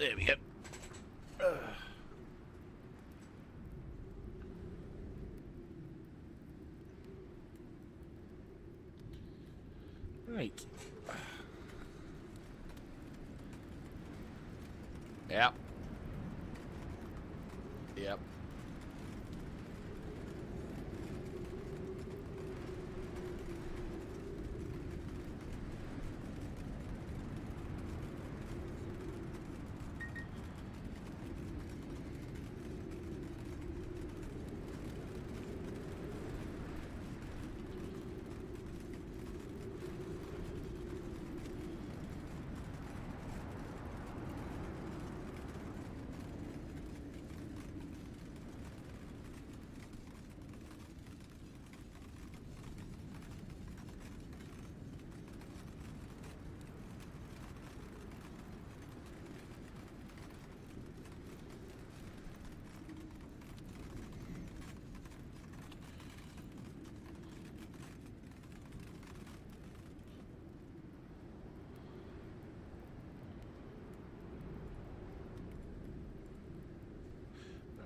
There we go. Right. Yep. Yep.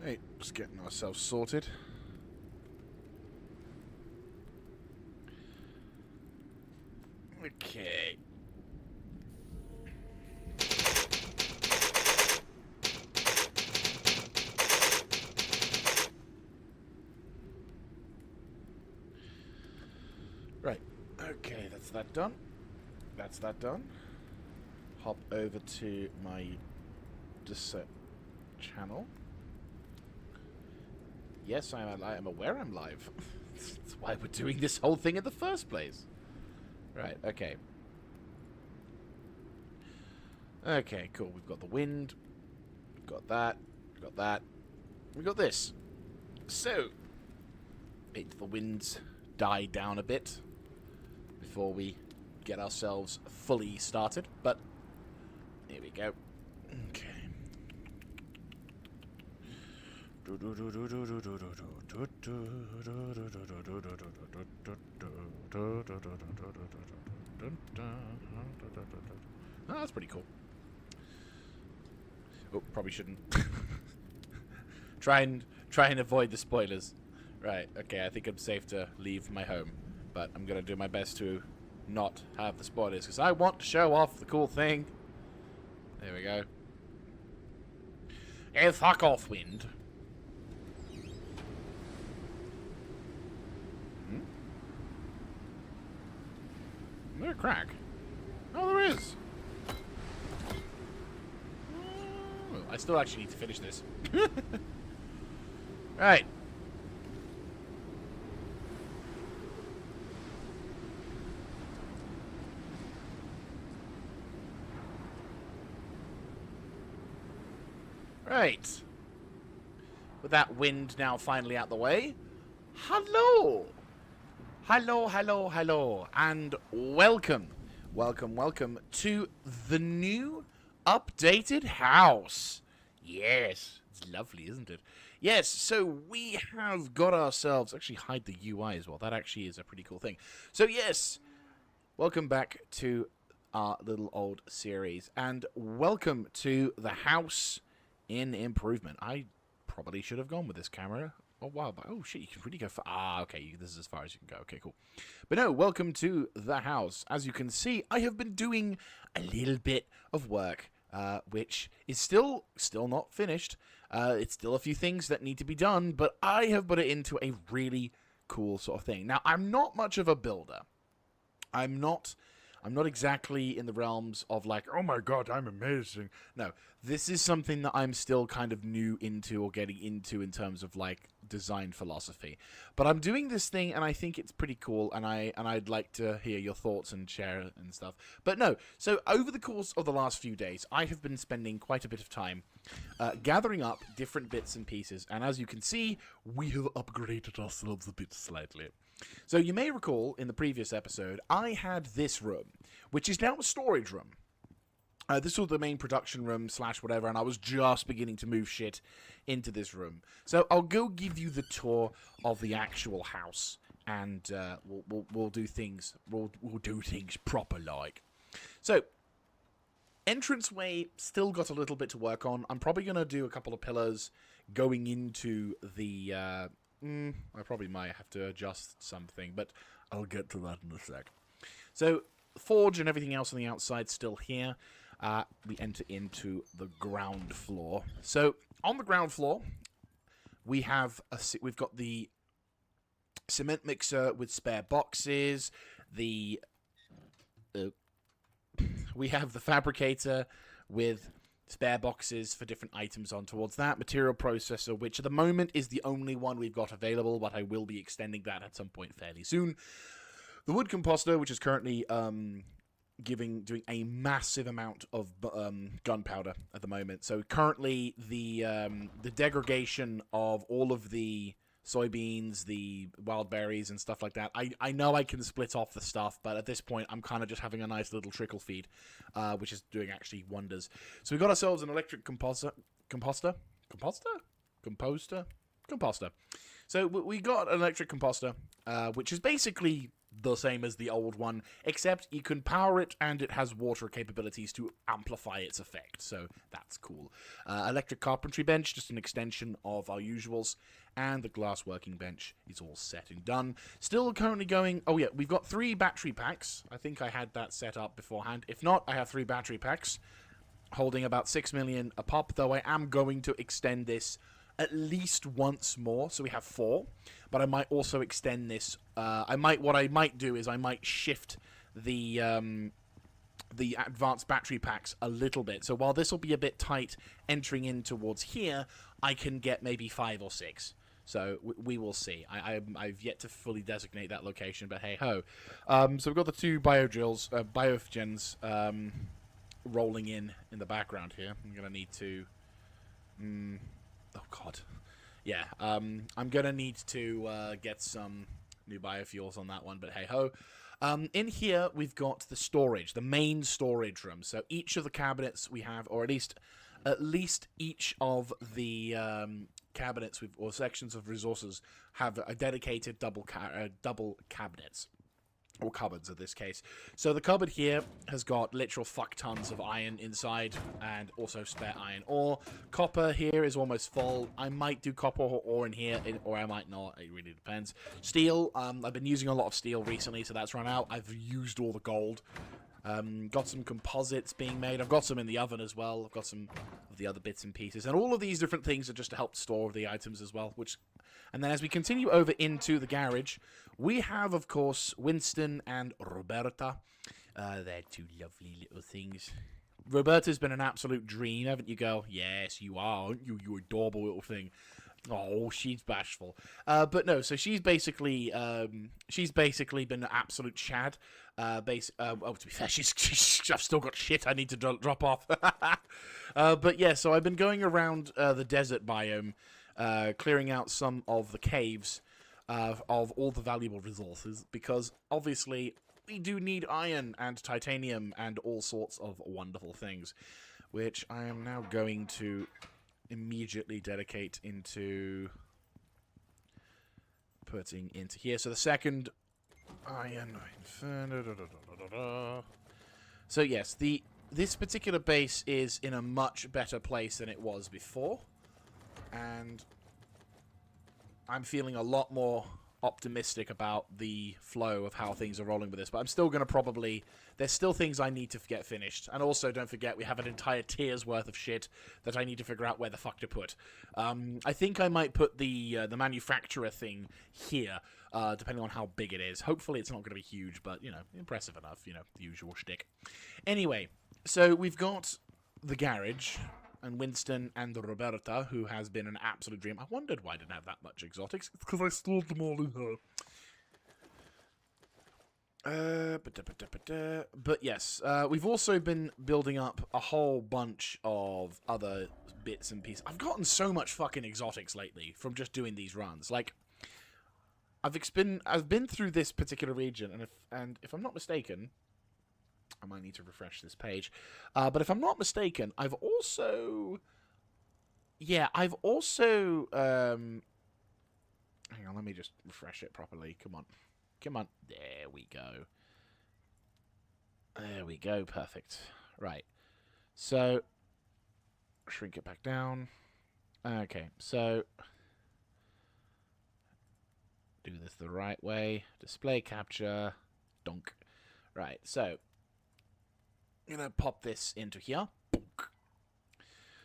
Right, just getting ourselves sorted. Okay. Right. Okay, that's that done. That's that done. Hop over to my Descent channel. Yes, I'm aware I'm live. That's why we're doing this whole thing in the first place. Right, okay. Okay, cool. We've got the wind. We've got that. We've got that. We've got this. So, wait till the winds die down a bit before we get ourselves fully started. But, here we go. Okay. Oh, that's pretty cool. Oh, probably shouldn't. try and avoid the spoilers. Right, okay, I think I'm safe to leave my home. But I'm gonna do my best to not have the spoilers, because I want to show off the cool thing. There we go. Hey, fuck off, wind. Is there a crack? Oh, there is. Oh, I still actually need to finish this. Right. Right. With that wind now finally out the way. Hello. Hello, hello, hello, and welcome, welcome to the new updated house. Yes, it's lovely, isn't it? Yes, so we have got ourselves, actually hide the UI as well, that actually is a pretty cool thing. So yes, welcome back to our little old series, and welcome to the house in improvement. I probably should have gone with this camera. Oh, wow. Oh, shit, you can really go far. Ah, okay, this is as far as you can go. Okay, cool. But no, welcome to the house. As you can see, I have been doing a little bit of work, which is still not finished. It's still a few things that need to be done, but I have put it into a really cool sort of thing. Now, I'm not much of a builder. I'm not exactly in the realms of like, oh my god, I'm amazing. No, this is something that I'm still kind of new into or getting into in terms of like design philosophy. But I'm doing this thing and I think it's pretty cool, and I'd like to hear your thoughts and share and stuff. But no, so over the course of the last few days, I have been spending quite a bit of time gathering up different bits and pieces, and as you can see, we have upgraded ourselves a bit slightly. So you may recall in the previous episode, I had this room, which is now a storage room. This was the main production room / whatever, and I was just beginning to move shit into this room. So I'll go give you the tour of the actual house, and we'll do things. We'll do things proper like. So Entranceway still got a little bit to work on. I'm probably going to do a couple of pillars going into the... I probably might have to adjust something, but I'll get to that in a sec. So, forge and everything else on the outside still here. We enter into the ground floor. So, on the ground floor, we've got the cement mixer with spare boxes, we have the fabricator with spare boxes for different items on towards that. Material processor, which at the moment is the only one we've got available, but I will be extending that at some point fairly soon. The wood composter, which is currently doing a massive amount of gunpowder at the moment. So currently the degradation of all of the soybeans, the wild berries and stuff like that. I know I can split off the stuff, but at this point I'm kind of just having a nice little trickle feed, which is doing actually wonders. So we got ourselves an electric composter. So we got an electric composter, which is basically the same as the old one, except you can power it and it has water capabilities to amplify its effect, so that's cool. Electric carpentry bench, just an extension of our usuals, and the glass working bench is all set and done. Still currently going... Oh yeah, we've got 3 battery packs. I think I had that set up beforehand. If not, I have 3 battery packs holding about 6 million a pop, though I am going to extend this at least once more, so we have 4. But I might also extend this. What I might do is I might shift the advanced battery packs a little bit. So while this will be a bit tight entering in towards here, I can get maybe 5 or 6. So we will see. I've yet to fully designate that location, but hey ho. So we've got the 2 biogens rolling in the background here. I'm gonna need to. Oh god. Yeah, I'm going to need to get some new biofuels on that one, but hey-ho. In here, we've got the storage, the main storage room. So each of the cabinets we have, or at least each of the cabinets or sections of resources have a dedicated double cabinets. Or cupboards in this case. So the cupboard here has got literal fuck tons of iron inside and also spare iron ore. Copper here is almost full. I might do copper ore in here or I might not. It really depends. Steel. I've been using a lot of steel recently, so that's run out. I've used all the gold. Got some composites being made. I've got some in the oven as well. I've got some of the other bits and pieces. And all of these different things are just to help store the items as well. And then as we continue over into the garage, we have, of course, Winston and Roberta. They're 2 lovely little things. Roberta's been an absolute dream, haven't you, girl? Yes, you are, aren't you, you adorable little thing. Oh, she's bashful. But no, so she's basically been an absolute chad. To be fair, I've still got shit I need to drop off. But yeah, so I've been going around the desert biome, clearing out some of the caves of all the valuable resources, because obviously we do need iron and titanium and all sorts of wonderful things, which I am now going to immediately dedicate into putting into here. So the second iron. So yes, this particular base is in a much better place than it was before, and I'm feeling a lot more optimistic about the flow of how things are rolling with this, but I'm still going to there's still things I need to get finished, and also don't forget we have an entire tier's worth of shit that I need to figure out where the fuck to put. I think I might put the manufacturer thing here, depending on how big it is. Hopefully it's not going to be huge, but, you know, impressive enough, you know, the usual shtick. Anyway, so we've got the garage, and Winston and Roberta, who has been an absolute dream. I wondered why I didn't have that much exotics. It's because I stored them all in her. But yes, we've also been building up a whole bunch of other bits and pieces. I've gotten so much fucking exotics lately from just doing these runs. Like, I've been through this particular region, and if I'm not mistaken, I might need to refresh this page. But if I'm not mistaken, I've also... hang on, let me just refresh it properly. Come on. Come on. There we go. There we go. Perfect. Right. So, shrink it back down. Okay, so do this the right way. Display capture. Donk. Right, so I'm going to pop this into here. Bonk.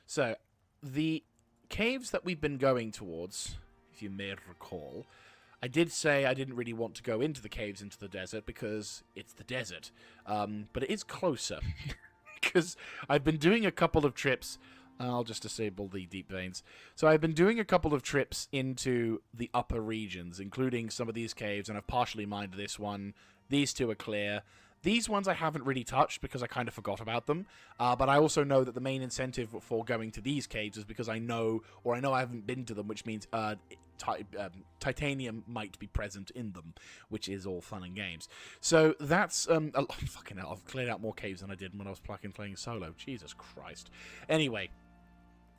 So, the caves that we've been going towards, if you may recall, I did say I didn't really want to go into the caves into the desert because it's the desert. But it is closer. Because I've been doing a couple of trips. I'll just disable the deep veins. So I've been doing a couple of trips into the upper regions, including some of these caves, and I've partially mined this one. These two are clear. These ones I haven't really touched because I kind of forgot about them. But I also know that the main incentive for going to these caves is because I know I haven't been to them, which means titanium might be present in them, which is all fun and games. So that's fucking hell, I've cleared out more caves than I did when I was playing solo. Jesus Christ. Anyway,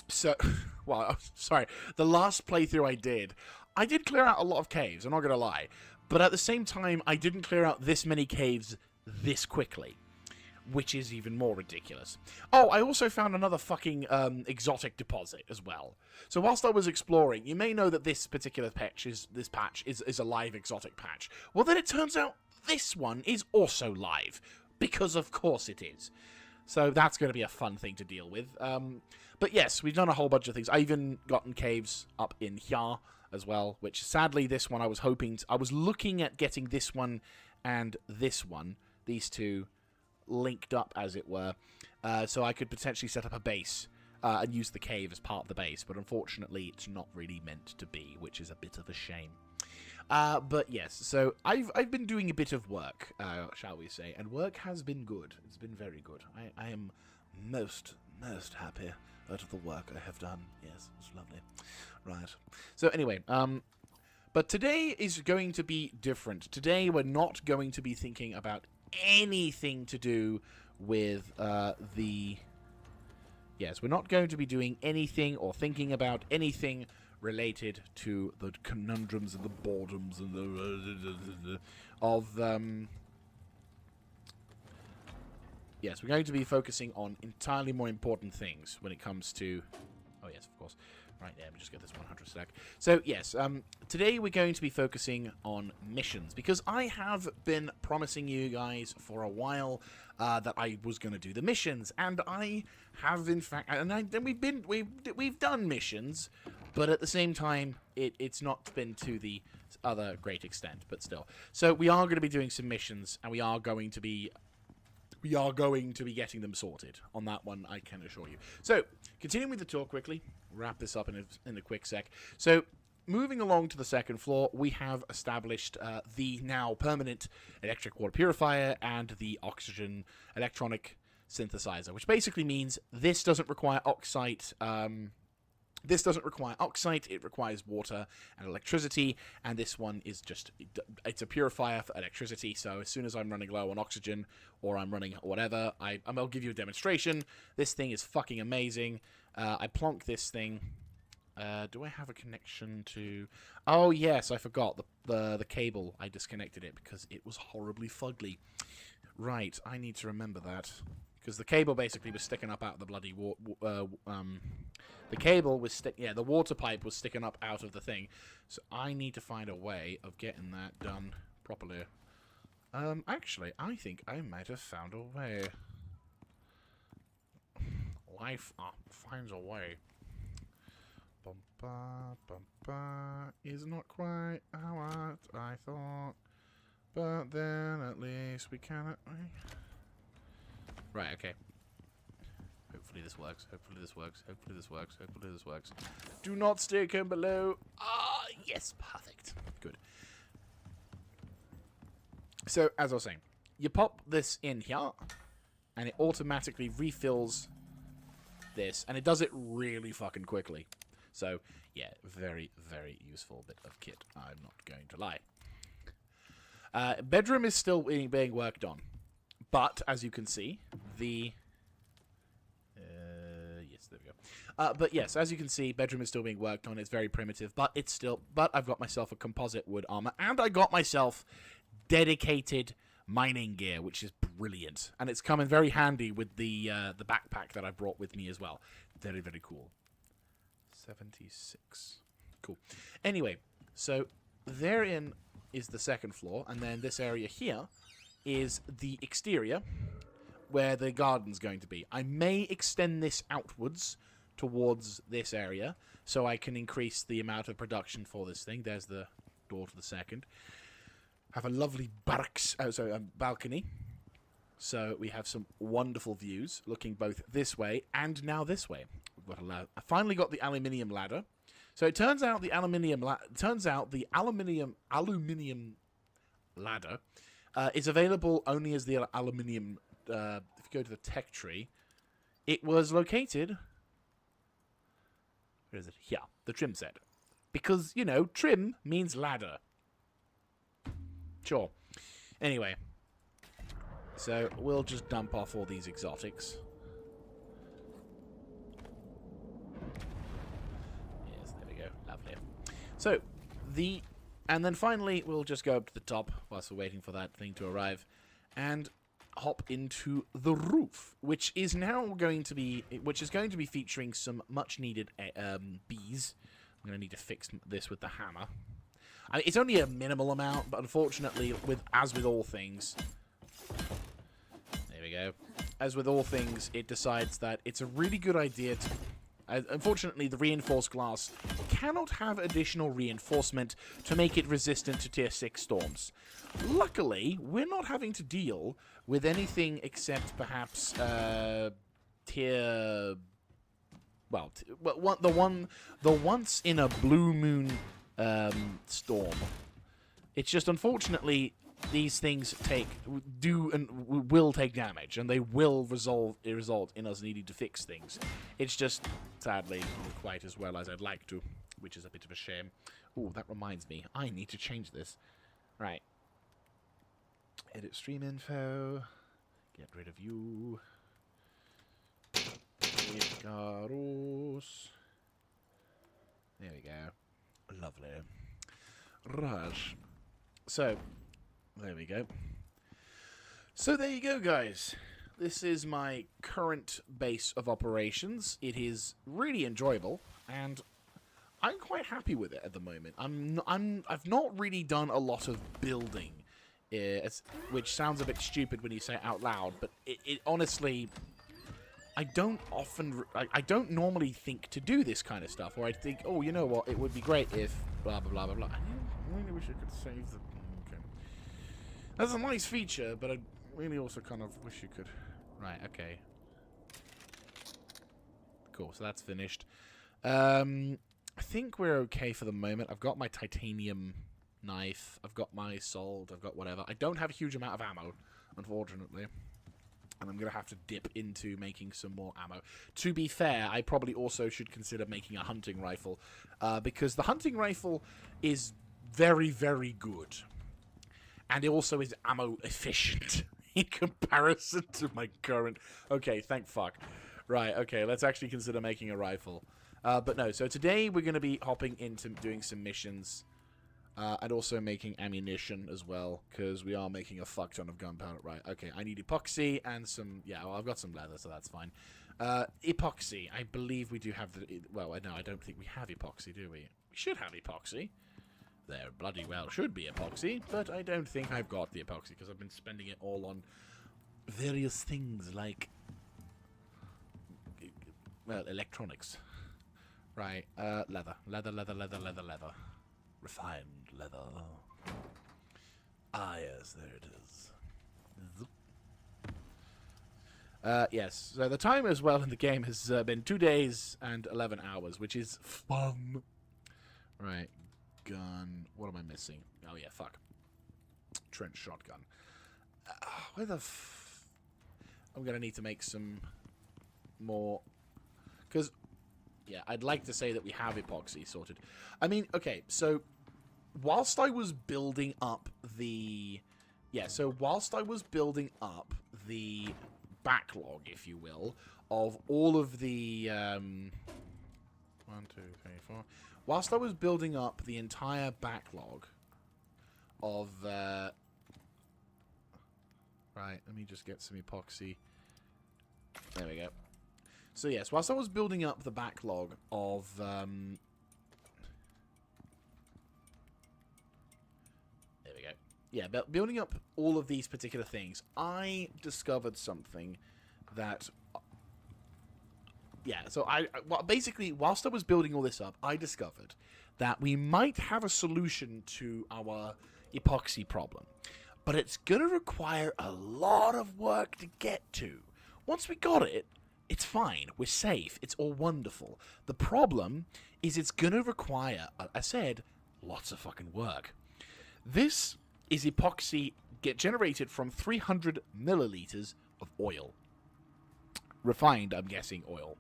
so well, sorry. The last playthrough I did clear out a lot of caves. I'm not gonna lie, but at the same time, I didn't clear out this many caves this quickly, which is even more ridiculous. Oh, I also found another fucking exotic deposit as well. So whilst I was exploring, you may know that this particular patch is a live exotic patch. Well, then it turns out this one is also live, because of course it is. So that's going to be a fun thing to deal with. But yes, we've done a whole bunch of things. I even gotten caves up in here as well, which sadly this one I was looking at getting this one and this one, these two, linked up, as it were, so I could potentially set up a base and use the cave as part of the base, but unfortunately it's not really meant to be, which is a bit of a shame. But yes, so I've been doing a bit of work, shall we say, and work has been good. It's been very good. I am most happy out of the work I have done. Yes, it's lovely. Right. So anyway, but today is going to be different. Today we're not going to be thinking about anything to do with Yes, we're not going to be doing anything or thinking about anything related to the conundrums and the boredoms and Yes, we're going to be focusing on entirely more important things when it comes to... Oh, yes, of course. Right there, let me just get this 100 stack. So, yes, today we're going to be focusing on missions, because I have been promising you guys for a while that I was going to do the missions, and I have, in fact, and we've done missions, but at the same time, it's not been to the other great extent, but still. So, we are going to be doing some missions, and we are going to be getting them sorted. On that one, I can assure you. So, continuing with the tour quickly, wrap this up in a quick sec. So, moving along to the second floor, we have established the now permanent electric water purifier and the oxygen electronic synthesizer, which basically means this doesn't require oxide. This doesn't require oxide, it requires water and electricity, and this one is just, it's a purifier for electricity, so as soon as I'm running low on oxygen, or I'm running whatever, I'll give you a demonstration. This thing is fucking amazing. I plonk this thing. Do I have a connection to... Oh, yes, I forgot. The cable, I disconnected it because it was horribly fugly. Right, I need to remember that. Because the cable basically was sticking up out of the bloody the cable was the water pipe was sticking up out of the thing. So I need to find a way of getting that done properly. Actually, I think I might have found a way. Life finds a way. Bumpa, bumpa is not quite what I thought. But then at least we cannot... Right, okay. Hopefully this works. Hopefully this works. Hopefully this works. Hopefully this works. Do not stick him below. Ah, yes, perfect. Good. So, as I was saying, you pop this in here, and it automatically refills this, and it does it really fucking quickly. So, yeah, very, very useful bit of kit. I'm not going to lie. Bedroom is still being worked on. But, as you can see, the... yes, there we go. But yes, as you can see, bedroom is still being worked on. It's very primitive, but I've got myself a composite wood armor, and I got myself dedicated mining gear, which is brilliant. And it's come in very handy with the backpack that I brought with me as well. Very, very cool. 76. Cool. Anyway, so therein is the second floor, and then this area here is the exterior, where the garden's going to be. I may extend this outwards towards this area, so I can increase the amount of production for this thing. There's the door to the second. Have a lovely balcony. So we have some wonderful views, looking both this way and now this way. We've got I finally got the aluminium ladder. So it turns out the aluminium ladder is available only as the aluminium. If you go to the tech tree, it was located. Where is it? Here, the trim set, because you know trim means ladder. Sure. Anyway, so we'll just dump off all these exotics. Yes, there we go. Lovely. So, and then finally, we'll just go up to the top whilst we're waiting for that thing to arrive, and hop into the roof, which is going to be featuring some much needed bees. I'm going to need to fix this with the hammer. I mean, it's only a minimal amount, but unfortunately, as with all things, there we go. As with all things, it decides that it's a really good idea to. Unfortunately, the reinforced glass cannot have additional reinforcement to make it resistant to tier 6 storms. Luckily, we're not having to deal with anything except perhaps tier. Well, the once in a blue moon storm. It's just unfortunately these things will take damage, and they will result in us needing to fix things. It's just sadly not quite as well as I'd like to, which is a bit of a shame. Oh, that reminds me, I need to change this. Right. Edit stream info. Get rid of you. Icarus. There we go. Lovely. Right. So, there we go. So there you go, guys. This is my current base of operations. It is really enjoyable, and I'm quite happy with it at the moment. I've not really done a lot of building, which sounds a bit stupid when you say it out loud, but it honestly, I don't normally think to do this kind of stuff, or I think, oh, you know what, it would be great if blah blah blah blah blah. I really wish I could save the. Okay, that's a nice feature, but I really also kind of wish you could. Right, okay. Cool, so that's finished. I think we're okay for the moment. I've got my titanium knife. I've got my salt. I've got whatever. I don't have a huge amount of ammo, unfortunately. And I'm going to have to dip into making some more ammo. To be fair, I probably also should consider making a hunting rifle. Because the hunting rifle is very, very good. And it also is ammo efficient. In comparison to my current. Okay, thank fuck. Right, okay, let's actually consider making a rifle. But no, so today we're going to be hopping into doing some missions. And also making ammunition as well, because we are making a fuck ton of gunpowder. Right, okay, I need epoxy and some. Yeah, well, I've got some leather, so that's fine. Epoxy, I believe we do have the. Well, no, I don't think we have epoxy, do we? We should have epoxy. There bloody well should be epoxy, but I don't think I've got the epoxy because I've been spending it all on various things like, well, electronics. Right, leather. Refined leather. Ah, yes, there it is. Yes, so the time as well in the game has been 2 days and 11 hours, which is fun. Right. Gun. What am I missing? Oh yeah, fuck. Trench shotgun. Where the I'm gonna need to make some more, because yeah, I'd like to say that we have epoxy sorted. I mean, okay, so whilst I was building up the backlog, if you will, of all of the 1, 2, 3, 4. Whilst I was building up the entire backlog of Right, let me just get some epoxy. There we go. So yes, whilst I was building up the backlog of... there we go. Yeah, building up all of these particular things, I discovered something that... Yeah, so well, basically, whilst I was building all this up, I discovered that we might have a solution to our epoxy problem. But it's going to require a lot of work to get to. Once we got it, it's fine. We're safe. It's all wonderful. The problem is it's going to require, I said, lots of fucking work. This is epoxy generated from 300 milliliters of oil. Refined, I'm guessing, oil.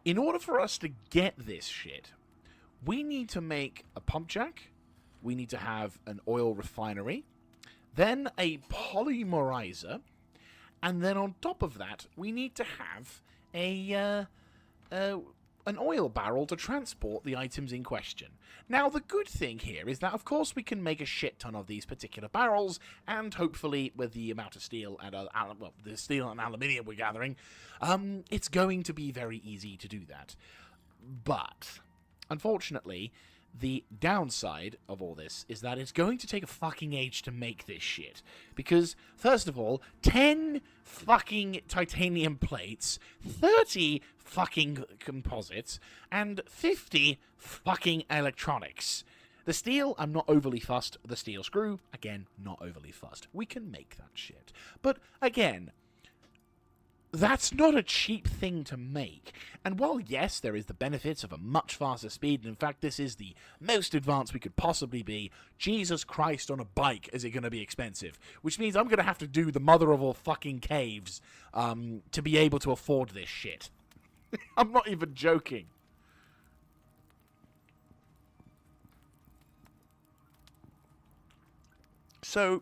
In order for us to get this shit, we need to make a pump jack. We need to have an oil refinery. Then a polymerizer. And then on top of that, we need to have an oil barrel to transport the items in question. Now, the good thing here is that, of course, we can make a shit ton of these particular barrels, and hopefully, with the amount of steel and the steel and aluminium we're gathering, it's going to be very easy to do that. But, unfortunately, the downside of all this is that it's going to take a fucking age to make this shit. Because, first of all, 10 fucking titanium plates, 30 fucking composites, and 50 fucking electronics. The steel, I'm not overly fussed. The steel screw, again, not overly fussed. We can make that shit. But, again, that's not a cheap thing to make. And while, yes, there is the benefits of a much faster speed, and in fact, this is the most advanced we could possibly be, Jesus Christ, on a bike is it going to be expensive. Which means I'm going to have to do the mother of all fucking caves to be able to afford this shit. I'm not even joking. So,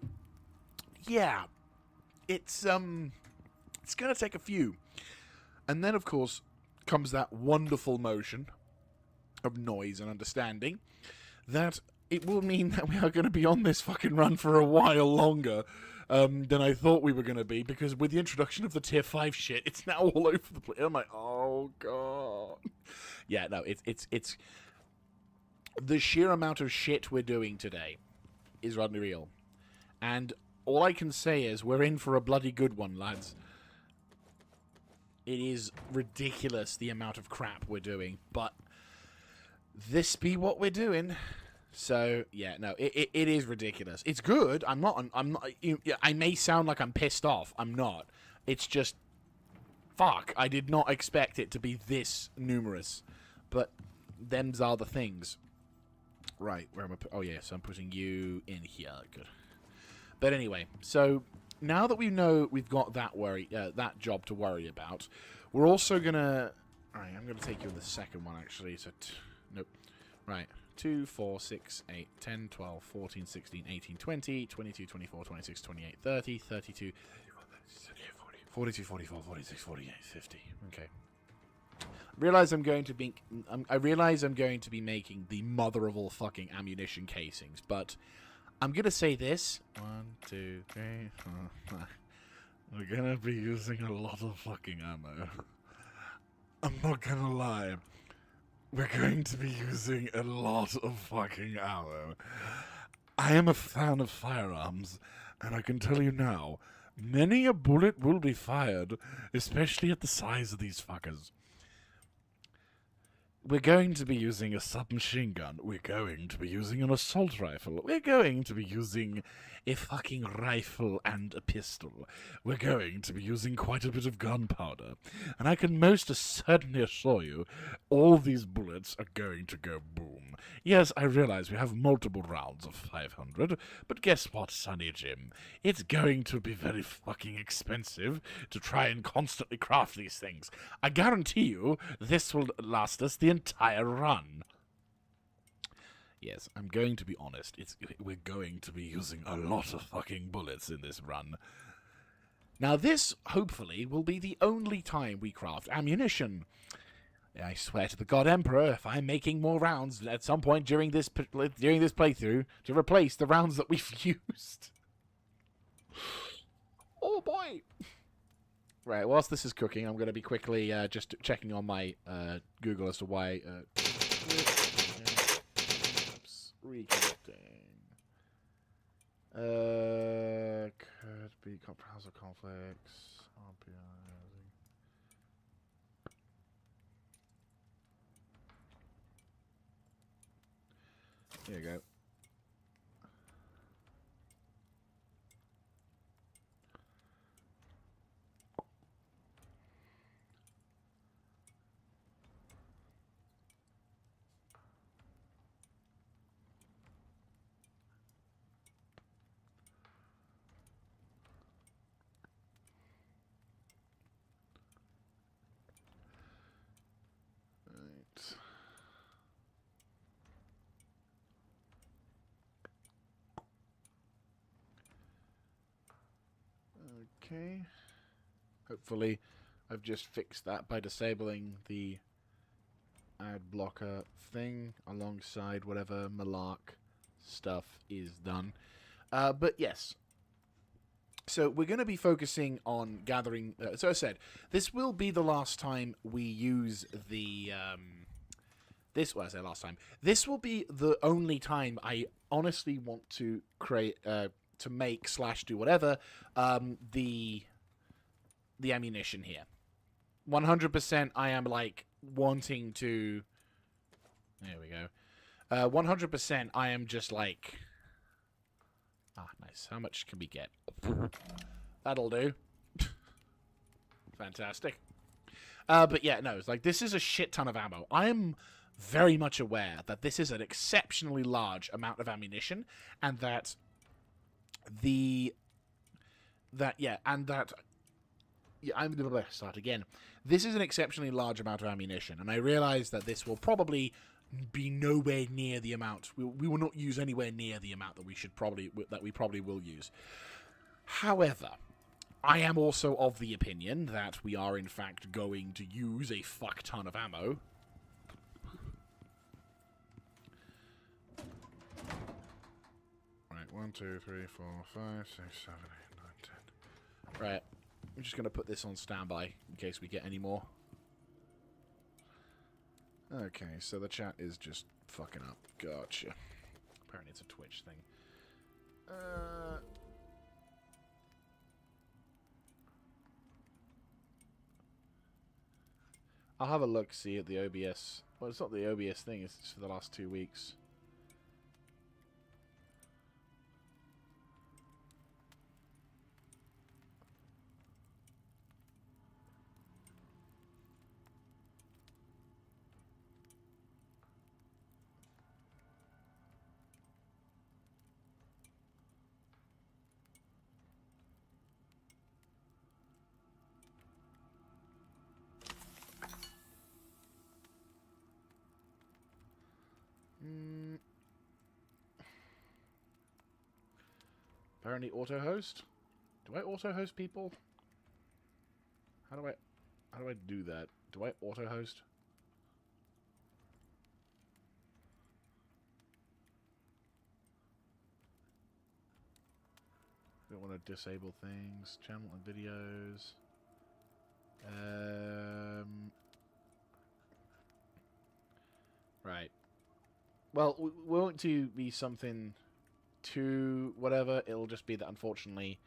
yeah, it's going to take a few. And then, of course, comes that wonderful motion of noise and understanding that it will mean that we are going to be on this fucking run for a while longer than I thought we were going to be, because with the introduction of the tier 5 shit, it's now all over the place. I'm like, oh, God. Yeah, no, it's the sheer amount of shit we're doing today is unreal. And all I can say is we're in for a bloody good one, lads. It is ridiculous the amount of crap we're doing, but this be what we're doing. So yeah, no, it is ridiculous. It's good. I'm not. I may sound like I'm pissed off. I'm not. It's just, fuck. I did not expect it to be this numerous, but them's are the things. Right, where am I? Oh yes, I'm putting you in here. Good. But anyway, so now that we know we've got that that job to worry about, we're also gonna. All right, I'm gonna take you on the second one actually. So, nope. Right. 2, 4, 6, 8, 10, 12, 14, 16, 18, 20, 22, 24, 26, 28, 30, 32, 42, 44, 46, 48, 50. Okay. I realize I'm going to be making the mother of all fucking ammunition casings, but I'm gonna say this. 1, 2, 3, 4, 5. We're gonna be using a lot of fucking ammo. I'm not gonna lie. We're going to be using a lot of fucking ammo. I am a fan of firearms, and I can tell you now, many a bullet will be fired, especially at the size of these fuckers. We're going to be using a submachine gun. We're going to be using an assault rifle. We're going to be using a fucking rifle and a pistol. We're going to be using quite a bit of gunpowder. And I can most certainly assure you, all these bullets are going to go boom. Yes, I realize we have multiple rounds of 500, but guess what, Sonny Jim? It's going to be very fucking expensive to try and constantly craft these things. I guarantee you, this will last us the entire run. Yes, I'm going to be honest. We're going to be using a lot of fucking bullets in this run. Now this, hopefully, will be the only time we craft ammunition. I swear to the God Emperor, if I'm making more rounds at some point during this playthrough to replace the rounds that we've used. Oh, boy! Right, whilst this is cooking, I'm going to be quickly just checking on my Google as to why... oops, reconnecting. Could be comprehensive conflicts. There you go. Right. Okay. Hopefully, I've just fixed that by disabling the ad blocker thing alongside whatever malark stuff is done. But yes. So we're going to be focusing on gathering... so I said, this will be the last time we use the... I say last time. This will be the only time I honestly want to create... to make / do whatever the ammunition here. 100% I am like wanting to... There we go. 100% I am just like... Ah, nice. How much can we get? That'll do. Fantastic. But yeah, no, it's like this is a shit ton of ammo. I am very much aware that this is an exceptionally large amount of ammunition, and that I'm going to start again. This is an exceptionally large amount of ammunition, and I realize that this will probably be nowhere near the amount we will not use anywhere near the amount that we probably will use. However, I am also of the opinion that we are in fact going to use a fuck ton of ammo. Right, 1, 2, 3, 4, 5, 6, 7, 8, 9, 10. Right, I'm just going to put this on standby in case we get any more. Okay, so the chat is just fucking up. Gotcha. Apparently it's a Twitch thing. I'll have a look, see at the OBS. Well, it's not the OBS thing, it's for the last 2 weeks. Apparently auto-host? Do I auto-host people? How do I do that? Do I auto-host? Don't want to disable things. Channel and videos. Right. Well, we won't to be something too whatever. It'll just be that, unfortunately...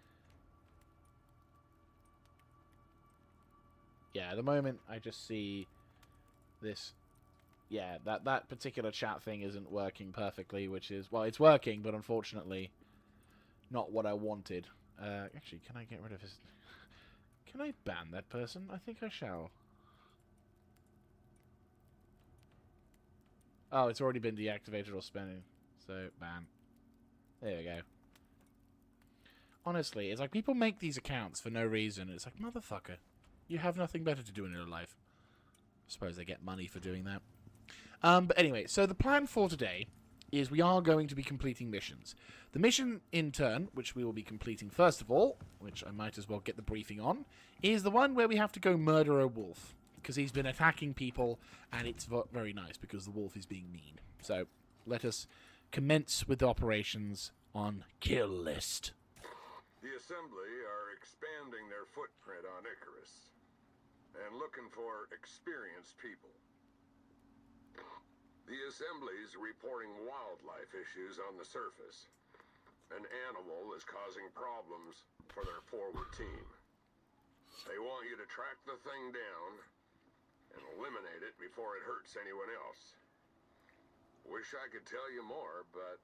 Yeah, at the moment, I just see this... Yeah, that particular chat thing isn't working perfectly, which is... Well, it's working, but unfortunately not what I wanted. Actually, can I get rid of his... Can I ban that person? I think I shall. Oh, it's already been deactivated or spending. So, ban. There we go. Honestly, it's like people make these accounts for no reason. It's like, motherfucker, you have nothing better to do in your life. I suppose they get money for doing that. But anyway, so the plan for today is we are going to be completing missions. The mission, in turn, which we will be completing first of all, which I might as well get the briefing on, is the one where we have to go murder a wolf. Because he's been attacking people, and it's very nice, because the wolf is being mean. So, let us commence with the operations on Kill List. The Assembly are expanding their footprint on Icarus and looking for experienced people. The Assembly's reporting wildlife issues on the surface. An animal is causing problems for their forward team. They want you to track the thing down and eliminate it before it hurts anyone else. Wish I could tell you more, but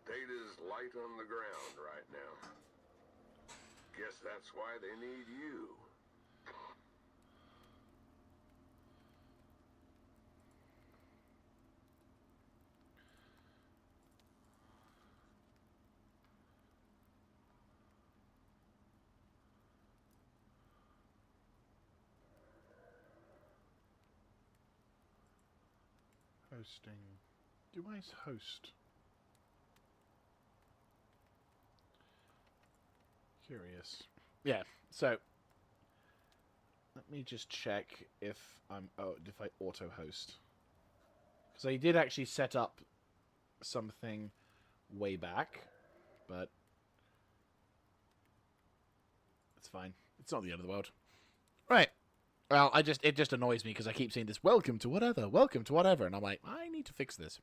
data's light on the ground right now. Guess that's why they need you. Hosting. Do I host? Curious. Yeah, so let me just check if I auto host. Because I did actually set up something way back, but it's fine. It's not the end of the world. Right. Well, it just annoys me because I keep seeing this welcome to whatever, and I'm like, I need to fix this.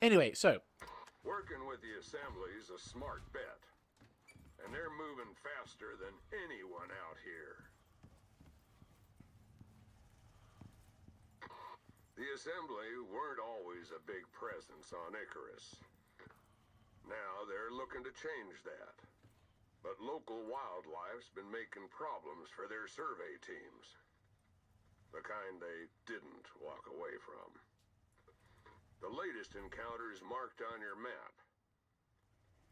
Anyway, so Working with the Assembly is a smart bet. And they're moving faster than anyone out here. The Assembly weren't always a big presence on Icarus. Now they're looking to change that. But local wildlife's been making problems for their survey teams. The kind they didn't walk away from. The latest encounter is marked on your map.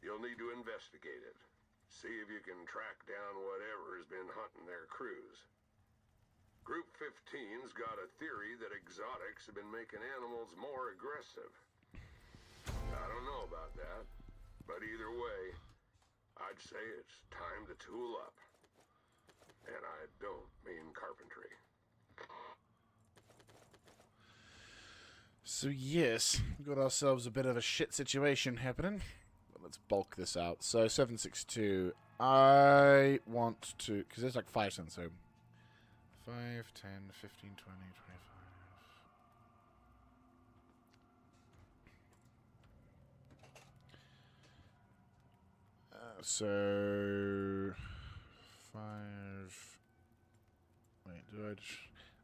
You'll need to investigate it. See if you can track down whatever has been hunting their crews. Group 15's got a theory that exotics have been making animals more aggressive. I don't know about that, but either way, I'd say it's time to tool up. And I don't mean carpentry. So yes, we've got ourselves a bit of a shit situation happening. But let's bulk this out. So 762. I want to, because there's like 5 cents, so 5, 10, 15, 20, 25. So 5. Wait, I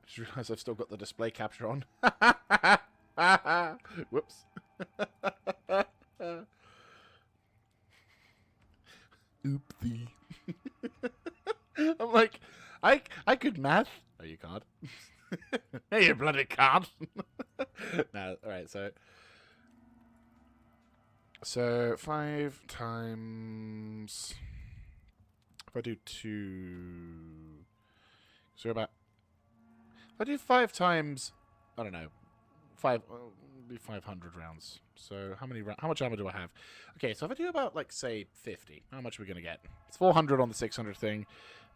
just realised I've still got the display capture on. Whoops. Oopsie. I'm like, I could math. Oh, you can't. Hey, you bloody can't. No, alright, so 5 times, if I do 2, so about, if I do 5 times, I don't know, 5, well, be 500 rounds. So how much ammo do I have? Okay, so if I do about, like, say 50, how much are we gonna get? It's 400 on the 600 thing.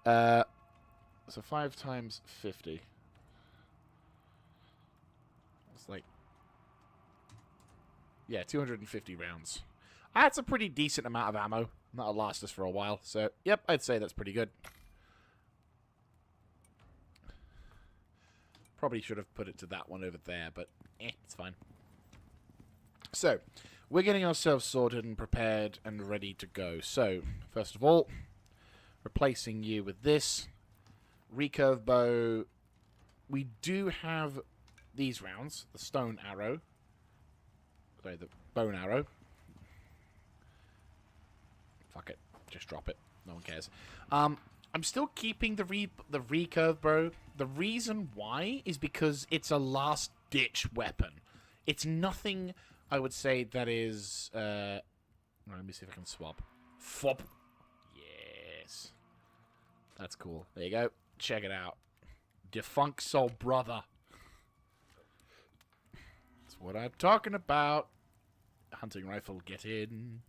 So 5 times 50. It's like, yeah, 250 rounds. That's a pretty decent amount of ammo. That'll last us for a while. So, yep, I'd say that's pretty good. Probably should have put it to that one over there, but it's fine. So, we're getting ourselves sorted and prepared and ready to go. So, first of all, replacing you with this recurve bow. We do have these rounds, the stone arrow. Sorry, the bone arrow. Fuck it, just drop it. No one cares. I'm still keeping the recurve bow. The reason why is because it's a last-ditch weapon. It's nothing, I would say, that is... let me see if I can swap. Fop. Yes. That's cool. There you go. Check it out. Defunct soul brother. That's what I'm talking about. Hunting rifle, get in.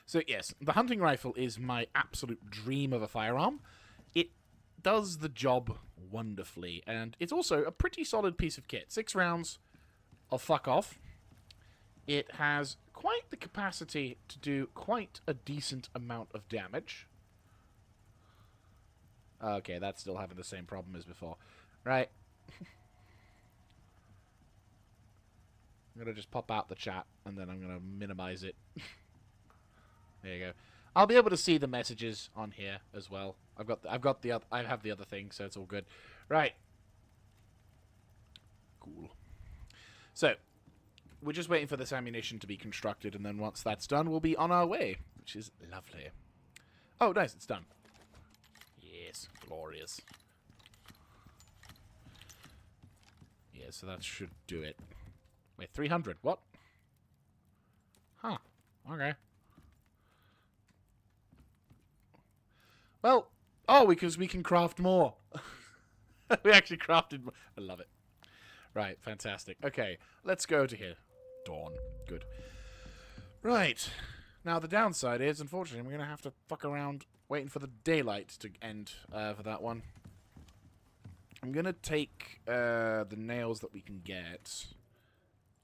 So yes, the hunting rifle is my absolute dream of a firearm. It does the job wonderfully, and it's also a pretty solid piece of kit. 6 rounds of fuck off. It has quite the capacity to do quite a decent amount of damage. Okay, that's still having the same problem as before. Right. I'm going to just pop out the chat, and then I'm going to minimize it. There you go. I'll be able to see the messages on here as well. I have the other thing, so it's all good. Right. Cool. So, we're just waiting for this ammunition to be constructed, and then once that's done, we'll be on our way, which is lovely. Oh, nice, it's done. Yes, glorious. Yeah, so that should do it. Wait, 300, what? Huh, okay. Well, oh, because we can craft more. We actually crafted more. I love it. Right, fantastic. Okay, let's go to here. Dawn. Good. Right. Now, the downside is, unfortunately, we're going to have to fuck around waiting for the daylight to end for that one. I'm going to take the nails that we can get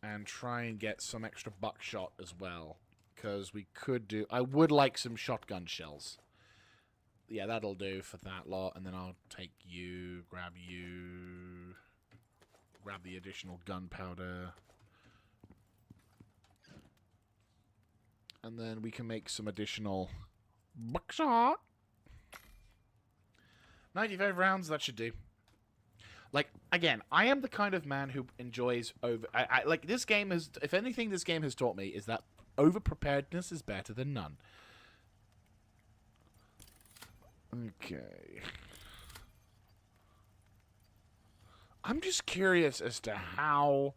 and try and get some extra buckshot as well. Because we could do... I would like some shotgun shells. Yeah, that'll do for that lot. And then I'll take you, grab the additional gunpowder. And then we can make some additional buckshot. 95 rounds, that should do. Like, again, I am the kind of man who enjoys over... like, this game has... If anything this game has taught me is that over-preparedness is better than none. Okay. I'm just curious as to how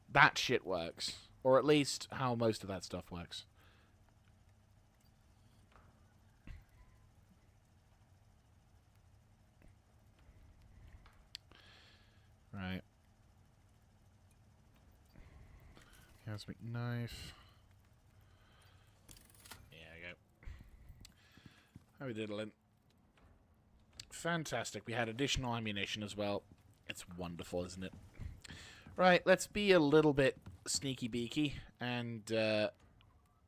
that shit works. Or at least how most of that stuff works. Right. Cosmic knife. There we go. How we diddling. Fantastic. We had additional ammunition as well. It's wonderful, isn't it? Right, let's be a little bit sneaky beaky and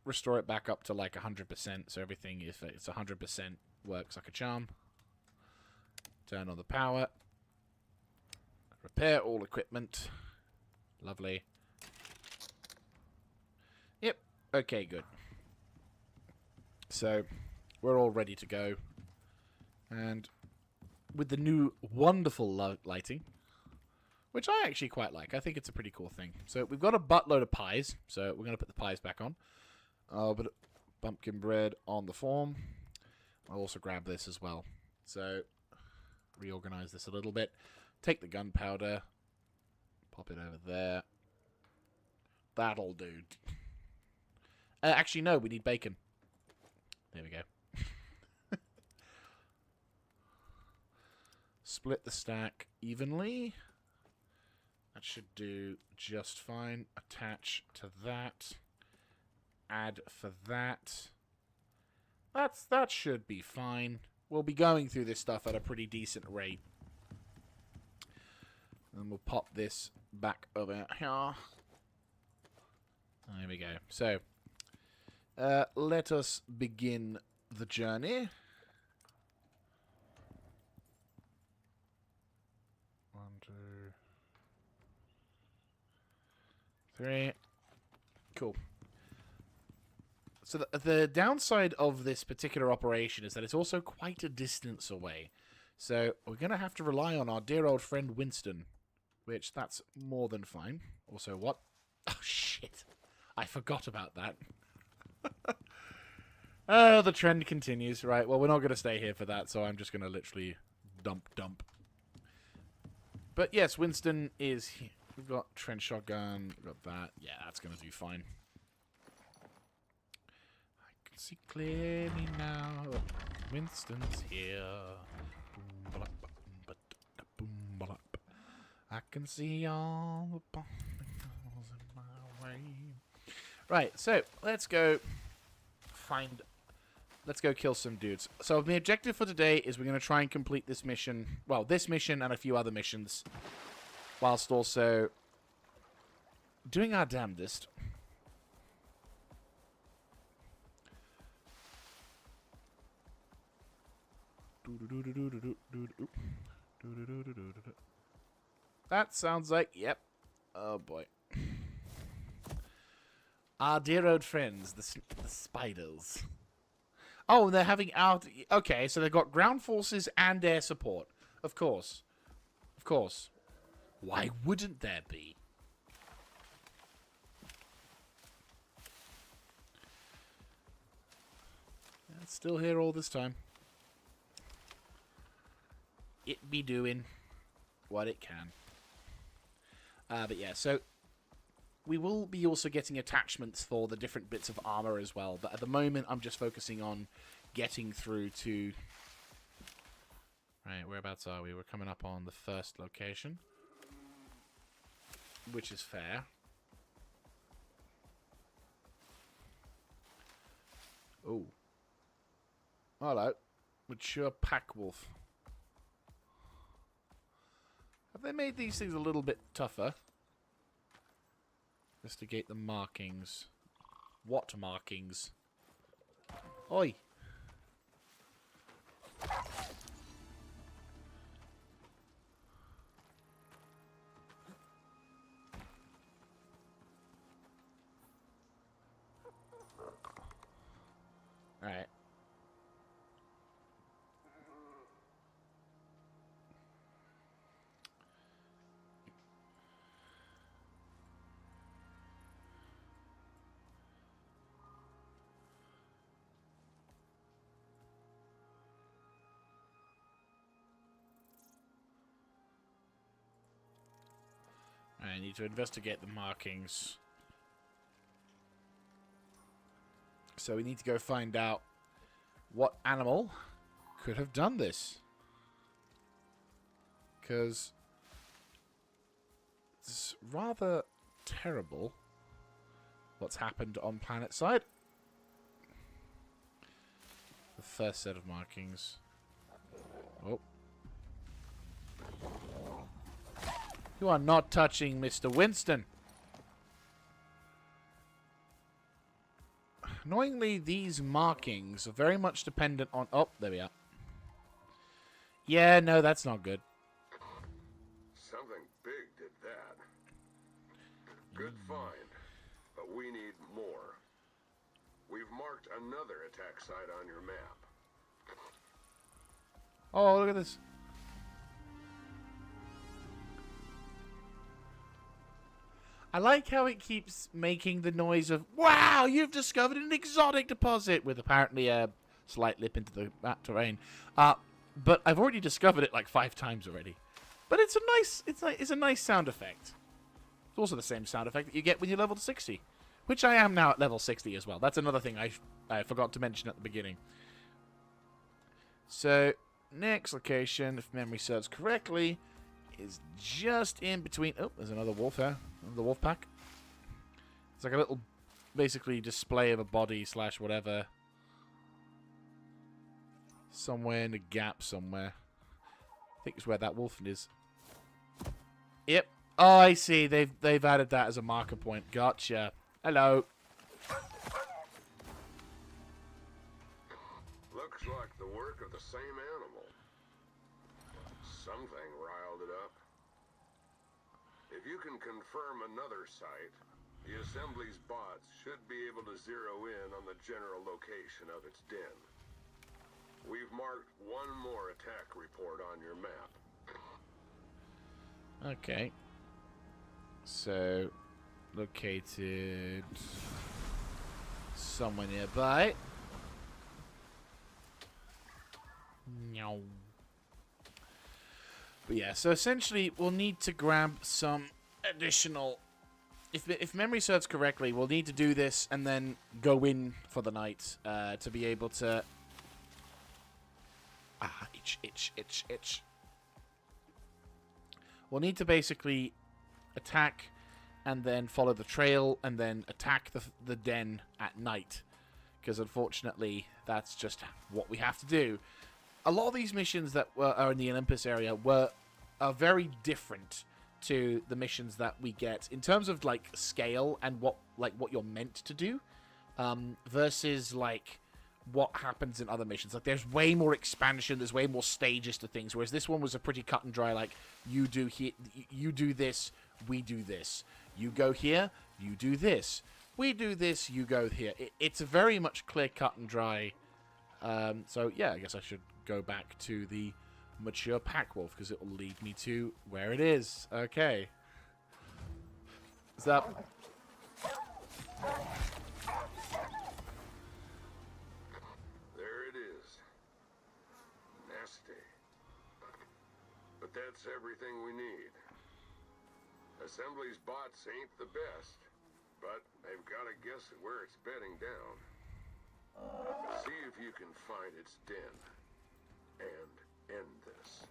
restore it back up to like 100%. So everything, if it's 100%, works like a charm. Turn on the power. Repair all equipment. Lovely. Yep. Okay, good. So, we're all ready to go. And with the new wonderful lighting, which I actually quite like. I think it's a pretty cool thing. So, we've got a buttload of pies. So, we're going to put the pies back on. But pumpkin bread on the form. I'll also grab this as well. So, reorganize this a little bit. Take the gunpowder. Pop it over there. That'll do. Actually, no, we need bacon. There we go. Split the stack evenly. That should do just fine. Attach to that. Add for that. That should be fine. We'll be going through this stuff at a pretty decent rate. And we'll pop this back over here. There we go. So, let us begin the journey. 1, 2, 3. Cool. So the downside of this particular operation is that it's also quite a distance away. So we're going to have to rely on our dear old friend Winston. Which, that's more than fine. Also, what? Oh, shit. I forgot about that. Oh, the trend continues. Right, well, we're not going to stay here for that, so I'm just going to literally dump. But, yes, Winston is here. We've got trench shotgun. We've got that. Yeah, that's going to do fine. I can see clearly now. Winston's here. I can see all the particles in my way. Right, so let's go kill some dudes. So the objective for today is we're going to try and complete this mission. Well, this mission and a few other missions. Whilst also doing our damnedest That sounds like, yep. Oh boy. Our dear old friends, the spiders. Oh, they're having out. Okay, so they've got ground forces and air support. Of course. Of course. Why wouldn't there be? It's still here all this time. It be doing what it can. But yeah, so we will be also getting attachments for the different bits of armor as well. But at the moment, I'm just focusing on getting through to... Right, whereabouts are we? We're coming up on the first location. Which is fair. Oh. Hello. Mature pack wolf. Have they made these things a little bit tougher? Investigate the markings. What markings? Oi! Alright. I need to investigate the markings. So we need to go find out what animal could have done this. Because it's rather terrible what's happened on planet side. The first set of markings. Oh. You are not touching Mr. Winston. Annoyingly, these markings are very much dependent on... Oh, there we are. Yeah, no, that's not good. Something big did that. Good find, but we need more. We've marked another attack site on your map. Oh, look at this. I like how it keeps making the noise of, wow, you've discovered an exotic deposit, with apparently a slight lip into the terrain. But I've already discovered it like 5 times already. But it's a nice sound effect. It's also the same sound effect that you get when you're level 60, which I am now at level 60 as well. That's another thing I forgot to mention at the beginning. So next location, if memory serves correctly, is just in between. Oh, there's another wolf here. Another wolf pack. It's like a little, basically, display of a body slash whatever. Somewhere in a gap somewhere. I think it's where that wolf is. Yep. Oh, I see. They've added that as a marker point. Gotcha. Hello. Looks like the work of the same animal. Something riled it up. If you can confirm another site, the assembly's bots should be able to zero in on the general location of its den. We've marked one more attack report on your map. Okay. So, located somewhere nearby. No. But yeah, so essentially we'll need to grab some additional... If memory serves correctly, we'll need to do this and then go in for the night to be able to... Ah, itch. We'll need to basically attack and then follow the trail and then attack the den at night. Because unfortunately, that's just what we have to do. A lot of these missions that are in the Olympus area are very different to the missions that we get in terms of like scale and what you're meant to do, versus like what happens in other missions. Like, there's way more expansion, there's way more stages to things, whereas this one was a pretty cut and dry, like, you do this, we do this. You go here, you do this. We do this, you go here. It's a very much clear cut and dry. So, yeah, I guess I should go back to the mature pack wolf, because it will lead me to where it is. Okay. Is that... That's everything we need. Assembly's bots ain't the best, but they've got to guess at where it's bedding down. See if you can find its den and end this.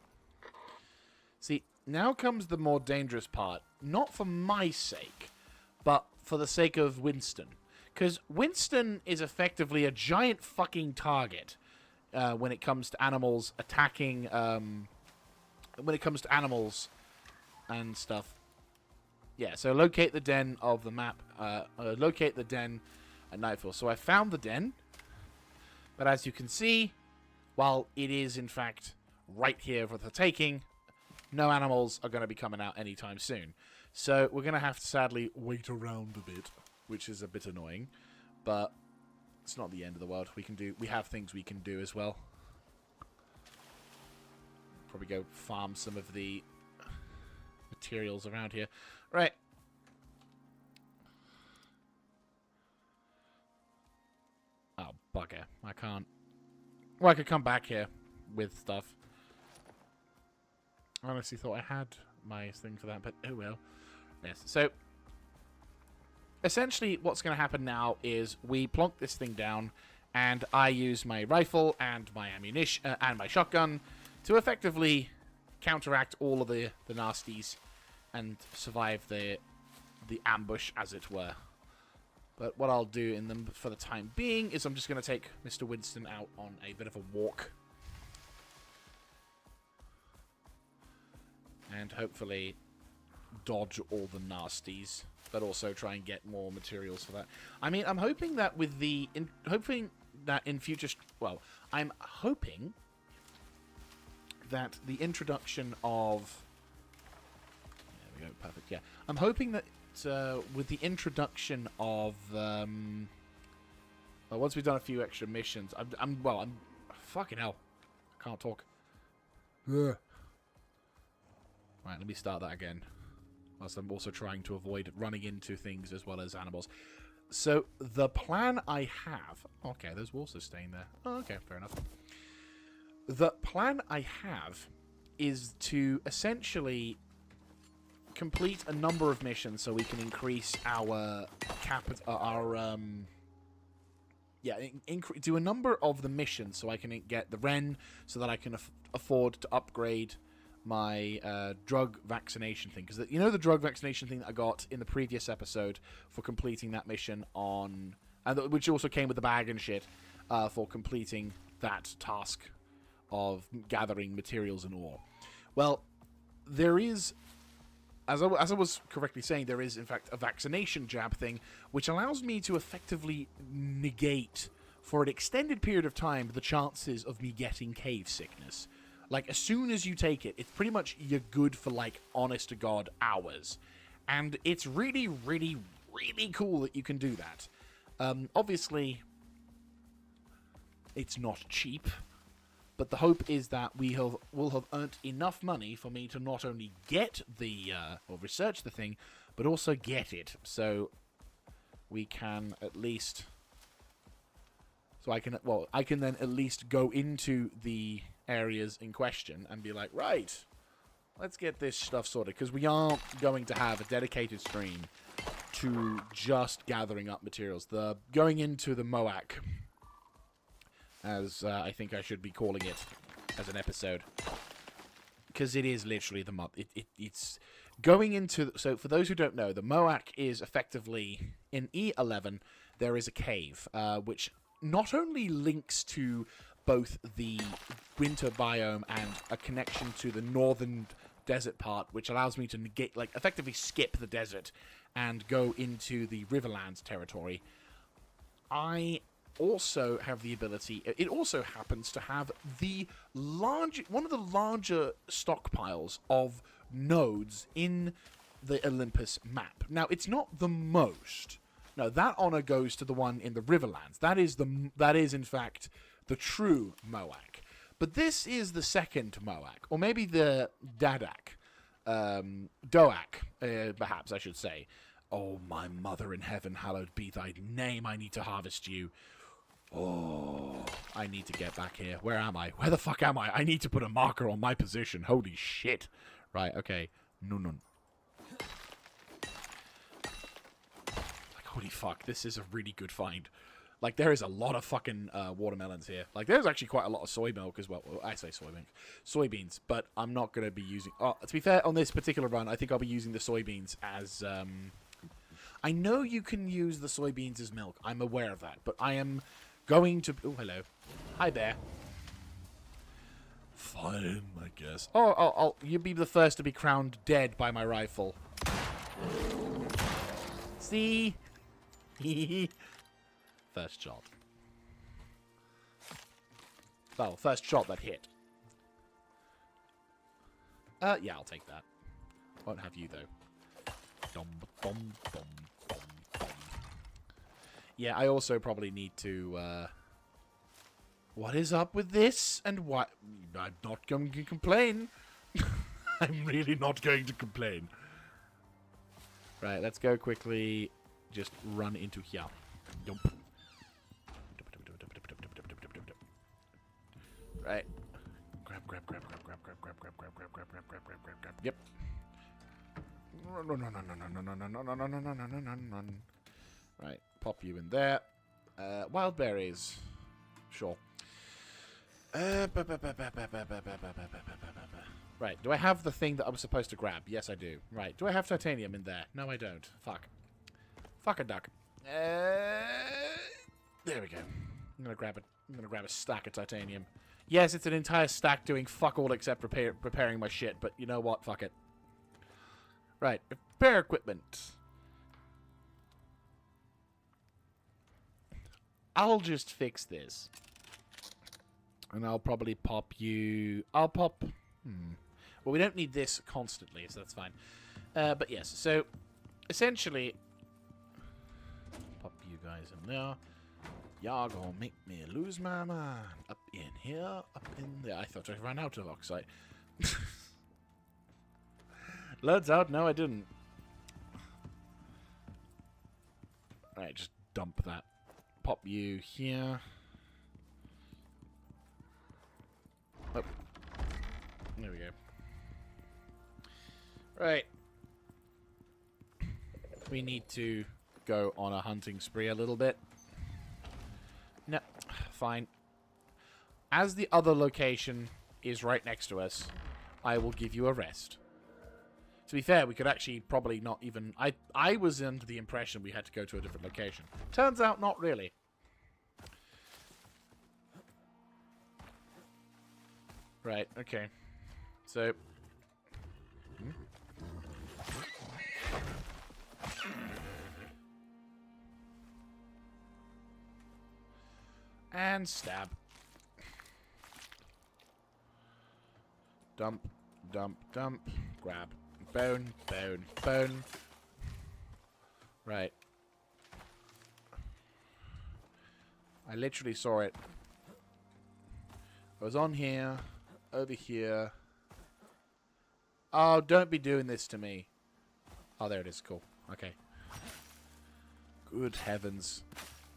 See, now comes the more dangerous part. Not for my sake, but for the sake of Winston. Because Winston is effectively a giant fucking target when it comes to animals attacking... when it comes to animals and stuff. Yeah, so locate the den of the map. Locate the den at nightfall. So I found the den. But as you can see, while it is, in fact, right here for the taking, no animals are going to be coming out anytime soon. So we're going to have to, sadly, wait around a bit, which is a bit annoying. But it's not the end of the world. We have things we can do as well. Probably go farm some of the materials around here. Right. Oh, bugger. I can't. Well, I could come back here with stuff. I honestly thought I had my thing for that, but oh well. Yes. So, essentially, what's going to happen now is we plonk this thing down, and I use my rifle and my ammunition and my shotgun to effectively counteract all of the nasties and survive the ambush, as it were. But what I'll do in them for the time being is I'm just going to take Mr. Winston out on a bit of a walk. And hopefully dodge all the nasties, but also try and get more materials for that. I mean, I'm hoping that with the... in future... Well, I'm hoping that the introduction of... There we go, perfect, yeah. I'm hoping that with the introduction of... well, once we've done a few extra missions... I'm fucking hell. I can't talk. Ugh. Right, let me start that again. Whilst I'm also trying to avoid running into things as well as animals. So, the plan I have... Okay, those walls are staying there. Oh, okay, fair enough. The plan I have is to essentially complete a number of missions so we can increase our do a number of the missions so I can get the Ren so that I can afford to upgrade my drug vaccination thing. Because you know the drug vaccination thing that I got in the previous episode for completing that mission on... which also came with the bag and shit for completing that task of gathering materials and ore. Well, there is, as I was correctly saying, there is in fact a vaccination jab thing, which allows me to effectively negate, for an extended period of time, the chances of me getting cave sickness. Like, as soon as you take it, it's pretty much you're good for, like, honest to God hours. And it's really, really, really cool that you can do that. Obviously, it's not cheap. But the hope is that will have earned enough money for me to not only get the, or research the thing, but also get it. So we can at least... So I can then at least go into the areas in question and be like, right, let's get this stuff sorted. Because we aren't going to have a dedicated stream to just gathering up materials. Going into the Moak... as I think I should be calling it as an episode. Because it is literally the month. It's going into... So, for those who don't know, the Moak is effectively... In E11, there is a cave, which not only links to both the winter biome and a connection to the northern desert part, which allows me to negate, like, effectively skip the desert and go into the Riverlands territory. I also have the ability... It also happens to have one of the larger stockpiles of nodes in the Olympus map. Now, it's not the most. No, that honor goes to the one in the Riverlands. That is in fact the true Moak. But this is the second Moak, or maybe the Dadak. Doak, perhaps I should say. Oh, my mother in heaven, hallowed be thy name. I need to harvest you. Oh, I need to get back here. Where am I? Where the fuck am I? I need to put a marker on my position. Holy shit. Right, okay. No. Like, holy fuck, this is a really good find. Like, there is a lot of fucking watermelons here. Like, there's actually quite a lot of soy milk as well. Well, I say soy milk. Soybeans, but I'm not going to be using... Oh, to be fair, on this particular run, I think I'll be using the soybeans as... I know you can use the soybeans as milk. I'm aware of that, but I am going to... Oh, hello. Hi, bear. Fine, I guess. Oh, you'll be the first to be crowned dead by my rifle. See? First shot. Oh, first shot that hit. Yeah, I'll take that. Won't have you, though. Dum, dum, dum, dum, dum. Yeah, I also probably need to, what is up with this? And what? I'm not going to complain. I'm really not going to complain. Right, let's go quickly. Just run into here. Yump. Right. Grab. Yep. No. Right, pop you in there. Wild berries. Sure. Right, do I have the thing that I was supposed to grab? Yes, I do. Right, do I have titanium in there? No, I don't. Fuck. Fuck a duck. There we go. I'm gonna grab a stack of titanium. Yes, it's an entire stack doing fuck all except preparing my shit, but you know what? Fuck it. Right, repair equipment. I'll just fix this. And I'll probably pop you... I'll pop... Well, we don't need this constantly, so that's fine. But yes, so essentially... Pop you guys in there. Y'all gonna make me lose my mind. Up in here, up in there. I thought I ran out of oxide. Loads out? No, I didn't. Alright, just dump that. Pop you here. Oh. There we go. Right. We need to go on a hunting spree a little bit. No, fine. As the other location is right next to us, I will give you a rest. To be fair, we could actually probably not even... I was under the impression we had to go to a different location. Turns out not really. Right, okay. So... And stab. Dump, dump, dump. Grab. Bone, bone, bone. Right. I literally saw it. I was on here. Over here. Oh, don't be doing this to me. Oh, there it is. Cool. Okay. Good heavens.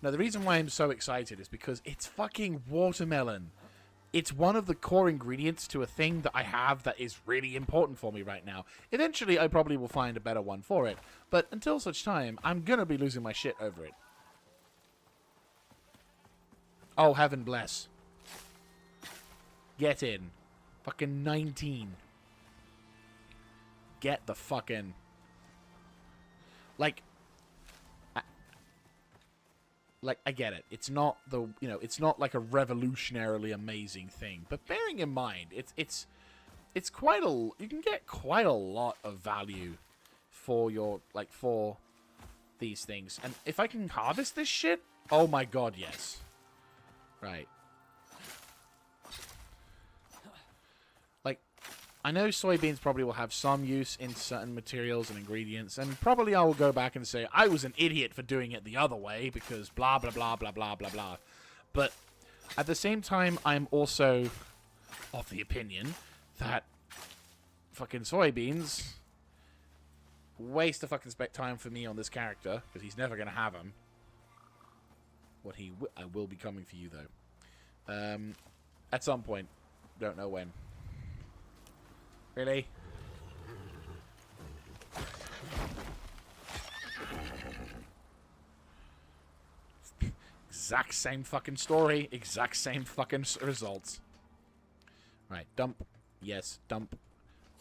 Now, the reason why I'm so excited is because it's fucking watermelon. It's one of the core ingredients to a thing that I have that is really important for me right now. Eventually, I probably will find a better one for it. But until such time, I'm gonna be losing my shit over it. Oh, heaven bless. Get in. Fucking 19. Get the fucking... Like, I get it. It's not the, it's not like a revolutionarily amazing thing. But bearing in mind, it's quite a, you can get quite a lot of value for your, for these things. And if I can harvest this shit, oh my god, yes. Right. Like, I know soybeans probably will have some use in certain materials and ingredients, and probably I will go back and say, I was an idiot for doing it the other way, because blah, blah, blah, blah, blah, blah, blah. But at the same time, I'm also of the opinion that fucking soybeans waste a fucking time for me on this character, because he's never going to have them. I will be coming for you, though. At some point. Don't know when. Really? Exact same fucking story. Exact same fucking results. Right, dump. Yes, dump.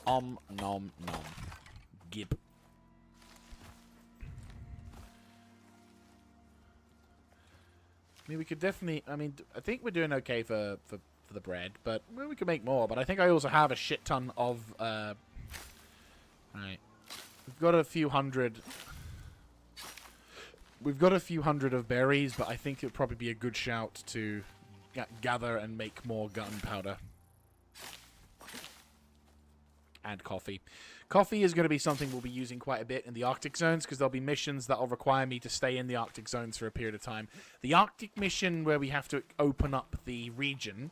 Nom, nom. Gib. I mean, we could definitely... I mean, I think we're doing okay for the bread, but well, we could make more. But I think I also have a shit ton of... Right. We've got a few hundred... We've got a few hundred of berries, but I think it would probably be a good shout to gather and make more gunpowder. And coffee. Coffee is going to be something we'll be using quite a bit in the Arctic zones, because there'll be missions that will require me to stay in the Arctic zones for a period of time. The Arctic mission where we have to open up the region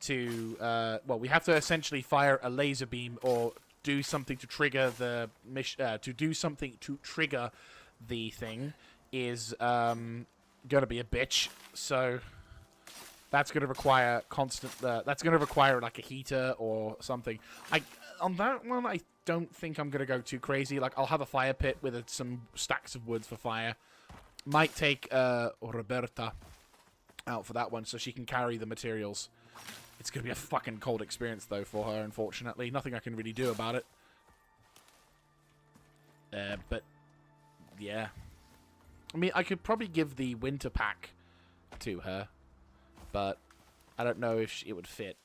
to... well, we have to essentially fire a laser beam or do something to trigger the... to do something to trigger the thing is going to be a bitch. So that's going to require constant... that's going to require like a heater or something. On that one, I don't think I'm going to go too crazy. Like, I'll have a fire pit with some stacks of woods for fire. Might take Roberta out for that one so she can carry the materials. It's going to be a fucking cold experience, though, for her, unfortunately. Nothing I can really do about it. But, yeah. I mean, I could probably give the winter pack to her, but I don't know if it would fit.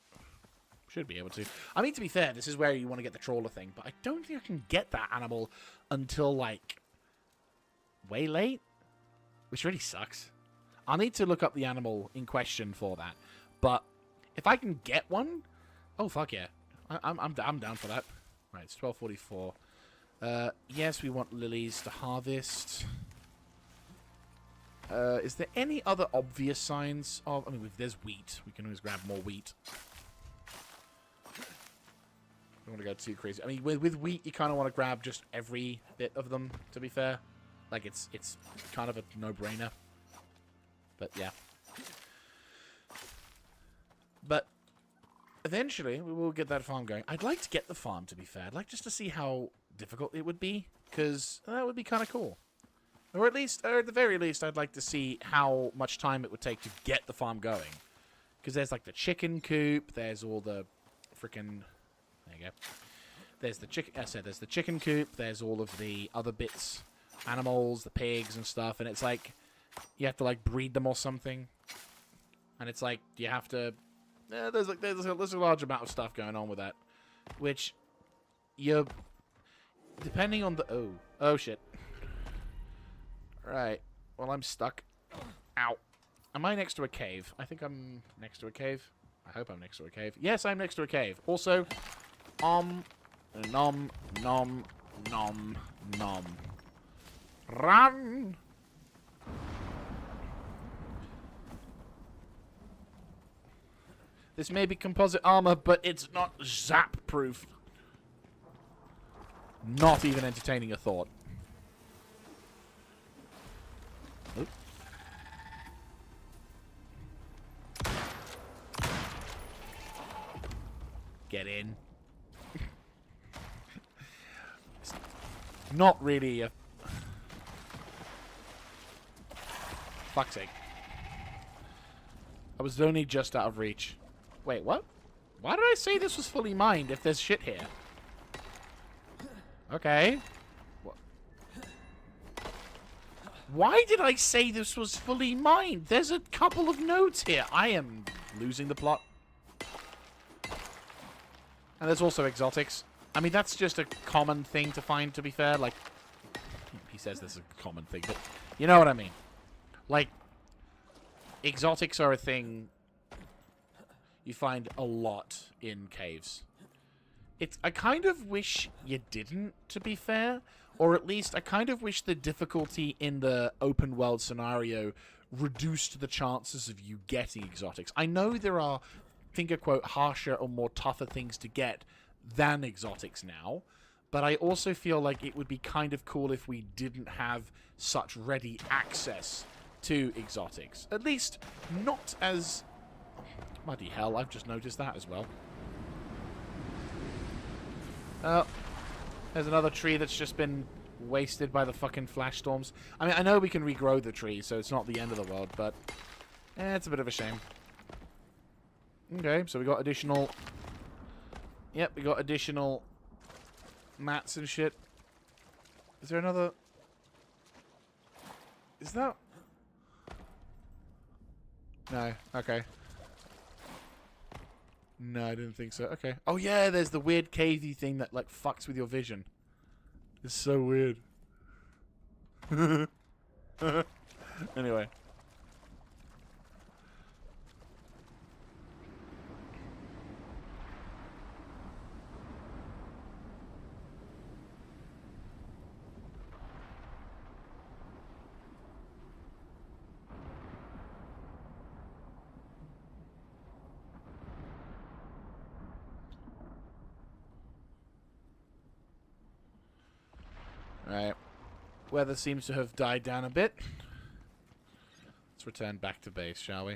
Should be able to. I mean, to be fair, this is where you want to get the trawler thing, but I don't think I can get that animal until, like, way late, which really sucks. I'll need to look up the animal in question for that, but if I can get one, oh, fuck yeah. I'm down for that. Right, it's 12:44. Yes, we want lilies to harvest. Is there any other obvious signs of... I mean, if there's wheat, we can always grab more wheat. I don't want to go too crazy. I mean, with wheat, you kind of want to grab just every bit of them, to be fair. Like, it's kind of a no-brainer. But, yeah. But, eventually, we will get that farm going. I'd like to get the farm, to be fair. I'd like just to see how difficult it would be, because that would be kind of cool. Or at least, or at the very least, I'd like to see how much time it would take to get the farm going. Because there's, like, the chicken coop, there's all the freaking... There you go. There's the chicken. I said there's the chicken coop. There's all of the other bits, animals, the pigs and stuff. And it's like you have to like breed them or something. And it's like you have to. There's a large amount of stuff going on with that, which you're depending on the oh shit. Right. Well, I'm stuck. Ow. Am I next to a cave? I think I'm next to a cave. I hope I'm next to a cave. Yes, I'm next to a cave. Also. Nom, nom, nom, nom. Run! This may be composite armor, but it's not zap-proof. Not even entertaining a thought. Oop. Get in. Not really a... Fuck's sake. I was only just out of reach. Wait, what? Why did I say this was fully mined if there's shit here? Okay. What? Why did I say this was fully mined? There's a couple of nodes here. I am losing the plot. And there's also exotics. I mean, that's just a common thing to find, to be fair. Like, he says this is a common thing, but you know what I mean. Like, exotics are a thing You find a lot in caves. I kind of wish you didn't, to be fair. Or at least, I kind of wish the difficulty in the open world scenario reduced the chances of you getting exotics. I know there are, finger quote, harsher or more tougher things to get than exotics now. But I also feel like it would be kind of cool if we didn't have such ready access to exotics. At least, not as... Bloody hell, I've just noticed that as well. Oh, there's another tree that's just been wasted by the fucking flash storms. I mean, I know we can regrow the tree, so it's not the end of the world, but... it's a bit of a shame. Okay, so we got additional... Yep, we got additional... mats and shit. Is there another... Is that... No, okay. No, I didn't think so. Okay. Oh yeah, there's the weird cavey thing that like fucks with your vision. It's so weird. Anyway. Right. Weather seems to have died down a bit. Let's return back to base, shall we?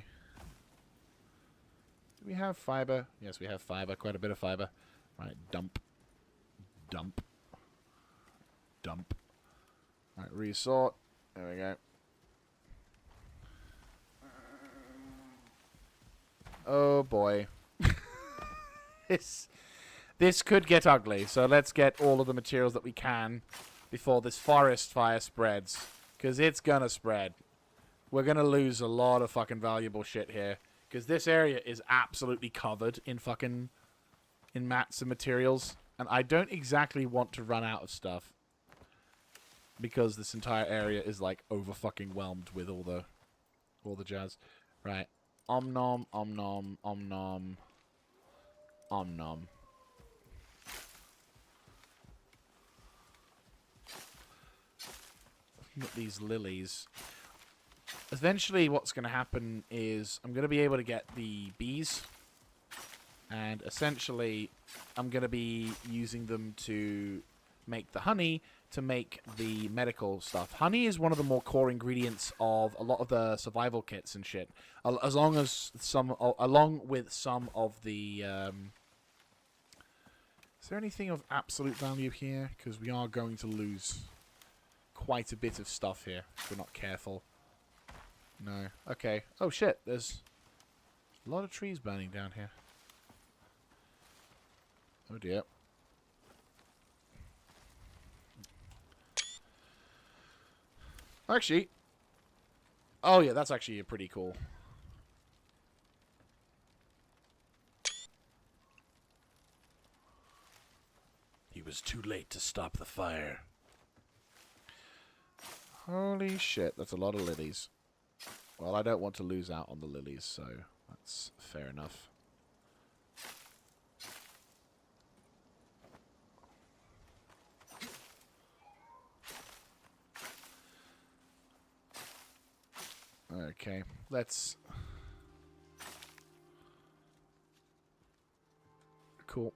Do we have fiber? Yes, we have fiber. Quite a bit of fiber. Right, dump. Dump. Dump. Right, resort. There we go. Oh, boy. This could get ugly, so let's get all of the materials that we can before this forest fire spreads. Because it's gonna spread. We're gonna lose a lot of fucking valuable shit here. Because this area is absolutely covered in fucking... in mats and materials. And I don't exactly want to run out of stuff. Because this entire area is like over fucking whelmed with all the jazz. Right. Om nom, om nom, om nom. Om nom. At these lilies. Eventually what's going to happen is I'm going to be able to get the bees, and essentially I'm going to be using them to make the honey to make the medical stuff. Honey is one of the more core ingredients of a lot of the survival kits and shit, along with some of the is there anything of absolute value here? Because we are going to lose quite a bit of stuff here if we're not careful. No. Okay. Oh shit, there's a lot of trees burning down here. Oh dear. Actually... Oh yeah, that's actually pretty cool. He was too late to stop the fire. Holy shit, that's a lot of lilies. Well, I don't want to lose out on the lilies, so that's fair enough. Okay, let's... Cool.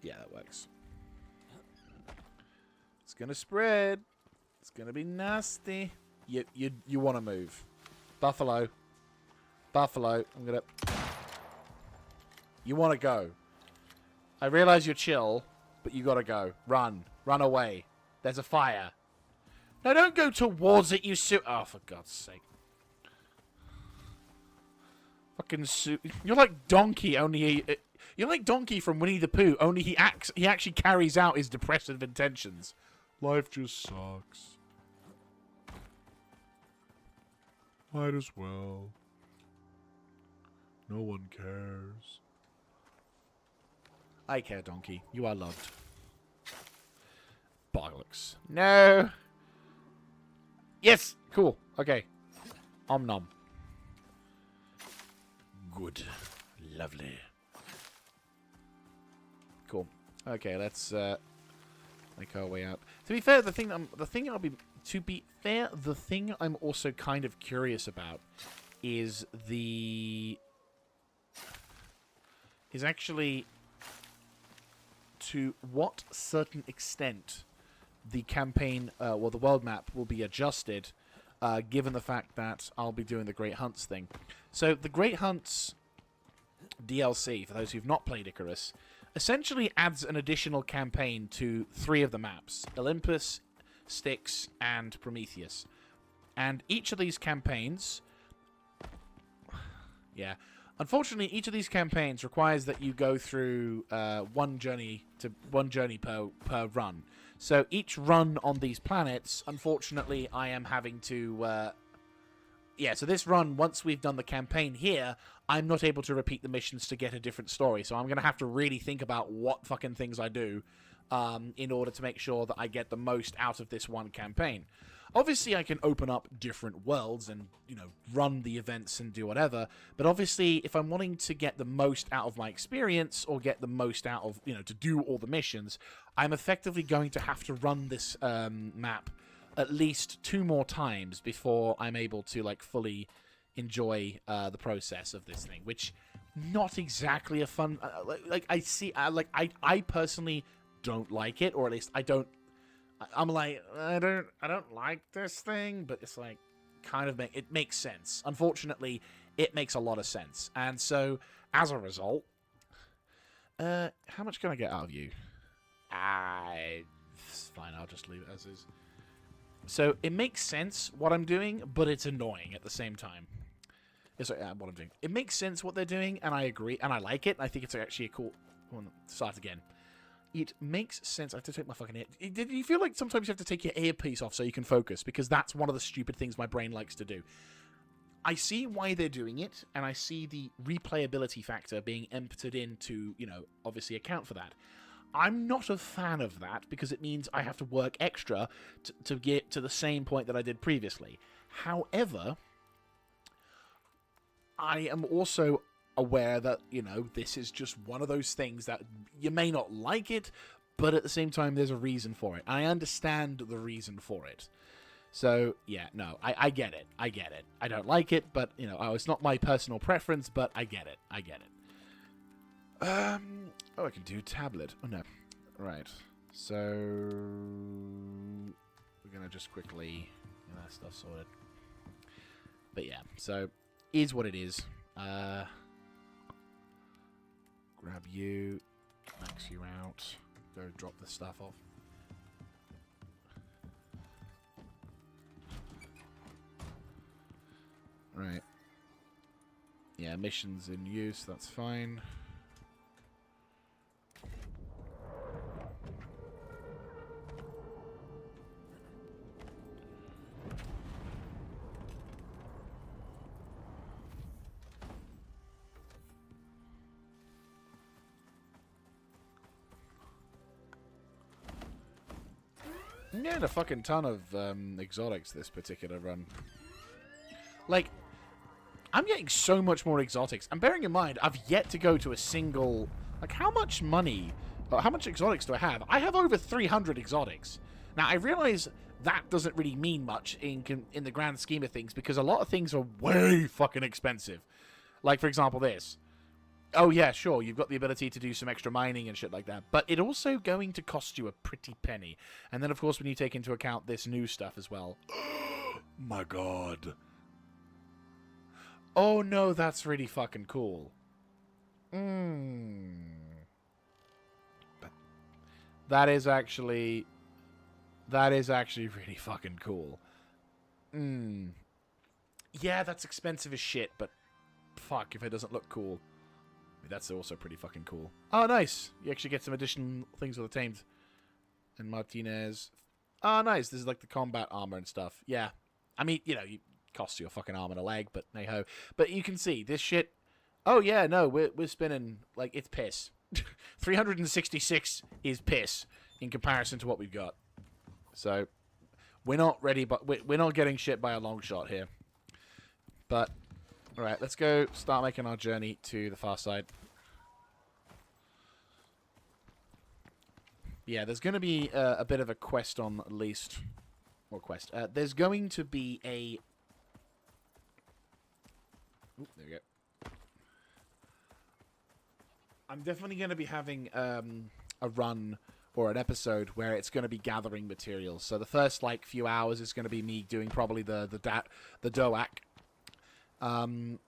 Yeah, that works. It's gonna spread. It's gonna be nasty. You want to move, Buffalo. Buffalo. I'm gonna. You want to go. I realize you're chill, but you gotta go. Run. Run away. There's a fire. No, don't go towards it, you Oh, for God's sake. Fucking You're like Donkey, only you're like Donkey from Winnie the Pooh, only he actually carries out his depressive intentions. Life just sucks. Might as well. No one cares. I care, Donkey. You are loved. Bollocks. No! Yes! Cool. Okay. Om nom. Good. Lovely. Cool. Okay, let's make our way out. To be fair, the thing I'm also kind of curious about is actually to what certain extent the campaign, well, the world map will be adjusted, given the fact that I'll be doing the Great Hunts thing. So the Great Hunts DLC, for those who've not played Icarus, essentially adds an additional campaign to 3 of the maps: Olympus, Styx, and Prometheus. And each of these campaigns... Yeah. Unfortunately, each of these campaigns requires that you go through one journey per run. So each run on these planets, unfortunately, I am having to... yeah, so this run, once we've done the campaign here, I'm not able to repeat the missions to get a different story. So I'm going to have to really think about what fucking things I do in order to make sure that I get the most out of this one campaign. Obviously, I can open up different worlds and, you know, run the events and do whatever. But obviously, if I'm wanting to get the most out of my experience or get the most out of, you know, to do all the missions, I'm effectively going to have to run this map at least 2 more times before I'm able to, like, fully enjoy the process of this thing, which not exactly a fun... I personally don't like it, or at least I don't... I'm like, I don't like this thing, but it's like, kind of it makes sense. Unfortunately, it makes a lot of sense. And so, as a result, how much can I get out of you? It's fine, I'll just leave it as is. So, it makes sense what I'm doing, but it's annoying at the same time. It's what I'm doing. It makes sense what they're doing, and I agree, and I like it. I think it's actually a cool... Start again. It makes sense. I have to take my fucking ear... Do you feel like sometimes you have to take your earpiece off so you can focus? Because that's one of the stupid things my brain likes to do. I see why they're doing it, and I see the replayability factor being entered in to, you know, obviously account for that. I'm not a fan of that because it means I have to work extra to get to the same point that I did previously. However, I am also aware that, you know, this is just one of those things that you may not like it, but at the same time, there's a reason for it. I understand the reason for it. So, yeah, no, I get it. I get it. I don't like it, but, you know, it's not my personal preference, but I get it. I get it. Oh, I can do tablet. Oh, no. Right. So, we're going to just quickly get that stuff sorted. But, yeah, so, is what it is. Grab you, max you out, go drop the stuff off. Right. Yeah, missions in use, that's fine. I'm getting a fucking ton of exotics this particular run. Like, I'm getting so much more exotics. And bearing in mind, I've yet to go to a single... Like, how much money... Or how much exotics do I have? I have over 300 exotics. Now, I realize that doesn't really mean much in the grand scheme of things, because a lot of things are way fucking expensive. Like, for example, this. Oh, yeah, sure, you've got the ability to do some extra mining and shit like that, but it also going to cost you a pretty penny. And then, of course, when you take into account this new stuff as well. My god. Oh, no, that's really fucking cool. But that is actually really fucking cool. Yeah, that's expensive as shit, but fuck if it doesn't look cool. That's also pretty fucking cool. Oh, nice. You actually get some additional things with the tamed. And Martinez. Oh, nice. This is like the combat armor and stuff. Yeah. I mean, you know, it costs you a fucking arm and a leg, but hey-ho. But you can see, this shit... Oh, yeah, no, we're spinning... Like, it's piss. 366 is piss in comparison to what we've got. So, we're not ready, but we're not getting shit by a long shot here. But, alright, let's go start making our journey to the far side. Yeah, there's going to be a bit of a quest on at least. Or quest. There's going to be a... Oop, there we go. I'm definitely going to be having a run or an episode where it's going to be gathering materials. So the first like few hours is going to be me doing probably the doak, and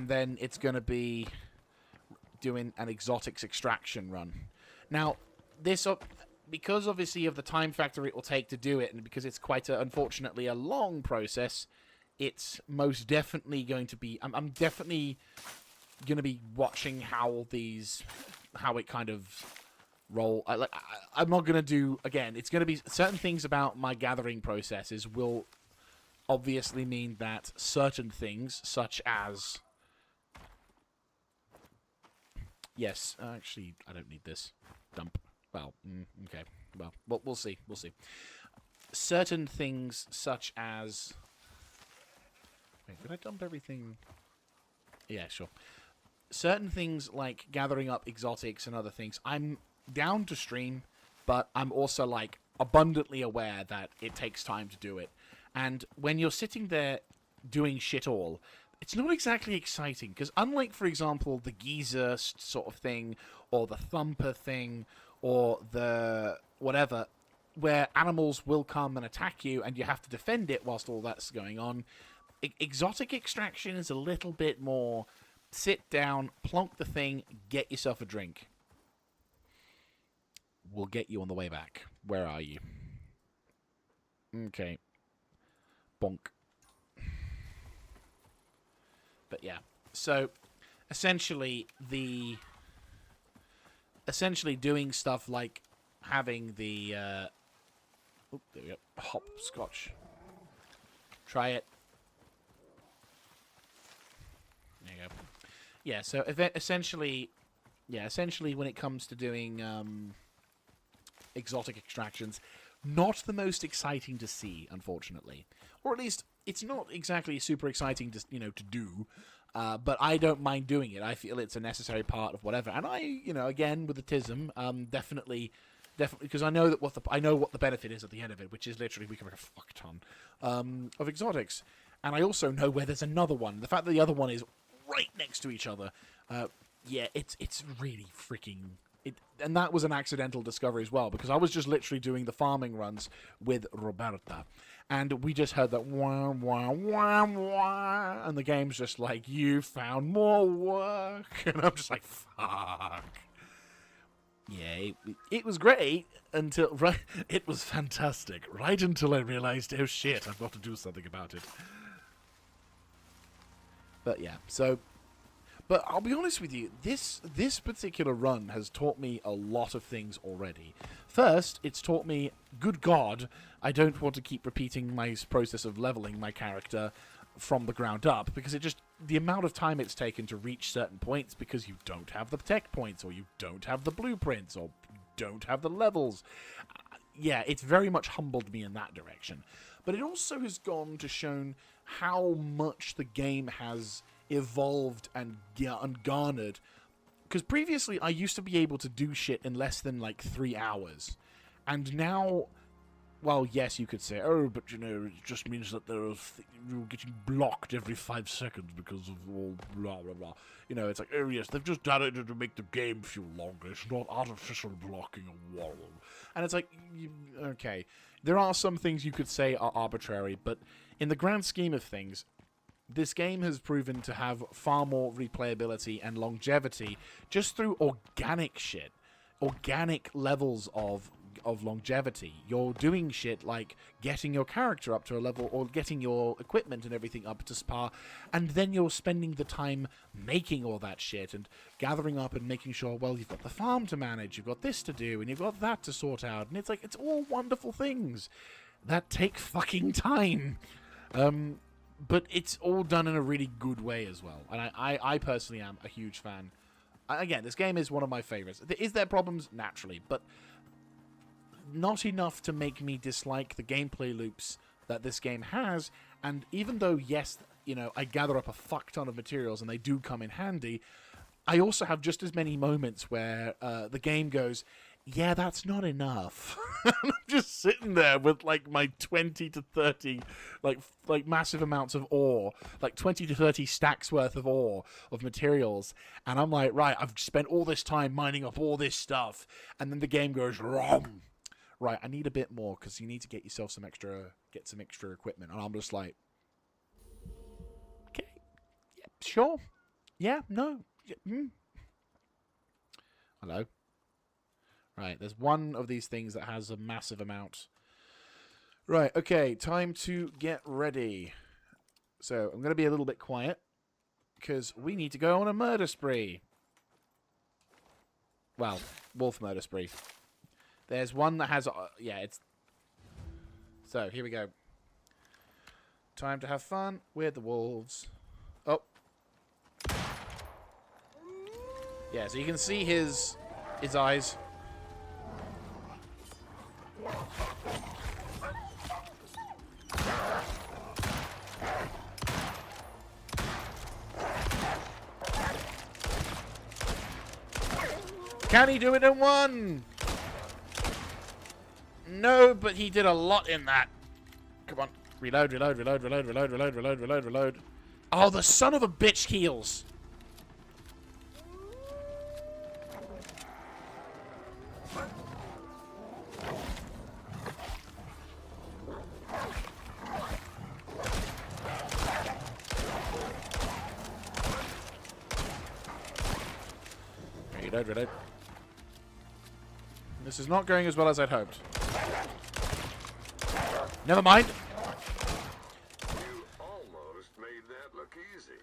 then it's going to be doing an exotics extraction run. Now this because obviously of the time factor it will take to do it, and because it's quite unfortunately a long process, it's most definitely going to be. I'm definitely going to be watching how it kind of roll. I'm not going to do, again, it's going to be certain things about my gathering processes will obviously mean that certain things, such as, yes, actually, I don't need this. Dump. Well, okay. Well, we'll see. We'll see. Certain things, such as, wait, did I dump everything? Yeah, sure. Certain things like gathering up exotics and other things, I'm down to stream, but I'm also like abundantly aware that it takes time to do it. And when you're sitting there doing shit all, it's not exactly exciting, because unlike, for example, the Geezer sort of thing, or the Thumper thing, or the whatever, where animals will come and attack you and you have to defend it whilst all that's going on, exotic extraction is a little bit more... Sit down, plonk the thing, get yourself a drink. We'll get you on the way back. Where are you? Okay. Bonk. But yeah. So, essentially doing stuff like having the... oh, there we go. Hopscotch. Try it. There you go. Yeah, so essentially when it comes to doing exotic extractions, not the most exciting to see, unfortunately. Or at least, it's not exactly super exciting to, to do, but I don't mind doing it. I feel it's a necessary part of whatever. And I, again, with the TISM, definitely, because I know that I know what the benefit is at the end of it, which is literally we can make a fuck ton of exotics. And I also know where there's another one. The fact that the other one is right next to each other, yeah, it's really freaking... And that was an accidental discovery as well, because I was just literally doing the farming runs with Roberta, and we just heard that wah, wah, wah, wah, and the game's just like, you found more work, and I'm just like, fuck. Yeah, it was great until... Right, it was fantastic, right until I realized, oh shit, I've got to do something about it. But yeah, so... But I'll be honest with you, this particular run has taught me a lot of things already. First, it's taught me, good God, I don't want to keep repeating my process of leveling my character from the ground up, because the amount of time it's taken to reach certain points because you don't have the tech points, or you don't have the blueprints, or you don't have the levels. Yeah, it's very much humbled me in that direction. But it also has gone to shown how much the game has evolved and garnered, because previously I used to be able to do shit in less than like 3 hours, and now, well, yes, you could say, oh, but it just means that you're getting blocked every 5 seconds because of all blah blah blah. It's like, oh yes, they've just done it to make the game feel longer. It's not artificial blocking a wall. And it's like, okay, there are some things you could say are arbitrary, but in the grand scheme of things, this game has proven to have far more replayability and longevity just through organic shit. Organic levels of longevity. You're doing shit like getting your character up to a level, or getting your equipment and everything up to par, and then you're spending the time making all that shit and gathering up and making sure, well, you've got the farm to manage, you've got this to do, and you've got that to sort out, and it's like, it's all wonderful things that take fucking time. But it's all done in a really good way as well. And I personally am a huge fan. Again, this game is one of my favorites. Is there problems? Naturally. But not enough to make me dislike the gameplay loops that this game has. And even though, yes, you know, I gather up a fuck ton of materials and they do come in handy, I also have just as many moments where the game goes, yeah, that's not enough. I'm just sitting there with like my 20 to 30 like massive amounts of ore, like 20 to 30 stacks worth of ore of materials, and I'm like, right, I've spent all this time mining up all this stuff, and then the game goes, Rom. Right, I need a bit more because you need to get yourself some extra equipment, and I'm just like, okay, yeah, sure, yeah, no, yeah, hello. Right, there's one of these things that has a massive amount. Right, okay, time to get ready. So, I'm going to be a little bit quiet, because we need to go on a murder spree. Well, wolf murder spree. There's one that has... yeah, it's... So, here we go. Time to have fun with the wolves. Oh. Yeah, so you can see his eyes... Can he do it in one? No, but he did a lot in that. Come on. Reload, reload, reload, reload, reload, reload, reload, reload, reload. Oh, the son of a bitch heals. Reload, reload. This is not going as well as I'd hoped. Never mind. You almost made that look easy.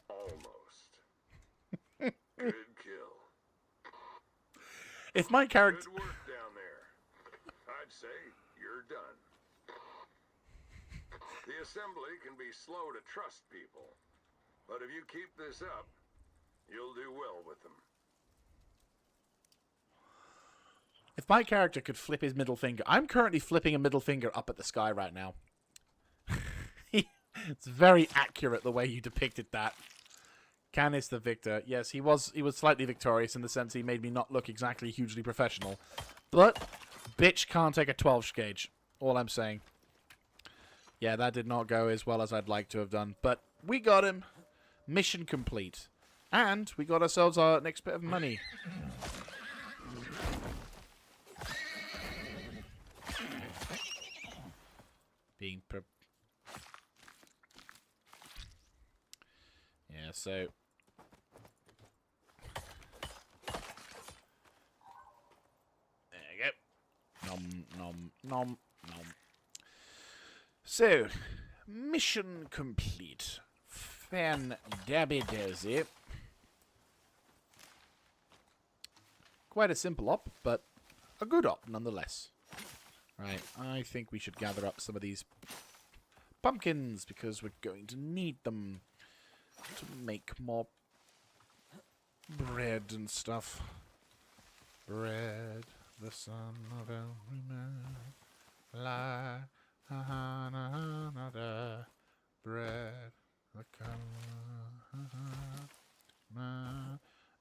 Almost. Good kill. If my character... Good work down there. I'd say you're done. The assembly can be slow to trust people, but if you keep this up, you'll do well with them. If my character could flip his middle finger... I'm currently flipping a middle finger up at the sky right now. It's very accurate the way you depicted that. Canis the victor. Yes, he was slightly victorious in the sense he made me not look exactly hugely professional. But, bitch can't take a 12 gauge. All I'm saying. Yeah, that did not go as well as I'd like to have done. But we got him. Mission complete. And we got ourselves our next bit of money. Being yeah, so there you go. Nom nom nom nom. So, mission complete. Fan dabby dozy. Quite a simple op, but a good op nonetheless. Right, I think we should gather up some of these pumpkins because we're going to need them to make more bread and stuff. Bread, the son of every man. La, ha, ha, na, ha, na, da. Bread, the color, na, na,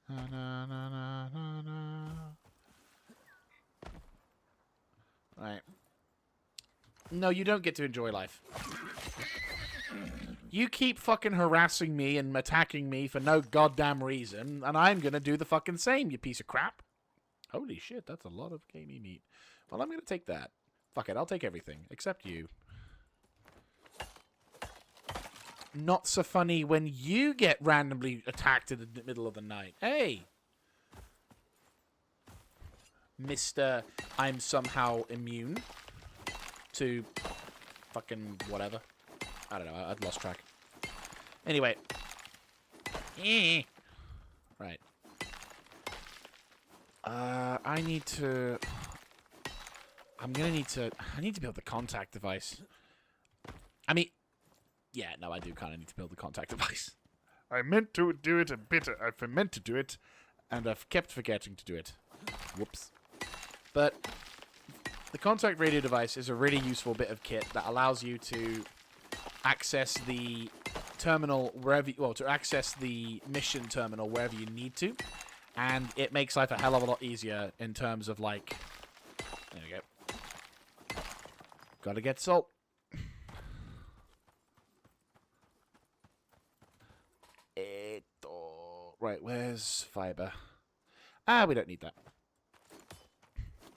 na, na, na, na, na. Right. No, you don't get to enjoy life. You keep fucking harassing me and attacking me for no goddamn reason, and I'm gonna do the fucking same, you piece of crap. Holy shit, that's a lot of gamey meat. Well, I'm gonna take that. Fuck it, I'll take everything, except you. Not so funny when you get randomly attacked in the middle of the night. Hey! Mr. I'm somehow immune to fucking whatever. I don't know, I'd lost track. Anyway. Right. I need to... I need to build the contact device. I mean... Yeah, no, I do kind of need to build the contact device. I meant to do it a bit... I meant to do it, and I've kept forgetting to do it. Whoops. But the contact radio device is a really useful bit of kit that allows you to access the terminal wherever you, well, to access the mission terminal wherever you need to, and it makes life a hell of a lot easier in terms of like, there we go. Gotta get salt. Right, where's fiber? Ah, we don't need that.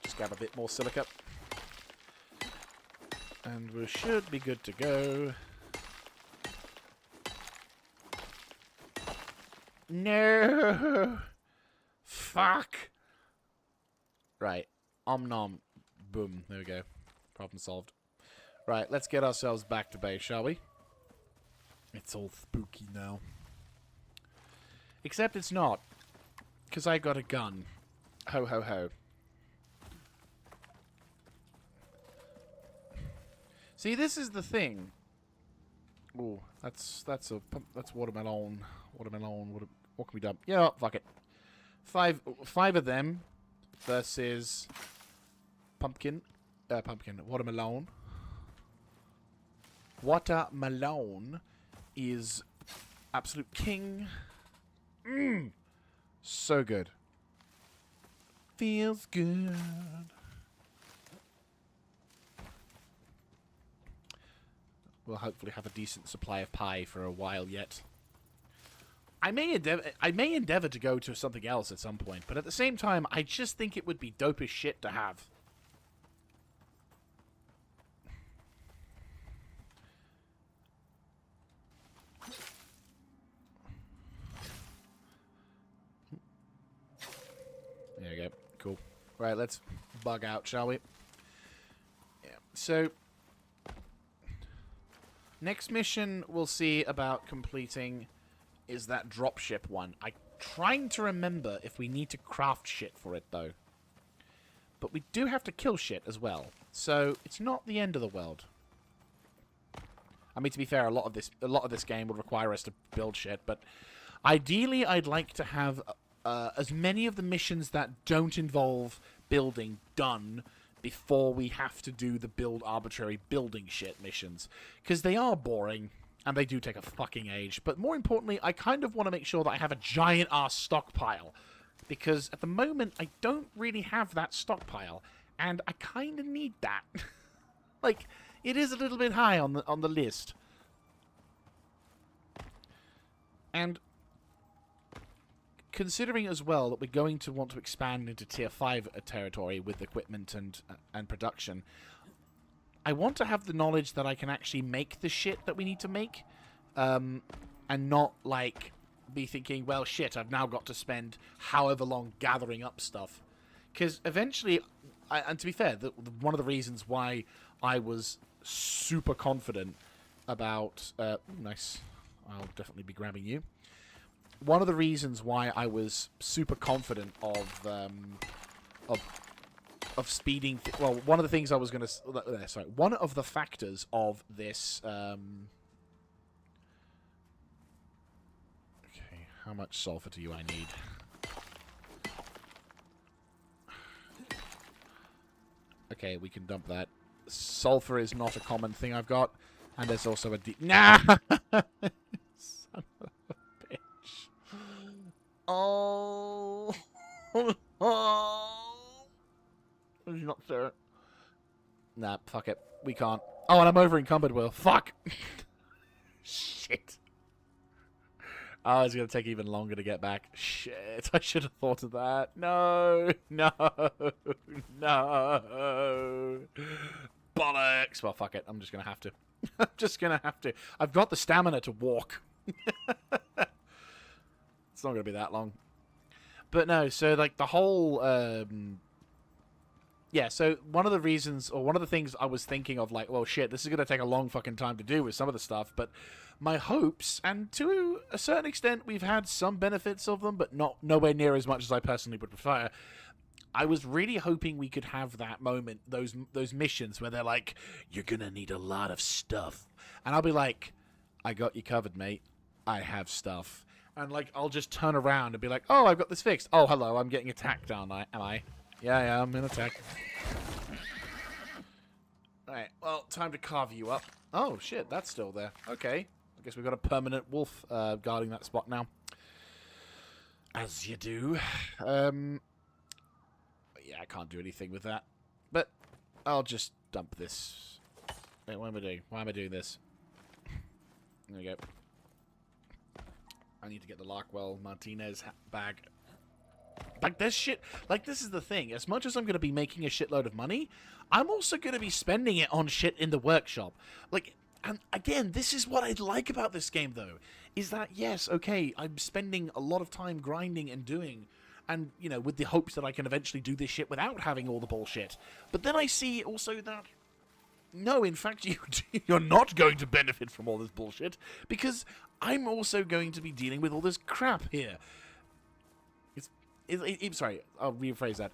Just grab a bit more silica. And we should be good to go. No! Fuck! Right. Om nom. Boom. There we go. Problem solved. Right, let's get ourselves back to base, shall we? It's all spooky now. Except it's not. Because I got a gun. Ho ho ho. See, this is the thing. Oh, that's watermelon. Watermelon. What can we do? Yeah, fuck it. Five of them versus pumpkin. Watermelon. Watermelon is absolute king. Mmm. So good. Feels good. We'll hopefully have a decent supply of pie for a while yet. I may endeavor to go to something else at some point, but at the same time, I just think it would be dope as shit to have. There we go. Cool. Right, let's bug out, shall we? Yeah. So, next mission we'll see about completing is that dropship one. I'm trying to remember if we need to craft shit for it, though. But we do have to kill shit as well. So, it's not the end of the world. I mean, to be fair, a lot of this game would require us to build shit, but ideally I'd like to have as many of the missions that don't involve building done before we have to do the build arbitrary building shit missions. Because they are boring, and they do take a fucking age. But more importantly, I kind of want to make sure that I have a giant-ass stockpile. Because at the moment, I don't really have that stockpile. And I kind of need that. Like, it is a little bit high on the list. And considering as well that we're going to want to expand into tier 5 territory with equipment and production, I want to have the knowledge that I can actually make the shit that we need to make, and not like be thinking, well, shit, I've now got to spend however long gathering up stuff. Because eventually, and to be fair, one of the reasons why I was super confident about nice, I'll definitely be grabbing you. One of the reasons why I was super confident of speeding... well, one of the things I was going to... sorry. One of the factors of this... okay, how much sulfur do I need? Okay, we can dump that. Sulfur is not a common thing I've got. And there's also a... Nah! Son of a bitch. Oh... oh... Did you not stir it? Nah, fuck it. We can't. Oh, and I'm over encumbered, Will. Fuck! Shit. Oh, it's going to take even longer to get back. Shit, I should have thought of that. No! No! No! Bollocks! Well, fuck it. I'm just going to have to. I'm just going to have to. I've got the stamina to walk. It's not going to be that long. But no, so, like, the whole... yeah, so one of the reasons, or one of the things I was thinking of, like, well, shit, this is going to take a long fucking time to do with some of the stuff, but my hopes, and to a certain extent, we've had some benefits of them, but nowhere near as much as I personally would prefer. I was really hoping we could have that moment, those missions where they're like, you're going to need a lot of stuff. And I'll be like, I got you covered, mate. I have stuff. And, like, I'll just turn around and be like, oh, I've got this fixed. Oh, hello, I'm getting attacked, aren't I? Am I? Yeah, I'm in attack. Alright, well, time to carve you up. Oh, shit, that's still there. Okay. I guess we've got a permanent wolf guarding that spot now. As you do. Yeah, I can't do anything with that. But I'll just dump this. Wait, what am I doing? Why am I doing this? There we go. I need to get the Larkwell Martinez bag. Like, this shit... Like, this is the thing. As much as I'm going to be making a shitload of money, I'm also going to be spending it on shit in the workshop. Like, and again, this is what I like about this game, though. Is that, yes, okay, I'm spending a lot of time grinding and doing... And, you know, with the hopes that I can eventually do this shit without having all the bullshit. But then I see also that... No, in fact, you're not going to benefit from all this bullshit, because I'm also going to be dealing with all this crap here. Sorry, I'll rephrase that.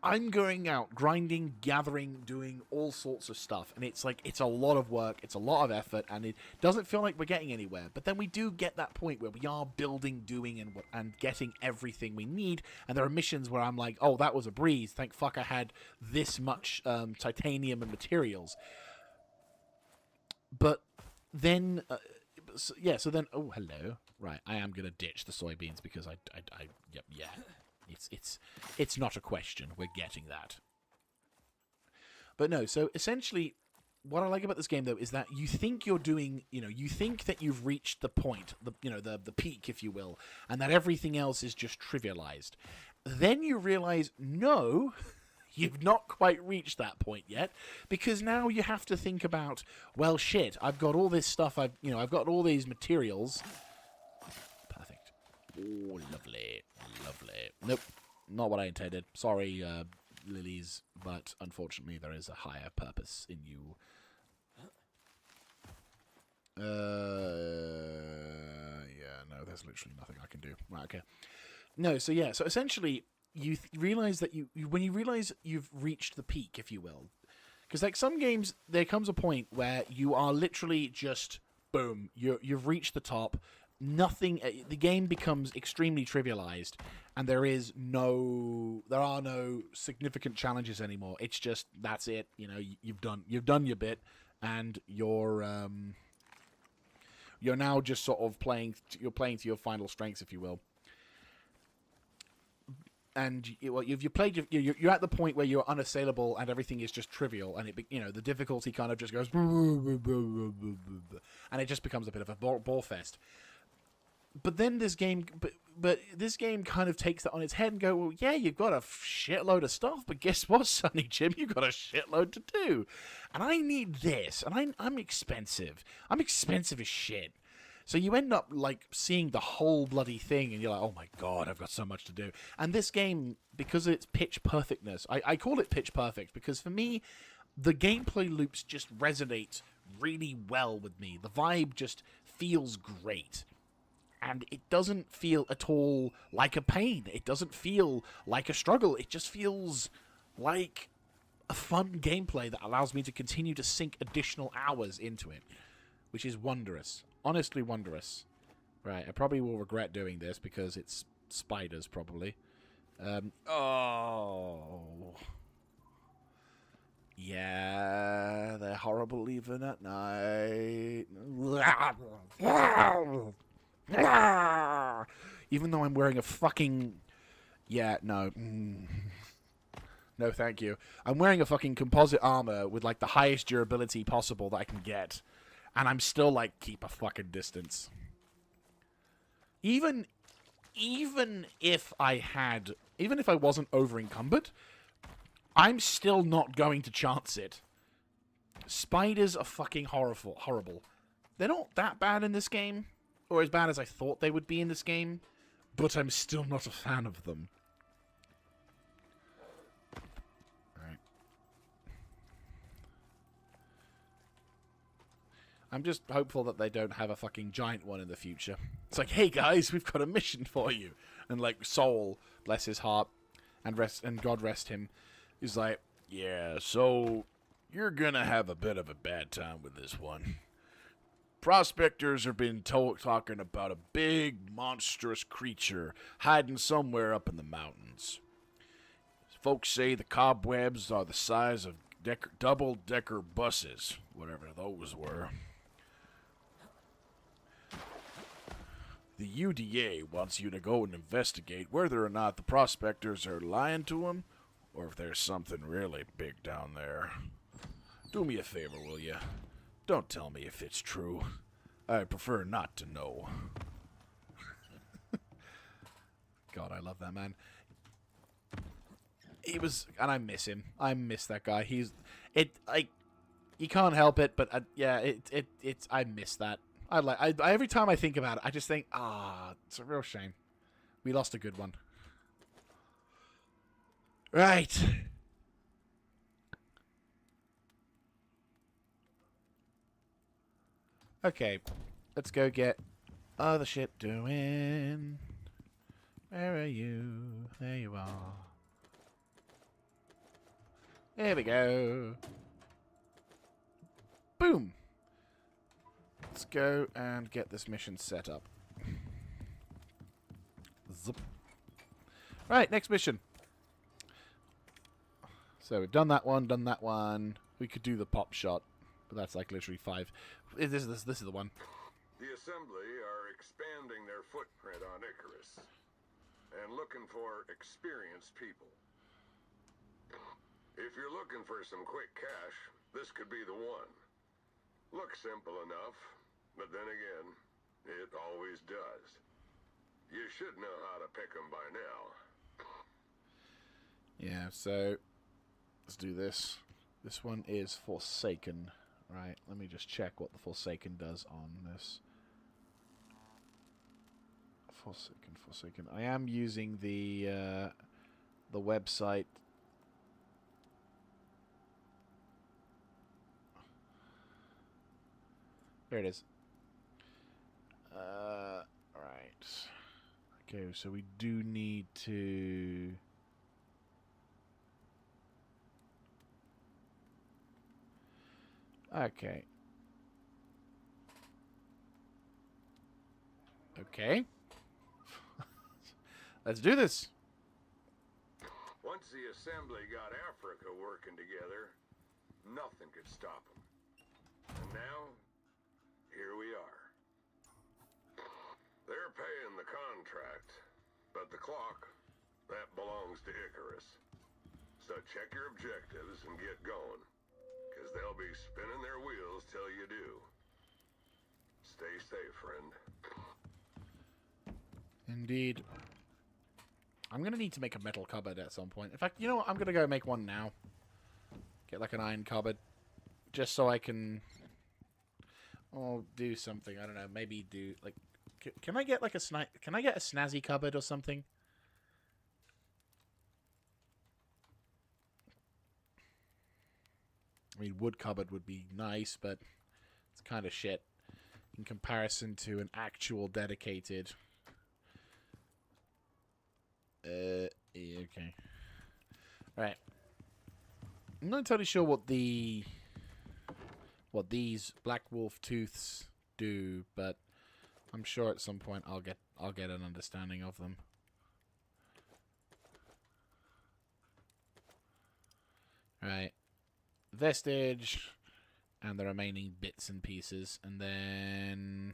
I'm going out, grinding, gathering, doing all sorts of stuff, and it's like, it's a lot of work, it's a lot of effort, and it doesn't feel like we're getting anywhere. But then we do get that point where we are building, doing, and getting everything we need, and there are missions where I'm like, oh, that was a breeze, thank fuck I had this much titanium and materials. But then, so then, oh, hello. Right, I am going to ditch the soybeans because yeah. It's not a question. We're getting that. But no, so essentially, what I like about this game, though, is that you think you're doing, you think that you've reached the point, the peak, if you will, and that everything else is just trivialized. Then you realize, no, you've not quite reached that point yet, because now you have to think about, well, shit, I've got all this stuff, I've got all these materials. Perfect. Oh, lovely. Lovely. Nope, not what I intended. Sorry, lilies, but unfortunately there is a higher purpose in you. Yeah, no, there's literally nothing I can do. Right, okay. No, so yeah, so essentially, you realize that when you realize you've reached the peak, if you will, because like some games, there comes a point where you are literally just, boom, you've reached the top. Nothing. The game becomes extremely trivialized, and there are no significant challenges anymore. It's just that's it. You've done your bit, and you're now just sort of playing. You're playing to your final strengths, if you will. And you've played. You're at the point where you're unassailable, and everything is just trivial, and the difficulty kind of just goes, and it just becomes a bit of a ball fest. But then this game, but this game kind of takes that on its head and go, well, yeah, you've got a shitload of stuff, but guess what, Sonny Jim, you've got a shitload to do, and I need this, and I'm expensive. I'm expensive as shit. So you end up like seeing the whole bloody thing, and you're like, oh my god, I've got so much to do. And this game, because of its pitch perfectness, I call it pitch perfect because for me, the gameplay loops just resonate really well with me. The vibe just feels great. And it doesn't feel at all like a pain. It doesn't feel like a struggle. It just feels like a fun gameplay that allows me to continue to sink additional hours into it, which is wondrous. Honestly wondrous. Right, I probably will regret doing this because it's spiders, probably. Yeah, they're horrible even at night. Even though I'm wearing a fucking... Yeah, no. No, thank you. I'm wearing a fucking composite armor with, like, the highest durability possible that I can get. And I'm still, like, keep a fucking distance. Even if I wasn't over-encumbered, I'm still not going to chance it. Spiders are fucking horrible. They're not that bad in this game. Or as bad as I thought they would be in this game, but I'm still not a fan of them. Alright. I'm just hopeful that they don't have a fucking giant one in the future. It's like, hey guys, we've got a mission for you. And like Soul, bless his heart, and God rest him, is like, yeah, so you're gonna have a bit of a bad time with this one. Prospectors have been talking about a big, monstrous creature hiding somewhere up in the mountains. Folks say the cobwebs are the size of double-decker buses, whatever those were. The UDA wants you to go and investigate whether or not the prospectors are lying to them, or if there's something really big down there. Do me a favor, will you? Don't tell me if it's true. I prefer not to know. God, I love that man. He was, and I miss him. I miss that guy. You can't help it, but yeah, I miss that. Every time I think about it, I just think, it's a real shame. We lost a good one. Right. Okay, let's go get other shit doing. Where are you? There you are. There we go. Boom. Let's go and get this mission set up. Zup. Right, next mission. So we've done that one, We could do the pop shot, but that's like literally 5. This is the one. The Assembly are expanding their footprint on Icarus and looking for experienced people. If you're looking for some quick cash, this could be the one. Looks simple enough, but then again, it always does. You should know how to pick them by now. Yeah, so let's do this. This one is Forsaken. Right, let me just check what the Forsaken does on this. Forsaken. I am using the website. There it is. Right. Okay, so we do need to... Okay. Okay. Let's do this. Once the Assembly got Africa working together, nothing could stop them. And now, here we are. They're paying the contract, but the clock, that belongs to Icarus. So check your objectives and get going, because they'll be spinning their wheels till you do. Stay safe, friend. Indeed. I'm going to need to make a metal cupboard at some point. In fact, you know what? I'm going to go make one now. Get like an iron cupboard. Just so I can... do something. I don't know. Maybe do like... Can I get like a Can I get a snazzy cupboard or something? I mean, wood cupboard would be nice, but it's kind of shit in comparison to an actual dedicated... yeah, okay. Right. I'm not entirely sure what these black wolf tooths do, but I'm sure at some point I'll get an understanding of them. Right. Vestige and the remaining bits and pieces, and then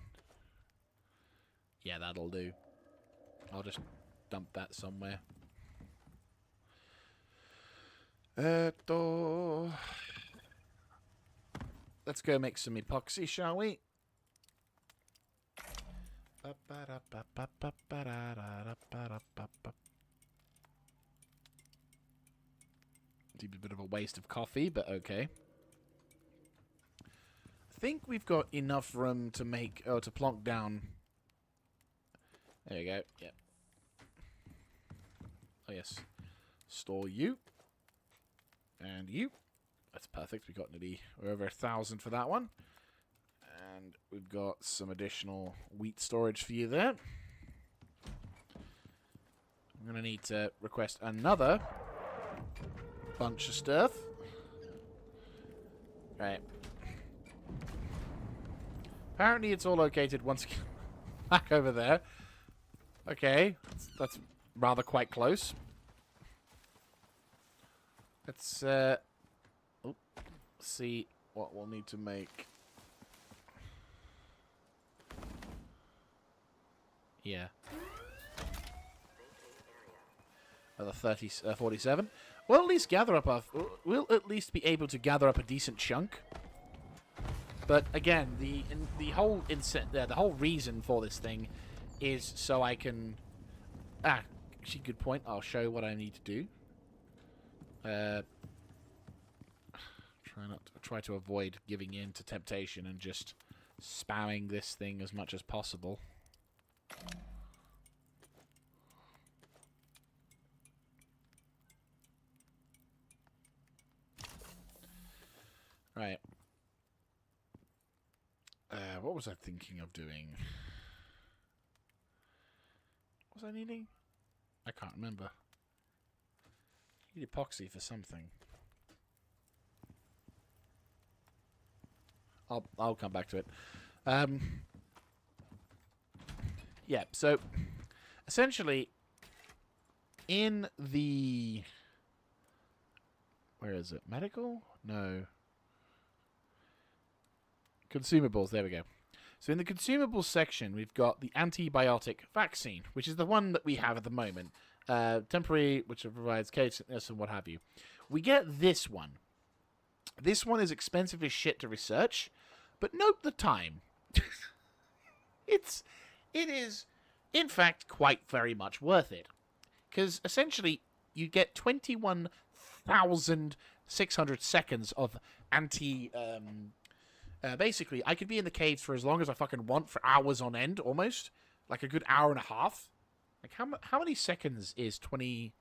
yeah, that'll do. I'll just dump that somewhere. Let's go make some epoxy, shall we? Seems a bit of a waste of coffee, but okay. I think we've got enough room to make... to plonk down... There you go, yep. Oh, yes. Store you. And you. That's perfect. We got nearly over 1,000 for that one. And we've got some additional wheat storage for you there. I'm going to need to request another bunch of stuff. Right. Apparently it's all located once again back over there. Okay. That's rather quite close. Let's, oh, see what we'll need to make. Yeah. Another 47. We'll at least gather up our... We'll at least be able to gather up a decent chunk. But again, the whole reason for this thing is so I can... actually, good point. I'll show what I need to do. Try to avoid giving in to temptation and just spamming this thing as much as possible. Right. What was I thinking of doing? What was I needing? I can't remember. I need epoxy for something. I'll come back to it. Yeah, so essentially in the... Where is it? Medical? No. Consumables, there we go. So in the consumables section, we've got the antibiotic vaccine, which is the one that we have at the moment. Temporary, which provides cage sickness and what have you. We get this one. This one is expensive as shit to research, but note the time. It is, in fact, quite very much worth it. Because essentially, you get 21,600 seconds of basically, I could be in the caves for as long as I fucking want, for hours on end, almost. Like a good hour and a half. Like, how many seconds is 20...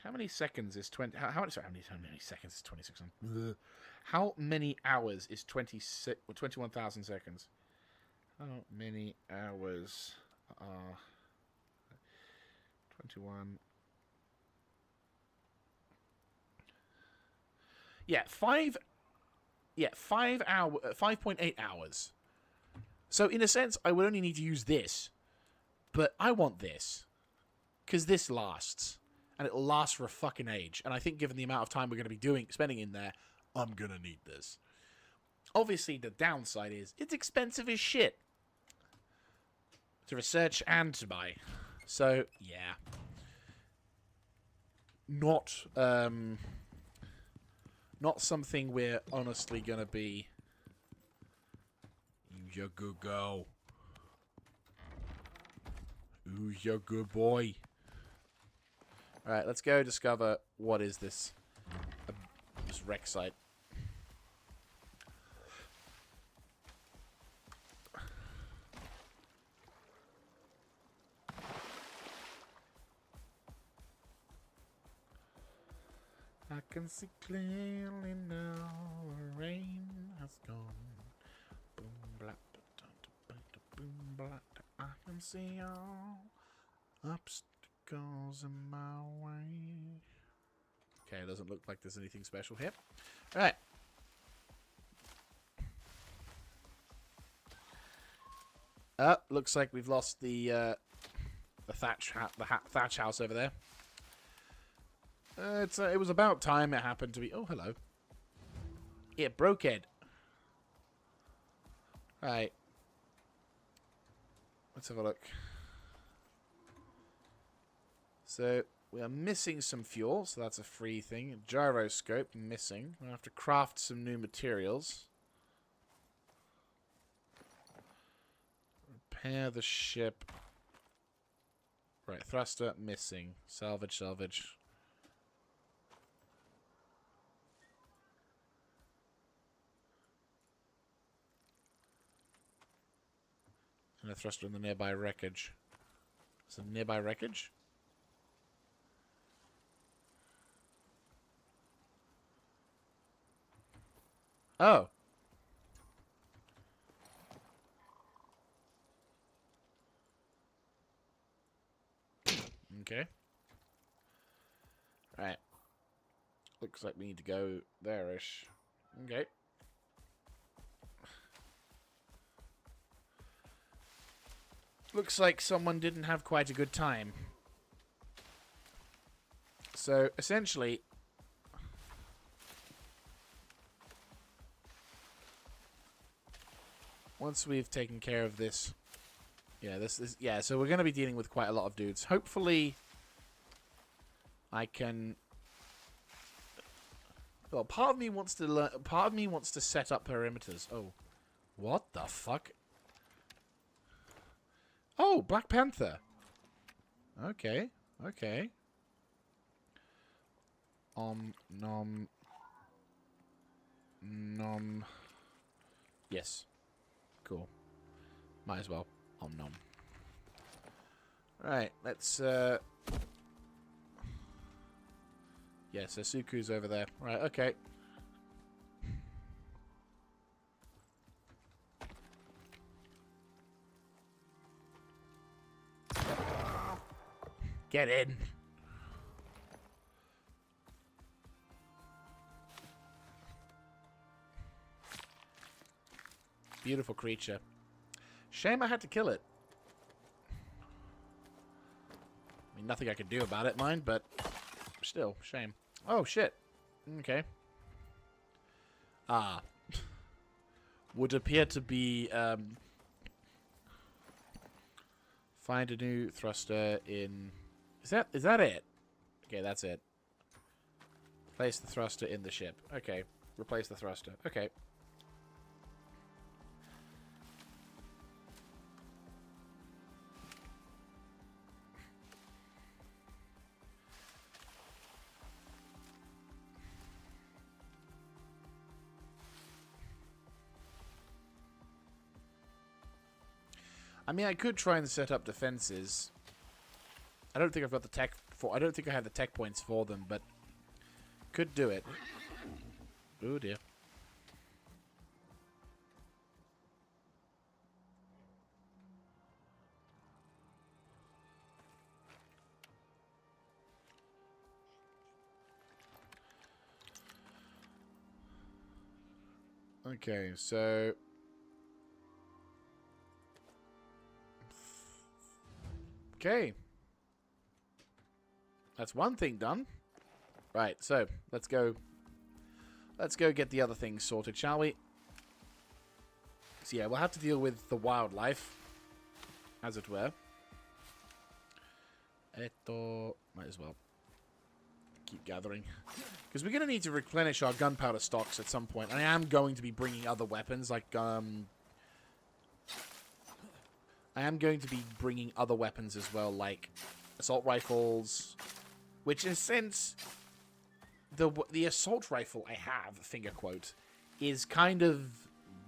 How many seconds is 20... How many seconds is 2600? How many hours is 21,000 seconds? How many hours are 21? Yeah, 5.8 hours. So in a sense, I would only need to use this, but I want this because this lasts, and it'll last for a fucking age. And I think, given the amount of time we're going to be spending in there, I'm gonna need this. Obviously, the downside is it's expensive as shit to research and to buy. So yeah, not something we're honestly gonna be. Who's your good girl? Who's your good boy? All right, let's go discover what is this wreck site. I can see clearly now the rain has gone. Boom, blah, boom, blah. I can see all obstacles in my way. Okay, it doesn't look like there's anything special here. All right. Looks like we've lost the thatch house over there. It was about time it happened to be. Oh, hello. Yeah, brokehead. Right. Let's have a look. So we are missing some fuel, so that's a free thing. Gyroscope missing. We'll have to craft some new materials. Repair the ship. Right, thruster missing. Salvage. And a thruster in the nearby wreckage. Some nearby wreckage? Oh. Okay. Right. Looks like we need to go there-ish. Okay. Looks like someone didn't have quite a good time. So, essentially, once we've taken care of this, yeah, yeah. So we're going to be dealing with quite a lot of dudes. Hopefully, I can. Well, part of me wants to learn. Part of me wants to set up perimeters. Oh, what the fuck? Oh, Black Panther. Okay, okay. Nom. Yes. Cool. Might as well. Nom. Right, let's, yeah, so Suku's over there. Right, okay. Get in. Beautiful creature. Shame I had to kill it. I mean, nothing I could do about it, mind, but still, shame. Oh, shit. Okay. Ah. Would appear to be, find a new thruster in... Is that it? Okay, that's it. Place the thruster in the ship. Okay. Replace the thruster. Okay. I mean, I could try and set up defenses. I don't think I've got the tech for... I don't think I have the tech points for them, but... Could do it. Oh, dear. Okay, so... Okay. That's one thing done. Right, so let's go get the other things sorted, shall we? So yeah, we'll have to deal with the wildlife, as it were. Might as well keep gathering. Because we're going to need to replenish our gunpowder stocks at some point. I am going to be bringing other weapons, like, I am going to be bringing other weapons as well, like assault rifles, which in a sense, the assault rifle I have, finger quote, is kind of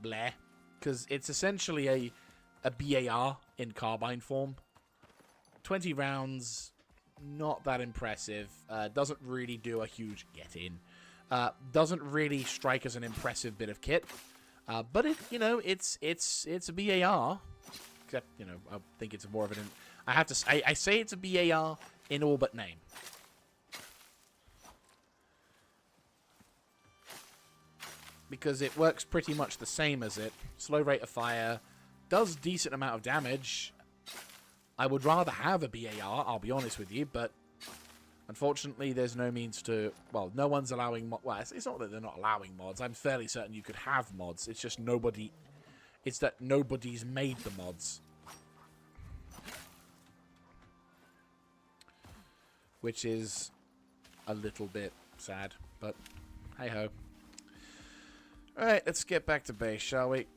bleh, because it's essentially a BAR in carbine form. 20 rounds, not that impressive. Doesn't really do a huge get-in. Doesn't really strike as an impressive bit of kit. But it, you know, it's a BAR. Except, you know, I think it's more of an... I say it's a BAR in all but name. Because it works pretty much the same as it. Slow rate of fire. Does decent amount of damage. I would rather have a BAR, I'll be honest with you, but... Unfortunately, there's no means to... Well, no one's allowing... Well, it's not that they're not allowing mods. I'm fairly certain you could have mods. It's just nobody... It's that nobody's made the mods. Which is a little bit sad, but hey-ho. Alright, let's get back to base, shall we?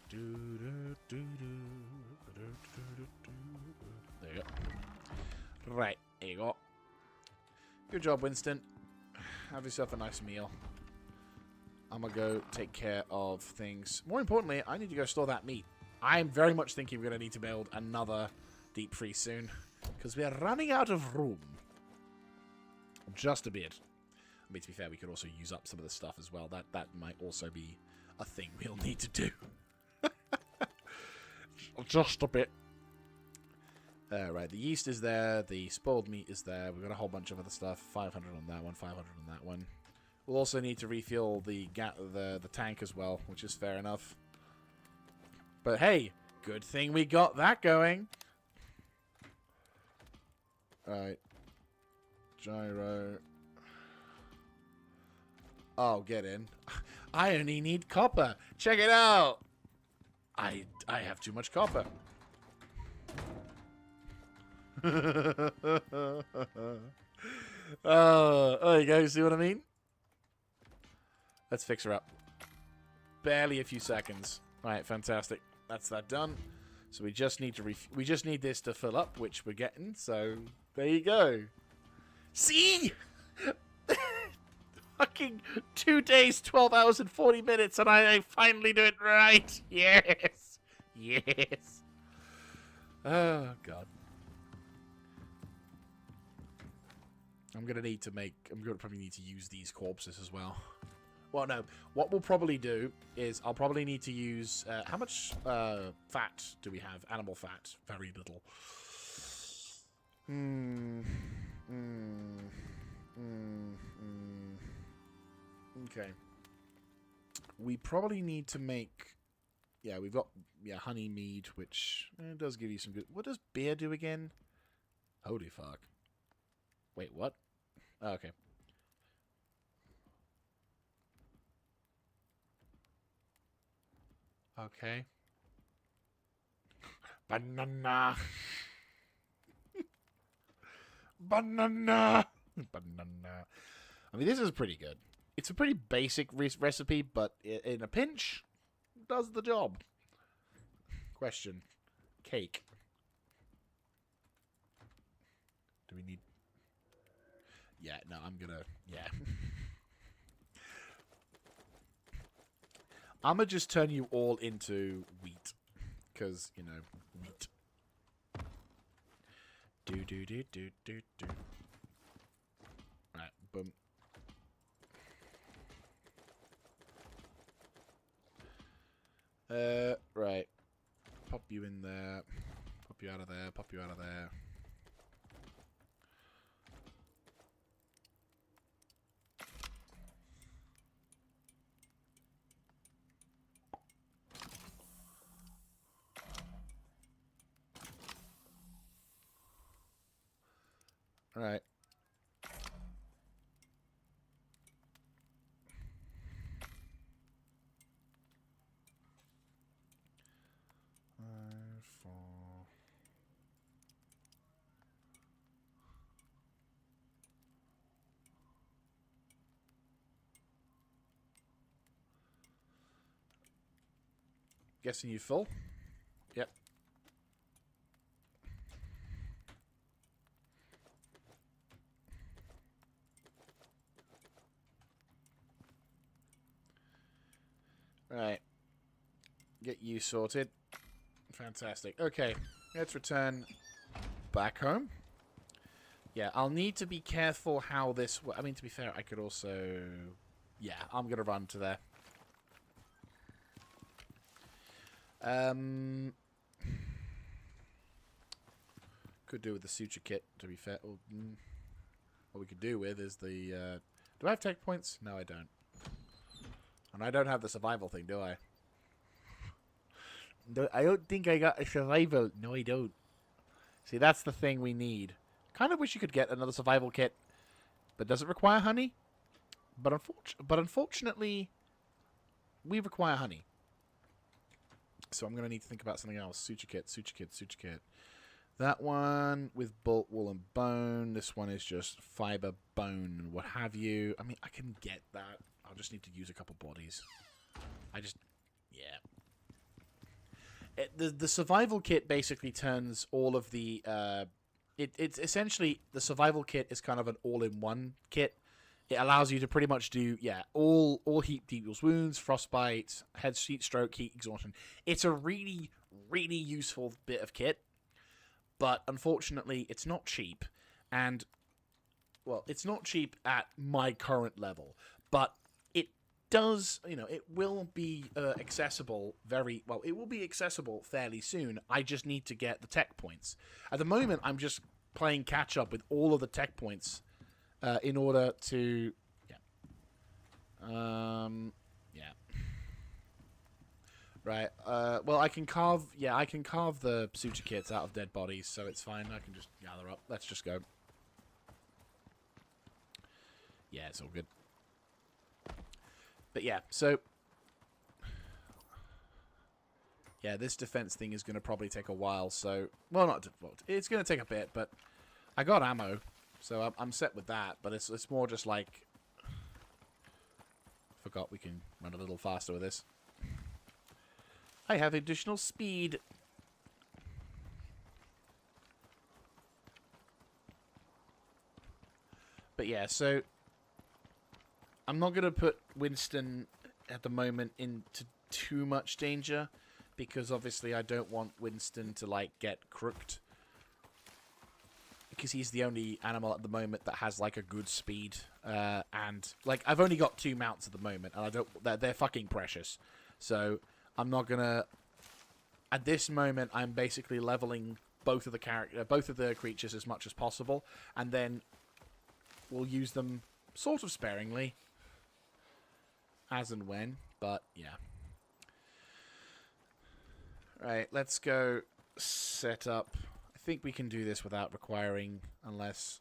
There you go. Right, there you go. Good job, Winston. Have yourself a nice meal. I'm gonna go take care of things. More importantly, I need to go store that meat. I'm very much thinking we're gonna need to build another deep freeze soon, because we are running out of room. Just a bit. I mean, to be fair, we could also use up some of the stuff as well. That might also be a thing we'll need to do. Just a bit. Right, the yeast is there, the spoiled meat is there, we've got a whole bunch of other stuff, 500 on that one, 500 on that one. We'll also need to refuel the tank as well, which is fair enough. But hey, Good thing we got that going. Alright. Gyro. Oh, get in. I only need copper. Check it out. I have too much copper. Oh, you guys see what I mean? Let's fix her up. Barely a few seconds. All right, fantastic. That's that done. So we just need this to fill up, which we're getting. So there you go. See? Fucking 2 days, 12 hours, and 40 minutes, and I finally do it right. Yes. Yes. Oh, God. I'm gonna probably need to use these corpses as well. Well, no. What we'll probably do is I'll probably need to use... how much fat do we have? Animal fat. Very little. Okay. We probably need to make... Yeah, we've got honey mead, which does give you some good... What does beer do again? Holy fuck. Wait, what? Oh, okay. Okay. Banana. Banana. Banana. I mean, this is pretty good. It's a pretty basic recipe, but in a pinch, does the job. Question. Cake. Do we need... Yeah, no, I'm gonna... Yeah. I'm gonna just turn you all into wheat. Because, you know, wheat. Do. Right, boom. Right. Pop you in there. Pop you out of there. Pop you out of there. Right. Guessing you full? Yep. Right. Get you sorted. Fantastic. Okay. Let's return back home. Yeah, I'll need to be careful how this... I mean, to be fair, I could also... Yeah, I'm going to run to there. Could do with the suture kit, to be fair. Or, what we could do with is the... do I have tech points? No, I don't. And I don't have the survival thing, do I? I don't think I got a survival. No, I don't. See, that's the thing we need. Kind of wish you could get another survival kit. But does it require honey? But unfortunately, we require honey. So I'm going to need to think about something else. Suture kit, suture kit, suture kit. That one with bolt, wool, and bone. This one is just fiber, bone, and what have you. I mean, I can get that. I'll just need to use a couple bodies. Yeah. The survival kit basically turns all of the... It's essentially... The survival kit is kind of an all-in-one kit. It allows you to pretty much do, all heat equals wounds, frostbite, heat stroke, heat exhaustion. It's a really, really useful bit of kit. But unfortunately, it's not cheap. And, well, it's not cheap at my current level. But it does, it will be accessible it will be accessible fairly soon. I just need to get the tech points. At the moment, I'm just playing catch up with all of the tech points in order to, Right. Well, I can carve... Yeah, I can carve the suture kits out of dead bodies, so it's fine. I can just gather up. Let's just go. Yeah, it's all good. But yeah, so... Yeah, this defense thing is going to probably take a while, so... Well, not... Well, it's going to take a bit, but... I got ammo, so I'm set with that, but it's more just like... Forgot we can run a little faster with this. I have additional speed. But yeah, so... I'm not going to put Winston at the moment into too much danger, because obviously I don't want Winston to, like, get crooked. Because he's the only animal at the moment that has, like, a good speed. And, like, I've only got 2 mounts at the moment, and I don't... They're fucking precious. So, I'm not gonna... At this moment, I'm basically leveling both of the creatures as much as possible, and then we'll use them sort of sparingly, as and when, but yeah. Right, let's go set up. I think we can do this without requiring, unless...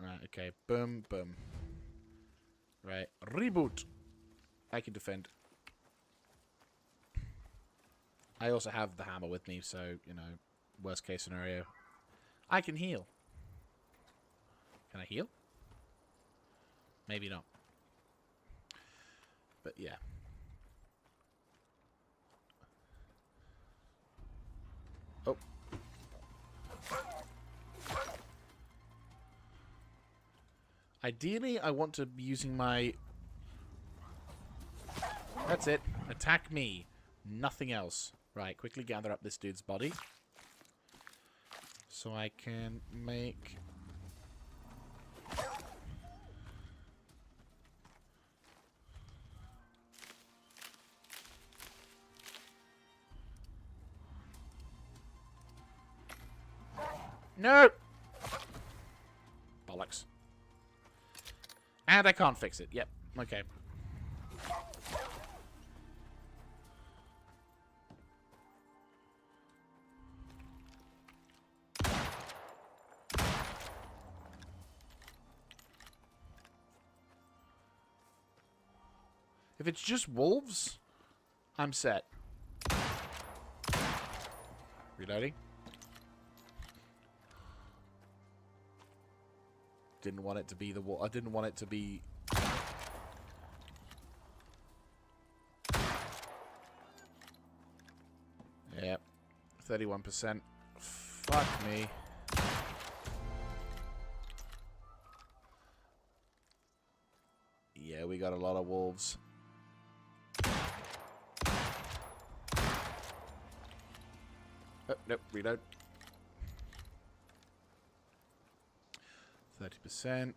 Right, okay, boom, boom. Right, reboot. I can defend. I also have the hammer with me, so, you know, worst case scenario. I can heal. Can I heal? Maybe not. But, yeah. Oh. Ideally, I want to be using my... That's it. Attack me. Nothing else. Right, quickly gather up this dude's body. So I can make... No! Bollocks. And I can't fix it. Yep. Okay. If it's just wolves, I'm set. Reloading. Didn't want it to be the wolf. I didn't want it to be... Yep. 31%. Fuck me. Yeah, we got a lot of wolves. Oh, nope, reload. 30%.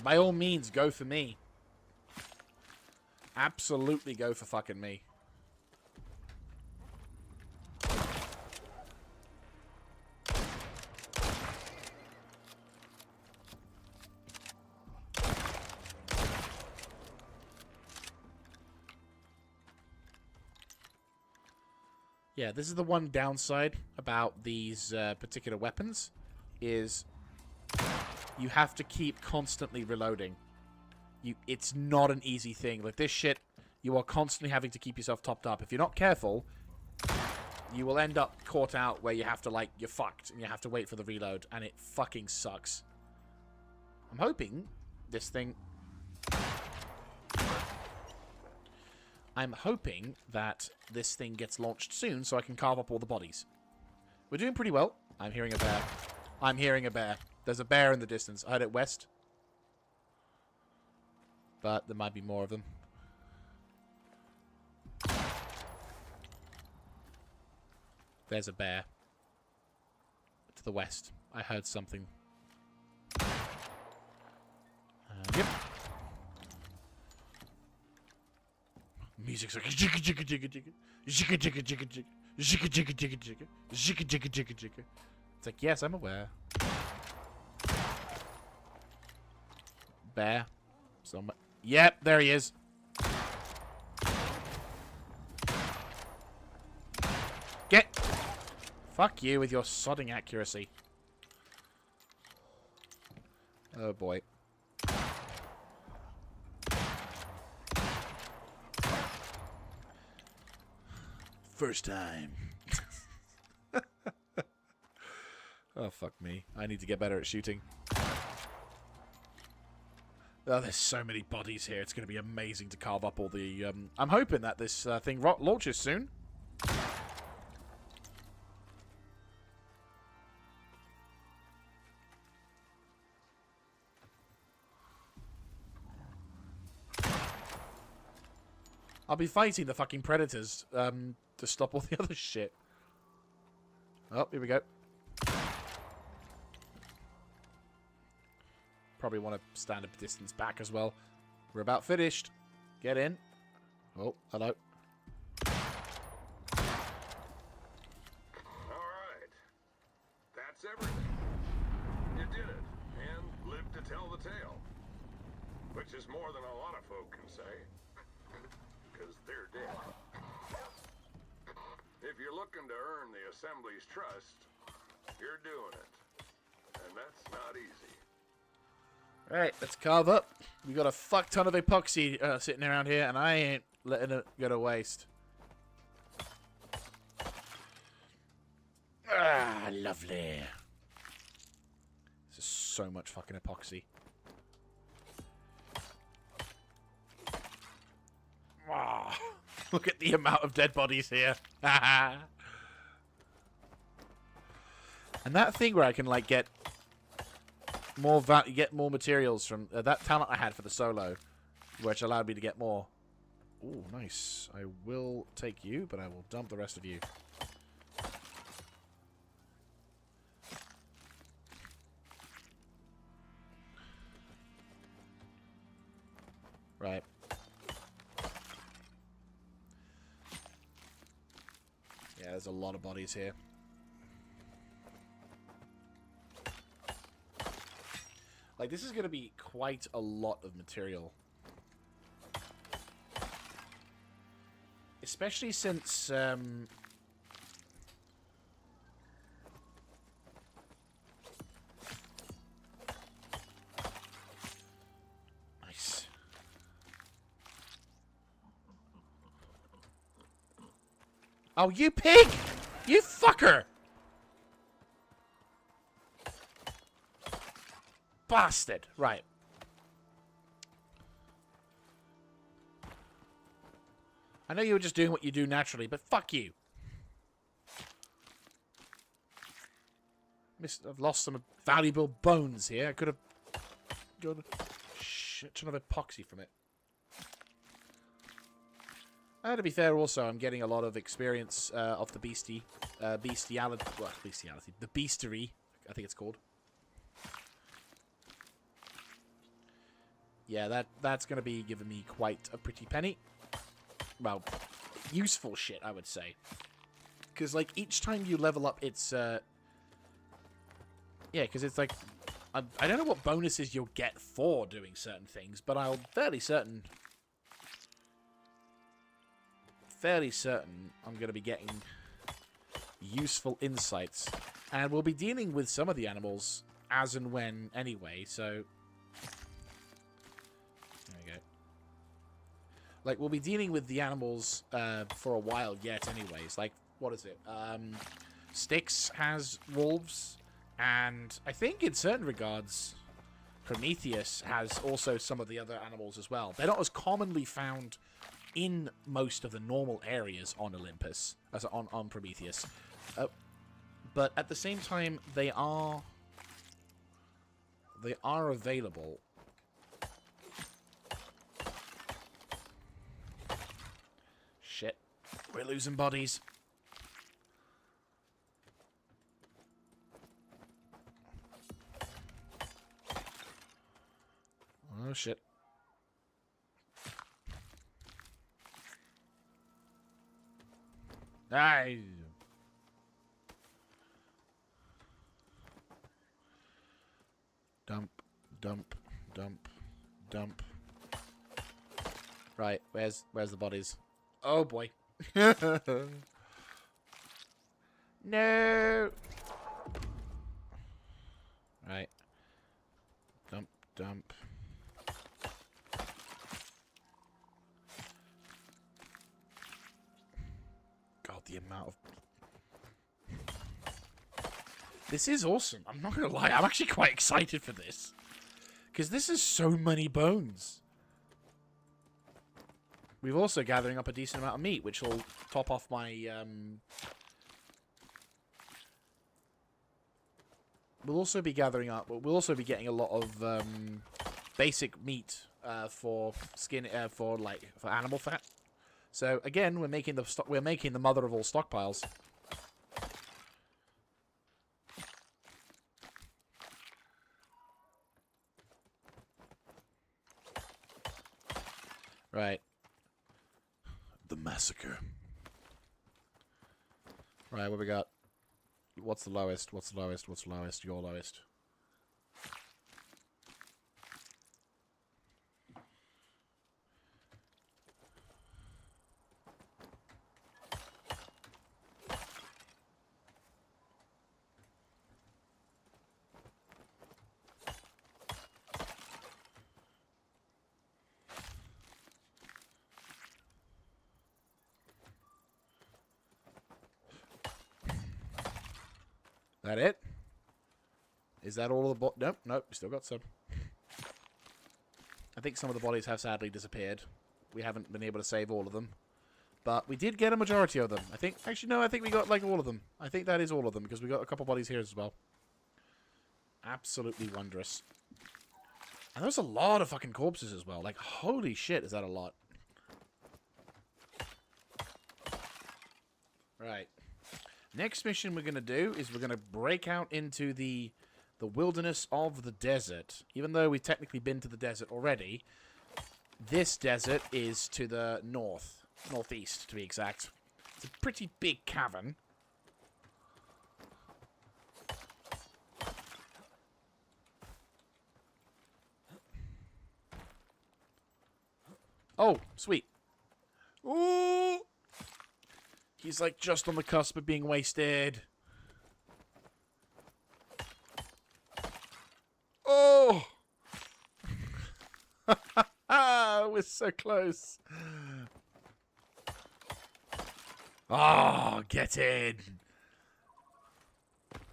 By all means, go for me. Absolutely go for fucking me. Yeah, this is the one downside about these particular weapons, is you have to keep constantly reloading. It's not an easy thing. Like, this shit, you are constantly having to keep yourself topped up. If you're not careful, you will end up caught out where you have to, like, you're fucked, and you have to wait for the reload, and it fucking sucks. I'm hoping this thing... I'm hoping that this thing gets launched soon so I can carve up all the bodies. We're doing pretty well. I'm hearing a bear. I'm hearing a bear. There's a bear in the distance. I heard it west. But there might be more of them. There's a bear. to the west. I heard something. Yep. Music's like jigga jigga jigga jigga jigga jigga jigga jigga jigga jigga jigga jigga jigga jigga jigga jigga. It's like, yes, I'm aware. Bear. Somewhere. Yep, there he is. Get. Fuck you with your sodding accuracy. Oh boy. First time. Oh, fuck me. I need to get better at shooting. Oh, there's so many bodies here. It's going to be amazing to carve up all the... I'm hoping that this thing launches soon. I'll be fighting the fucking predators to stop all the other shit. Oh, here we go. Probably want to stand a distance back as well. We're about finished. Get in. Oh, hello. Alright. That's everything. You did it, and lived to tell the tale. Which is more than a lot of folk can say. Because they're dead. If you're looking to earn the Assembly's trust, you're doing it. And that's not easy. Alright, let's carve up. We got a fuck ton of epoxy sitting around here, and I ain't letting it go to waste. Ah, lovely. This is so much fucking epoxy. Ah, look at the amount of dead bodies here. And that thing where I can, like, get more materials from that talent I had for the solo, which allowed me to get more. Oh, nice. I will take you, but I will dump the rest of you. Right. Yeah, there's a lot of bodies here. Like, this is going to be quite a lot of material. Especially since, nice. Oh, you pig! You fucker! Bastard! Right. I know you were just doing what you do naturally, but fuck you. I've lost some valuable bones here. I could have got a shit ton of epoxy from it. To be fair, also, I'm getting a lot of experience of the bestiality. The beastery, I think it's called. Yeah, that's going to be giving me quite a pretty penny. Well, useful shit, I would say. Because, like, each time you level up, it's, yeah, because it's like, I don't know what bonuses you'll get for doing certain things, but I'm fairly certain I'm going to be getting useful insights. And we'll be dealing with some of the animals as and when anyway, so... Like, we'll be dealing with the animals for a while yet anyways. Like, what is it? Styx has wolves, and I think in certain regards, Prometheus has also some of the other animals as well. They're not as commonly found in most of the normal areas on Olympus, as on Prometheus. But at the same time, they are available. Shit. We're losing bodies. Oh, shit. Aye. Dump, dump, dump, dump. Right, where's the bodies? Oh boy. No. Right. Dump, dump. God, the amount of... This is awesome. I'm not going to lie. I'm actually quite excited for this. Because this is so many bones. We're also gathering up a decent amount of meat, which will top off my... We'll also be gathering up... We'll also be getting a lot of basic meat for skin... for animal fat. So, again, we're making the mother of all stockpiles. Right. The massacre. Right, what we got? What's the lowest? What's the lowest? What's the lowest? Your lowest. That it? Is that all of the Nope, nope, we still got some. I think some of the bodies have sadly disappeared. We haven't been able to save all of them. But we did get a majority of them. I think... Actually, no, I think we got, like, all of them. I think that is all of them, because we got a couple bodies here as well. Absolutely wondrous. And there's a lot of fucking corpses as well. Like, holy shit, is that a lot. Right. Next mission we're going to do is we're going to break out into the wilderness of the desert. Even though we've technically been to the desert already, this desert is to the north. Northeast, to be exact. It's a pretty big cavern. Oh, sweet. Ooh! He's like just on the cusp of being wasted. Oh! We're so close. Oh, get in.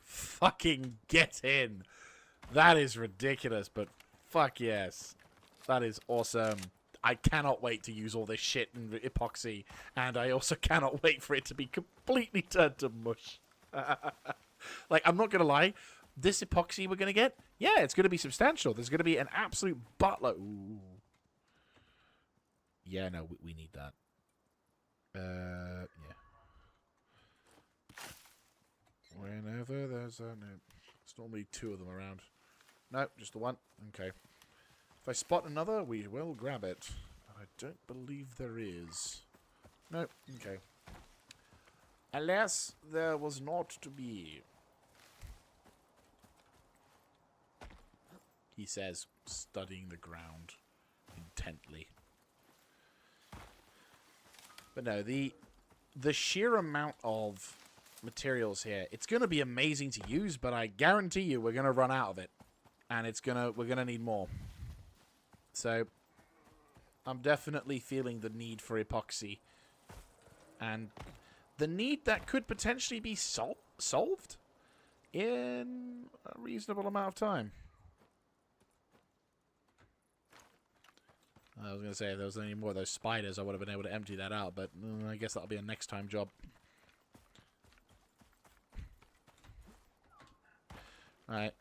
Fucking get in. That is ridiculous, but fuck yes. That is awesome. I cannot wait to use all this shit in epoxy, and I also cannot wait for it to be completely turned to mush. Like, I'm not going to lie, this epoxy we're going to get, yeah, it's going to be substantial. There's going to be an absolute buttload. Ooh. Yeah, no, we need that. Yeah. Whenever there's a... No, it's normally two of them around. No, just the one. Okay. If I spot another, we will grab it. I don't believe there is. No, okay. Alas, there was not to be. He says, studying the ground intently. But no, the sheer amount of materials here, it's going to be amazing to use, but I guarantee you we're going to run out of it. And we're going to need more. So, I'm definitely feeling the need for epoxy. And the need that could potentially be solved in a reasonable amount of time. I was going to say, if there was any more of those spiders, I would have been able to empty that out. But I guess that'll be a next time job. Alright.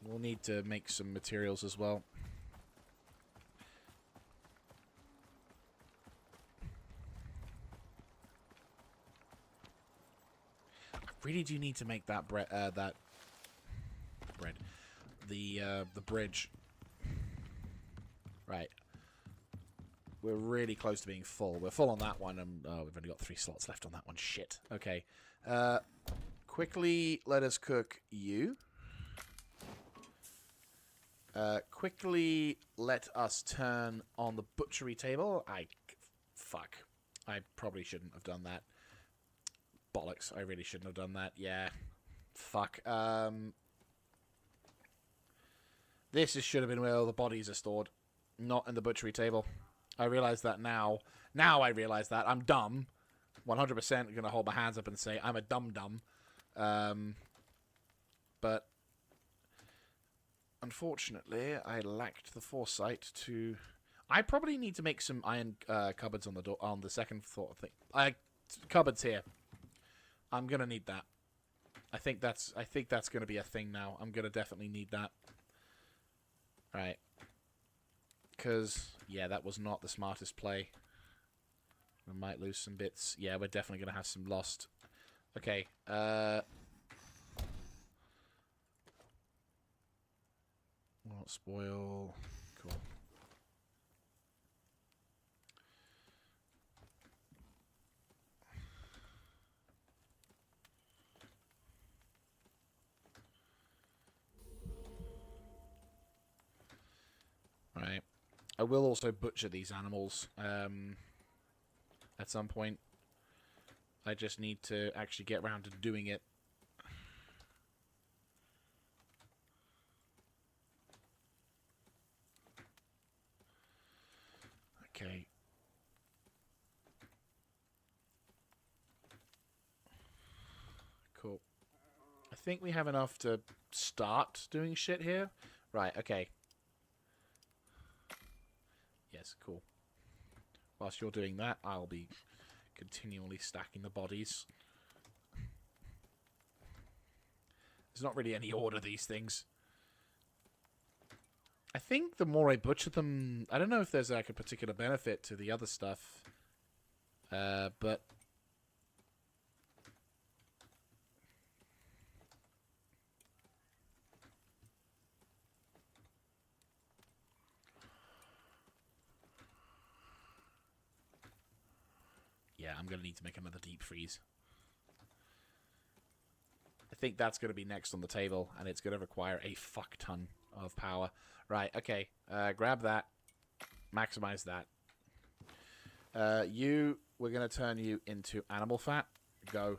We'll need to make some materials as well. I really do need to make that bread. the bridge. Right. We're really close to being full. We're full on that one, and we've only got 3 slots left on that one. Shit. Okay. Quickly, let us cook you. Quickly, let us turn on the butchery table. Fuck. I probably shouldn't have done that. Bollocks. I really shouldn't have done that. Yeah. Fuck. This should have been where all the bodies are stored. Not in the butchery table. I realize that now. Now I realize that. I'm dumb. 100% going to hold my hands up and say I'm a dumb. But unfortunately, I lacked the foresight to... I probably need to make some iron cupboards on the door, on the second floor thing. Cupboards here. I'm going to need that. I think that's going to be a thing now. I'm going to definitely need that. Right. Because, yeah, that was not the smartest play. We might lose some bits. Yeah, we're definitely going to have some lost. Okay. Not spoil. Cool. Right. I will also butcher these animals at some point. I just need to actually get around to doing it. Okay. Cool. I think we have enough to start doing shit here. Right, okay. Yes, cool. Whilst you're doing that, I'll be continually stacking the bodies. There's not really any order, these things. I think the more I butcher them... I don't know if there's like a particular benefit to the other stuff. But... yeah, I'm going to need to make another deep freeze. I think that's going to be next on the table, and it's going to require a fuck ton of power. Right, okay. Grab that. Maximize that. We're going to turn you into animal fat. Go.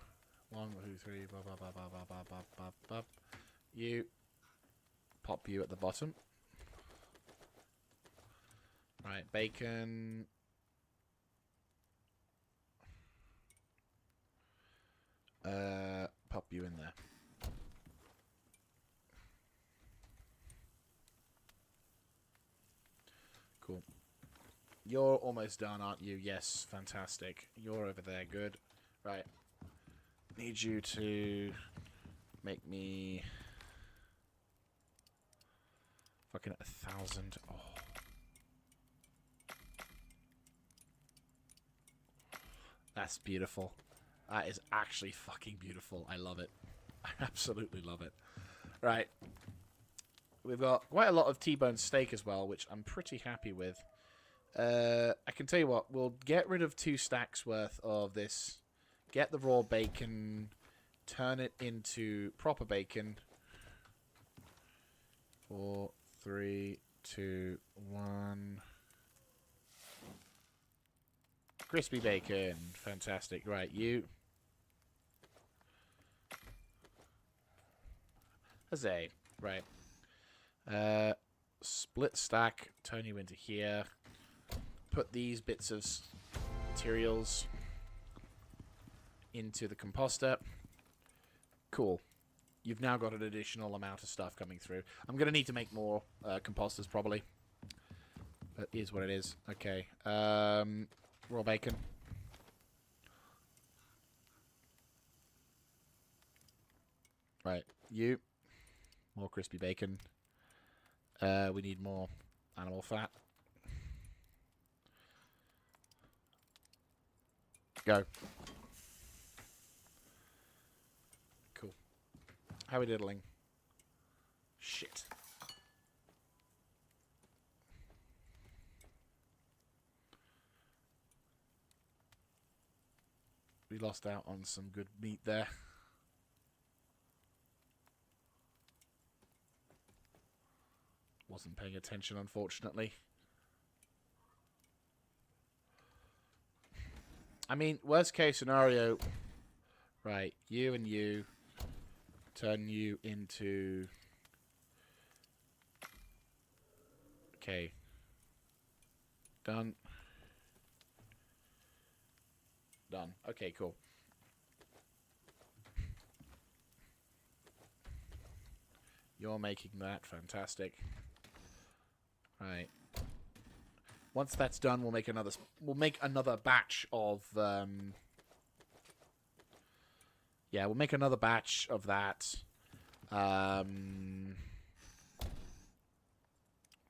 1, 2, 3. Blah, blah, blah, blah, blah, blah, blah, blah. You. Pop you at the bottom. Right, bacon. Pop you in there. Cool. You're almost done, aren't you? Yes, fantastic. You're over there, good. Right. Need you to make me fucking 1,000. Oh. That's beautiful. That is actually fucking beautiful. I love it. I absolutely love it. Right. We've got quite a lot of T-bone steak as well, which I'm pretty happy with. I can tell you what. We'll get rid of 2 stacks worth of this. Get the raw bacon. Turn it into proper bacon. 4, 3, 2, 1... crispy bacon. Fantastic. Right, you. Huzzay. Right. Split stack. Turn you into here. Put these bits of materials into the composter. Cool. You've now got an additional amount of stuff coming through. I'm going to need to make more composters, probably. That is what it is. Okay. Raw bacon. Right, you. More crispy bacon. We need more animal fat. Go. Cool. How are we diddling? Shit. We lost out on some good meat there. Wasn't paying attention, unfortunately. I mean, worst case scenario... Right, you and you. Turn you into... Okay. Done. Done. Okay, cool. You're making that. Fantastic. Right. Once that's done, we'll make another batch of yeah, we'll make another batch of that.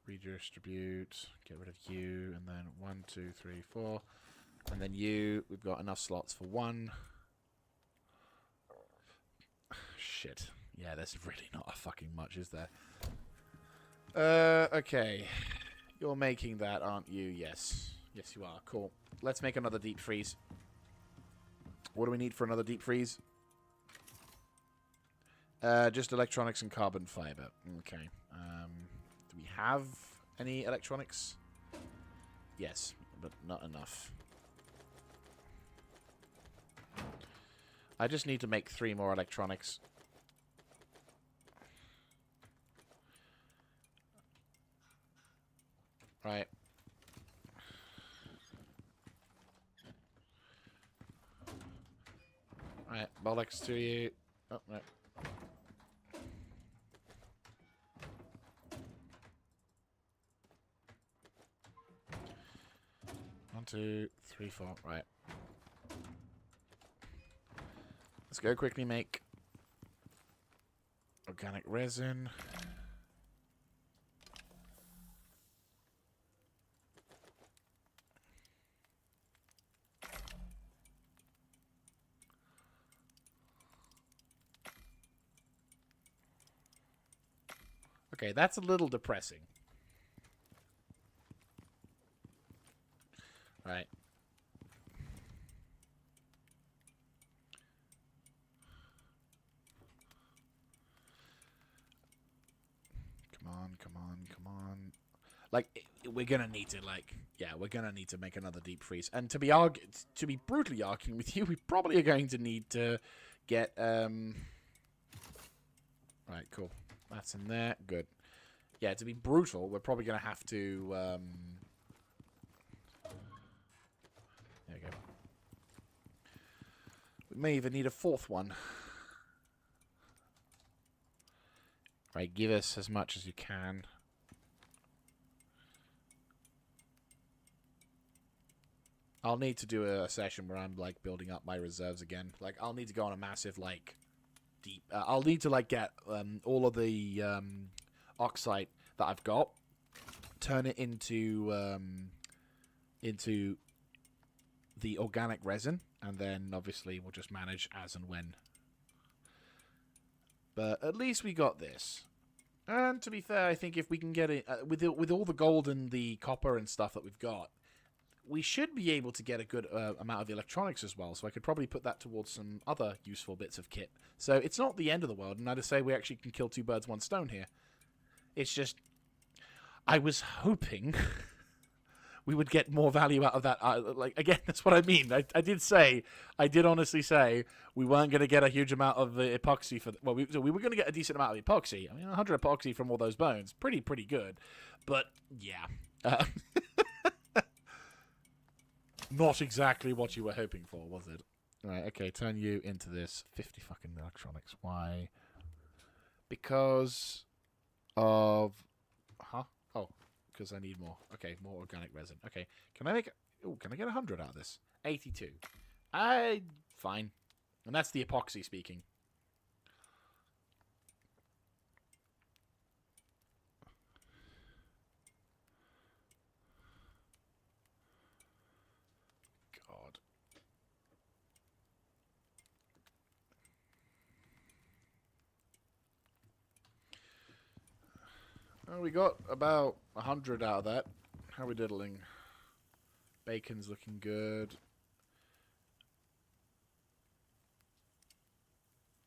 Redistribute, get rid of you, and then 1, 2, 3, 4. And then you, we've got enough slots for 1. Shit. Yeah, there's really not a fucking much, is there? Okay. You're making that, aren't you? Yes. Yes, you are. Cool. Let's make another deep freeze. What do we need for another deep freeze? Just electronics and carbon fiber. Okay. Do we have any electronics? Yes, but not enough. I just need to make 3 more electronics. Right. Right, bollocks to you. Oh, no. 1, 2, 3, 4. Right. Let's go quickly make organic resin. Okay, that's a little depressing. Right. Come on, come on, come on. Like, we're gonna need to, like, yeah, we're gonna need to make another deep freeze. And to be brutally arguing with you, we probably are going to need to get, Right, cool. That's in there. Good. Yeah, to be brutal, we're probably gonna have to, There we go. We may even need a 4th one. Right, give us as much as you can. I'll need to do a session where I'm, like, building up my reserves again. Like, I'll need to go on a massive, like, deep... I'll need to, like, get all of the oxide that I've got, turn it into the organic resin, and then, obviously, we'll just manage as and when. But at least we got this. And to be fair, I think if we can get it... with all the gold and the copper and stuff that we've got, we should be able to get a good amount of electronics as well, so I could probably put that towards some other useful bits of kit. So it's not the end of the world, and I just say we actually can kill 2 birds, 1 stone here. It's just... I was hoping we would get more value out of that. Like, again, that's what I mean. I did honestly say we weren't going to get a huge amount of epoxy for... Well, so we were going to get a decent amount of epoxy. I mean, 100 epoxy from all those bones. Pretty good. But, yeah. Not exactly what you were hoping for, was it? Right, okay, turn you into this. 50 fucking electronics. Why? Because of... Huh? Oh, because I need more. Okay, more organic resin. Okay, can I make... Ooh, can I get 100 out of this? 82. Fine. And that's the epoxy speaking. Well, we got about 100 out of that. How are we diddling? Bacon's looking good.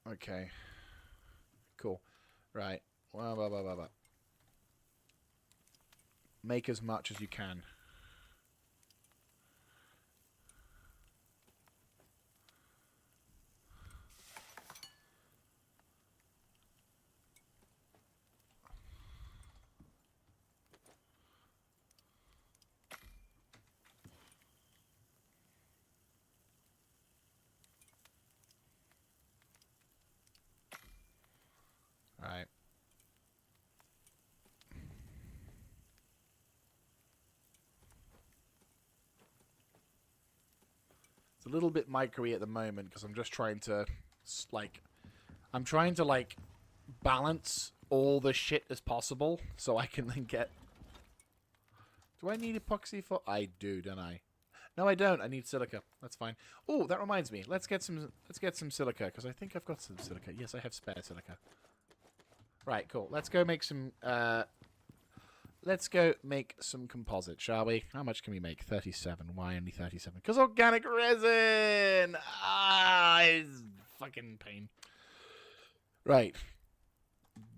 Okay. Cool. Right. Blah, blah, blah, blah, blah. Make as much as you can. Right. It's a little bit micro-y at the moment because I'm just trying to, I'm trying to, balance all the shit as possible so I can then get... Do I need epoxy for... I do, don't I? No, I don't. I need silica. That's fine. Oh, that reminds me. Let's get some silica because I think I've got some silica. Yes, I have spare silica. Right, cool. Let's go make some... let's go make some composite, shall we? How much can we make? 37. Why only 37? Because organic resin! Ah, it's fucking pain. Right.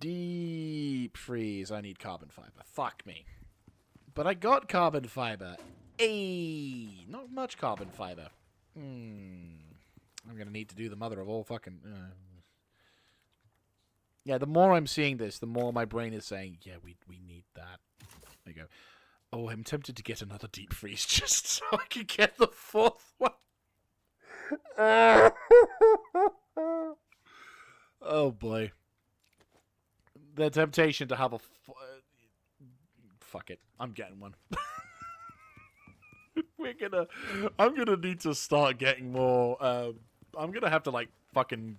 Deep freeze. I need carbon fiber. Fuck me. But I got carbon fiber. Ayy! Not much carbon fiber. I'm going to need to do the mother of all fucking... Yeah, the more I'm seeing this, the more my brain is saying, yeah, we need that. There you go. Oh, I'm tempted to get another deep freeze just so I can get the fourth one. Oh, boy. The temptation to have a... fuck it. I'm getting one. I'm gonna need to start getting more... I'm gonna have to, fucking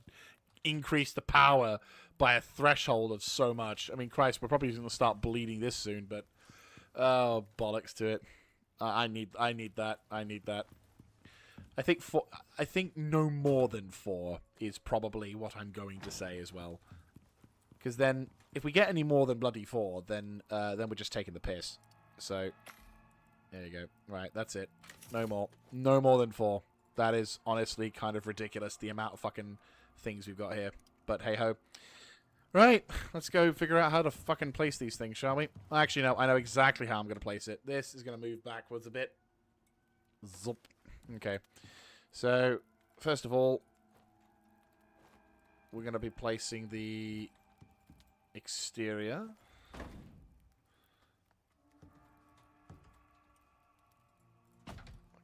increase the power by a threshold of so much. I mean, Christ, we're probably gonna start bleeding this soon, but... Oh, bollocks to it. I need that. I need that. I think no more than 4 is probably what I'm going to say as well. Because then, if we get any more than bloody 4, then we're just taking the piss. So, there you go. Right, that's it. No more. No more than 4. That is honestly kind of ridiculous, the amount of fucking things we've got here. But hey-ho. Right, let's go figure out how to fucking place these things, shall we? Actually, no, I know exactly how I'm going to place it. This is going to move backwards a bit. Zup. Okay. So, first of all, we're going to be placing the exterior.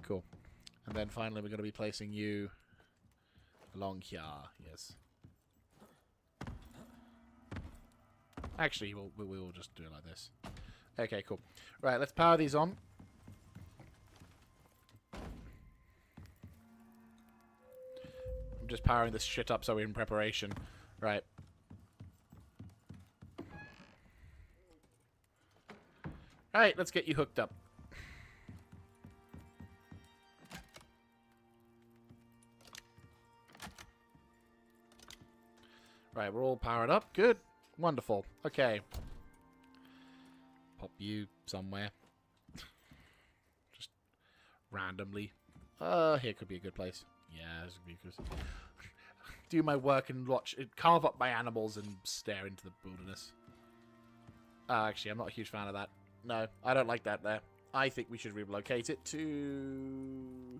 Cool. And then finally we're going to be placing you along here. Yes. Actually, we'll just do it like this. Okay, cool. Right, let's power these on. I'm just powering this shit up so we're in preparation. Right. Alright, let's get you hooked up. Right, we're all powered up. Good. Wonderful. Okay. Pop you somewhere. Just randomly. Here could be a good place. Yeah, this would be good. Do my work and watch it, carve up my animals and stare into the wilderness. Actually, I'm not a huge fan of that. No, I don't like that there. I think we should relocate it to...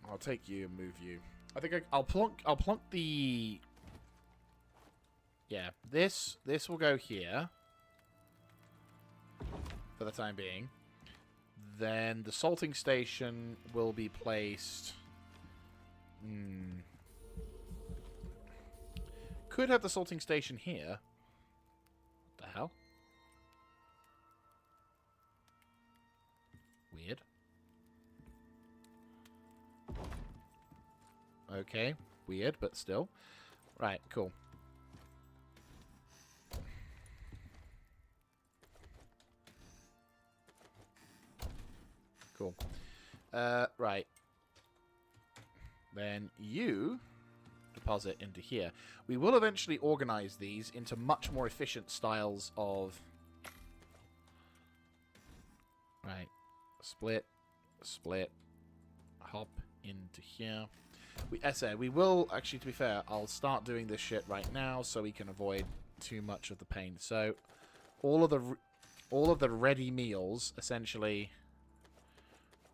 I'll take you and move you. I think I'll plonk the... Yeah, this will go here. For the time being. Then the salting station will be placed... Could have the salting station here. What the hell? Weird. Okay, weird, but still. Right, cool. Cool. Right. Then you deposit into here. We will eventually organize these into much more efficient styles of... Right. Split. Split. Hop into here. We will, actually, to be fair, I'll start doing this shit right now so we can avoid too much of the pain. So, all of the ready meals, essentially,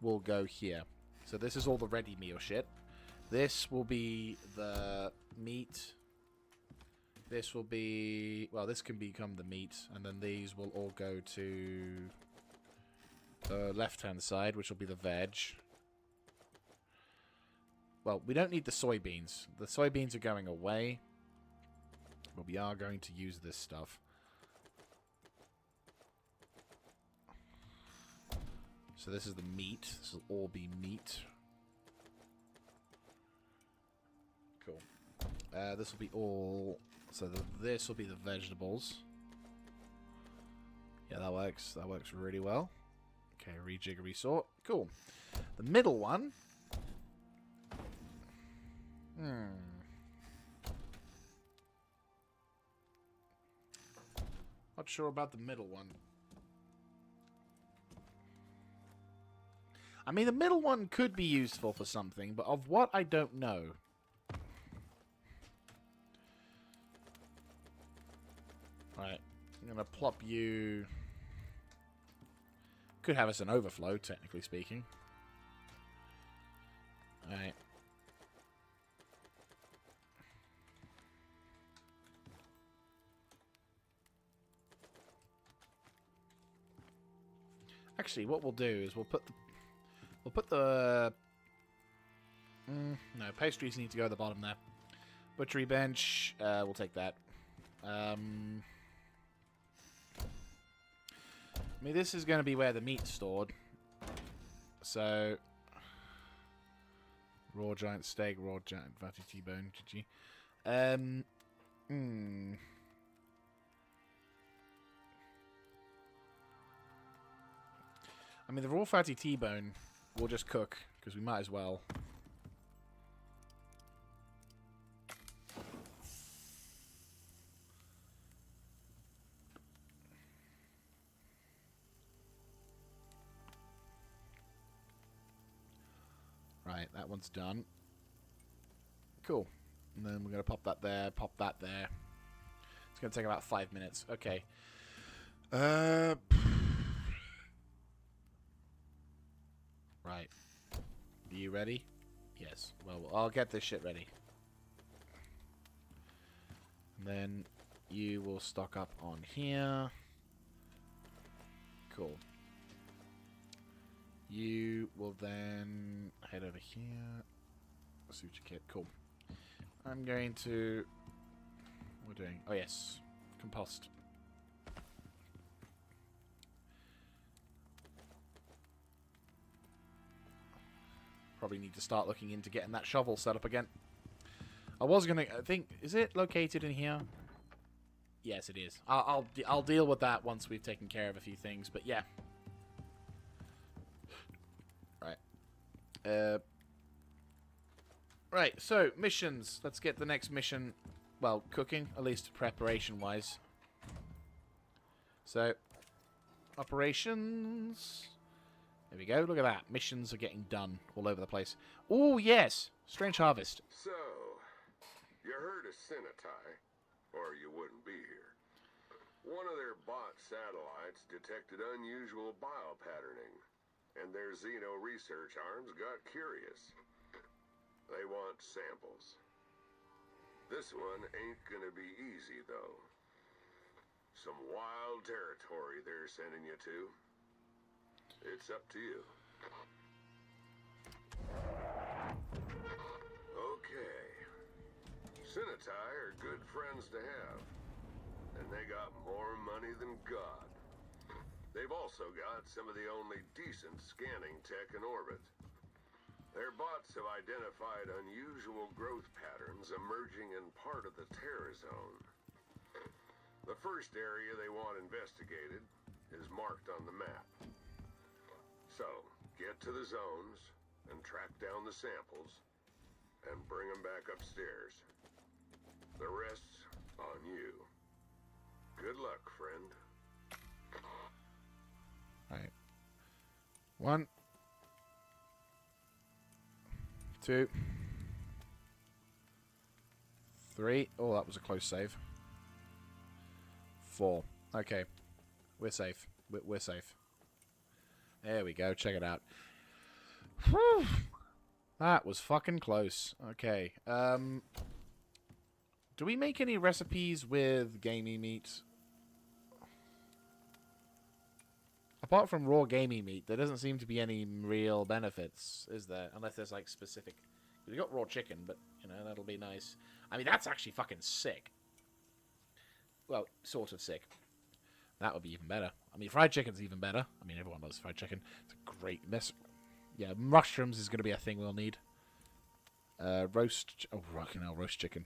will go here. So this is all the ready meal shit. This will be the meat. This will be... Well, this can become the meat. And then these will all go to the left-hand side, which will be the veg. Well, we don't need the soybeans. The soybeans are going away. But we are going to use this stuff. So this is the meat. This will all be meat. Cool. This will be all... So this will be the vegetables. Yeah, that works. That works really well. Okay, rejig, resort. Cool. The middle one... Not sure about the middle one. I mean, the middle one could be useful for something, but of what, I don't know. Right. I'm going to plop you... Could have us an overflow, technically speaking. Alright. Actually, what we'll do is we'll put the no, pastries need to go at the bottom there. Butchery bench, we'll take that. I mean, this is going to be where the meat's stored. So, raw giant steak, raw giant fatty T-bone, GG. I mean, the raw fatty T-bone we'll just cook, because we might as well. Right, that one's done. Cool. And then we're going to pop that there, pop that there. It's going to take about 5 minutes. Okay. Right. Are you ready? Yes. Well, I'll get this shit ready. And then you will stock up on here. Cool. You will then head over here. Suture kit. Cool. I'm going to... What we're doing? Oh, yes. Compost. Probably need to start looking into getting that shovel set up again. I was gonna... I think... Is it located in here? Yes, it is. I'll deal with that once we've taken care of a few things, but yeah. Right. Right, so, missions. Let's get the next mission... Well, cooking, at least preparation-wise. So, operations... There we go, look at that. Missions are getting done all over the place. Oh, yes! Strange Harvest. So, you heard of Cenotai, or you wouldn't be here. One of their bot satellites detected unusual biopatterning, and their Xeno research arms got curious. They want samples. This one ain't gonna be easy, though. Some wild territory they're sending you to. It's up to you. Okay. Cenotai are good friends to have. And they got more money than God. They've also got some of the only decent scanning tech in orbit. Their bots have identified unusual growth patterns emerging in part of the Terra Zone. The first area they want investigated is marked on the map. So, get to the zones, and track down the samples, and bring them back upstairs. The rest's on you. Good luck, friend. Right. 1, 2, 3. Oh, that was a close save. 4. Okay. We're safe. We're safe. There we go. Check it out. Whew. That was fucking close. Okay. Do we make any recipes with gamey meat? Apart from raw gamey meat, there doesn't seem to be any real benefits, is there? Unless there's, like, specific... We got raw chicken, but, you know, that'll be nice. I mean, that's actually fucking sick. Well, sort of sick. That would be even better. I mean, fried chicken's even better. I mean, everyone loves fried chicken. It's a great mess. Yeah, mushrooms is going to be a thing we'll need. Roast... Oh, fucking hell, roast chicken.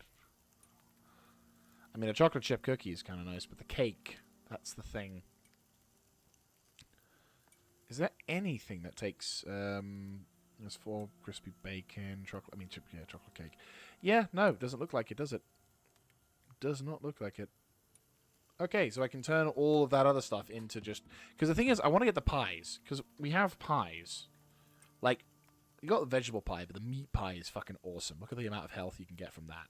I mean, a chocolate chip cookie is kind of nice, but the cake, that's the thing. Is there anything that takes... there's 4 crispy bacon, chocolate... I mean, chocolate cake. Yeah, no, it doesn't look like it, does it? Does not look like it. Okay, so I can turn all of that other stuff into just... Because the thing is, I want to get the pies. Because we have pies. Like, you got the vegetable pie, but the meat pie is fucking awesome. Look at the amount of health you can get from that.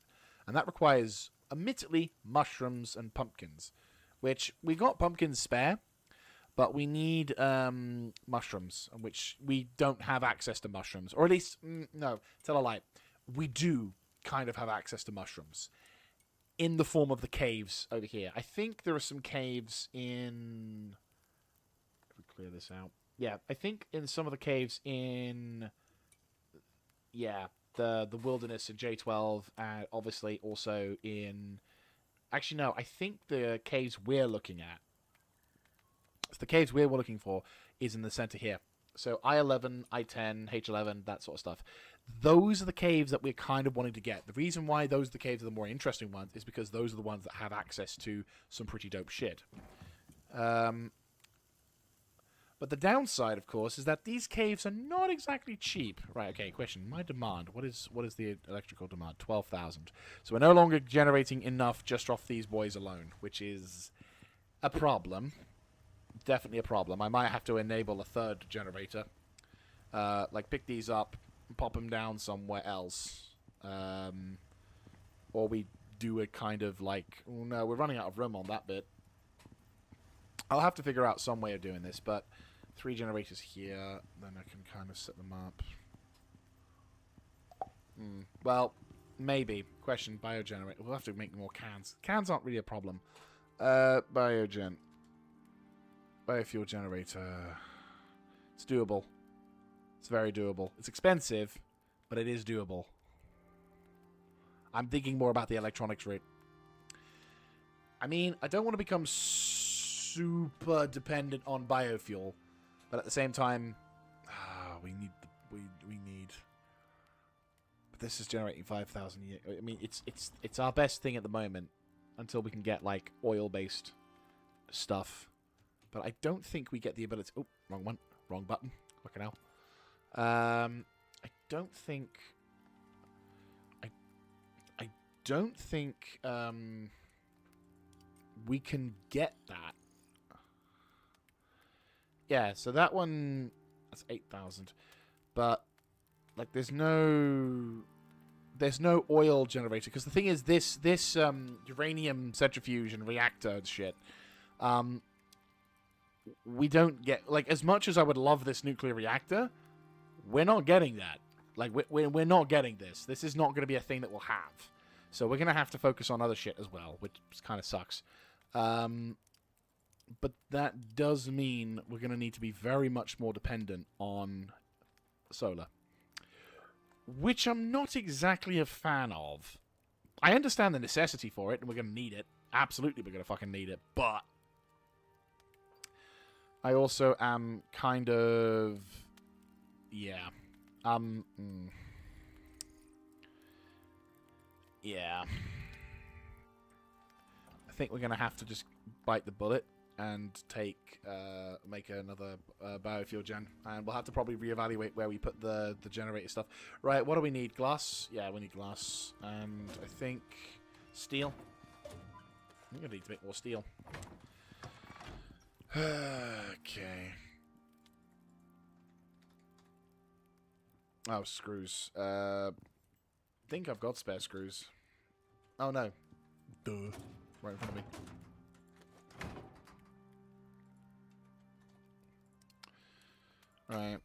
And that requires, admittedly, mushrooms and pumpkins. Which, we got pumpkins spare, but we need mushrooms, which we don't have access to mushrooms. Or at least, no, tell a lie. We do kind of have access to mushrooms. In the form of the caves over here. I think there are some caves in... If we clear this out. Yeah, I think in some of the caves in... Yeah, the wilderness in J12, and obviously also in... Actually, no, I think the caves we're looking at... The caves we're looking for is in the center here. So I-11, I-10, H-11, that sort of stuff. Those are the caves that we're kind of wanting to get. The reason why those are the caves are the more interesting ones is because those are the ones that have access to some pretty dope shit. But the downside, of course, is that these caves are not exactly cheap. Right, okay, question. My demand. What is the electrical demand? 12,000. So we're no longer generating enough just off these boys alone, which is a problem. Definitely a problem. I might have to enable a third generator. Like, pick these up and pop them down somewhere else. Or we do a kind of like... Oh, no, we're running out of room on that bit. I'll have to figure out some way of doing this, but 3 generators here. Then I can kind of set them up. Well, maybe. Question, biogenerator. We'll have to make more cans. Cans aren't really a problem. Biogen. Biofuel generator. It's doable. It's very doable. It's expensive, but it is doable. I'm thinking more about the electronics route. I mean, I don't want to become super dependent on biofuel, but at the same time, we need. But this is generating 5,000 a year. I mean, it's our best thing at the moment until we can get like oil-based stuff. But I don't think we get the ability... Oh, wrong one. Wrong button. Fucking hell. I don't think... I don't think we can get that. Yeah, so that one... That's 8,000. But, like, there's no oil generator. Because the thing is, this uranium centrifuge and reactor shit... we don't get... Like, as much as I would love this nuclear reactor, we're not getting that. Like, we're not getting this. This is not going to be a thing that we'll have. So we're going to have to focus on other shit as well, which kind of sucks. But that does mean we're going to need to be very much more dependent on solar. Which I'm not exactly a fan of. I understand the necessity for it, and we're going to need it. Absolutely, we're going to fucking need it. But I also am kind of... Yeah. Yeah. I think we're going to have to just bite the bullet and make another biofuel gen. And we'll have to probably reevaluate where we put the generator stuff. Right, what do we need? Glass? Yeah, we need glass. And I think steel. I'm going to need to make more steel. Okay. Oh, screws. I think I've got spare screws. Oh, no. Duh. Right in front of me. Right.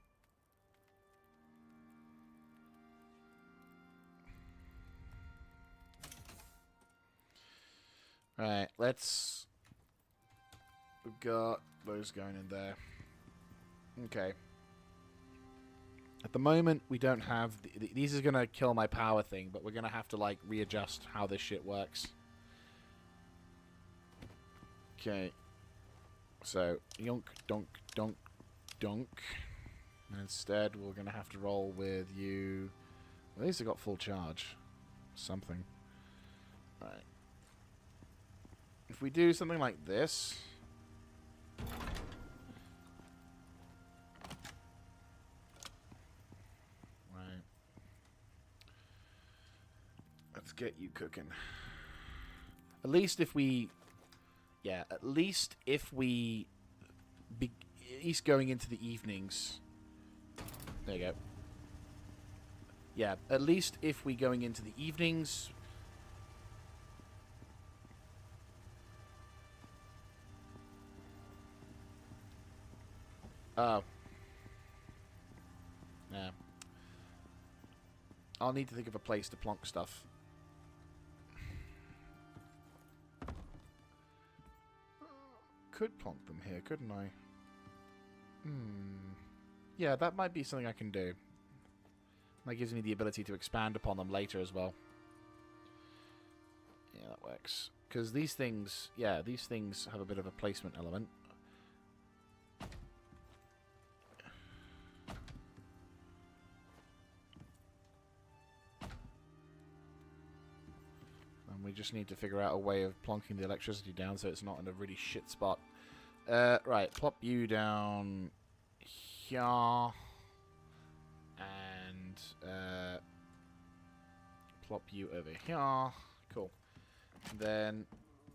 Right, let's... We've got those going in there. Okay. At the moment, we don't have... These are going to kill my power thing, but we're going to have to, like, readjust how this shit works. Okay. So, yonk, donk, donk, donk. And instead, we're going to have to roll with you... At least I got full charge. Something. Alright. If we do something like this... Right. Let's get you cooking. At least if we... Yeah, at least if we... At least going into the evenings... There you go. Yeah, at least if we going into the evenings... Oh. Yeah. I'll need to think of a place to plonk stuff. Could plonk them here, couldn't I? Yeah, that might be something I can do. That gives me the ability to expand upon them later as well. Yeah, that works. Because these things, yeah, these things have a bit of a placement element. And we just need to figure out a way of plonking the electricity down so it's not in a really shit spot. Right, plop you down here. And plop you over here. Cool. Then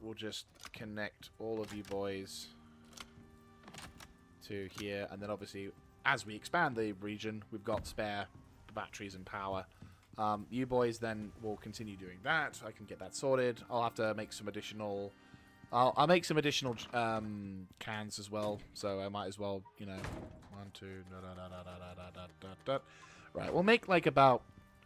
we'll just connect all of you boys to here. And then obviously, as we expand the region, we've got spare batteries and power. You boys then will continue doing that. I can get that sorted. I'll have to make some additional... I'll make some additional cans as well. So I might as well, you know... 1, 2... Right, we'll make like about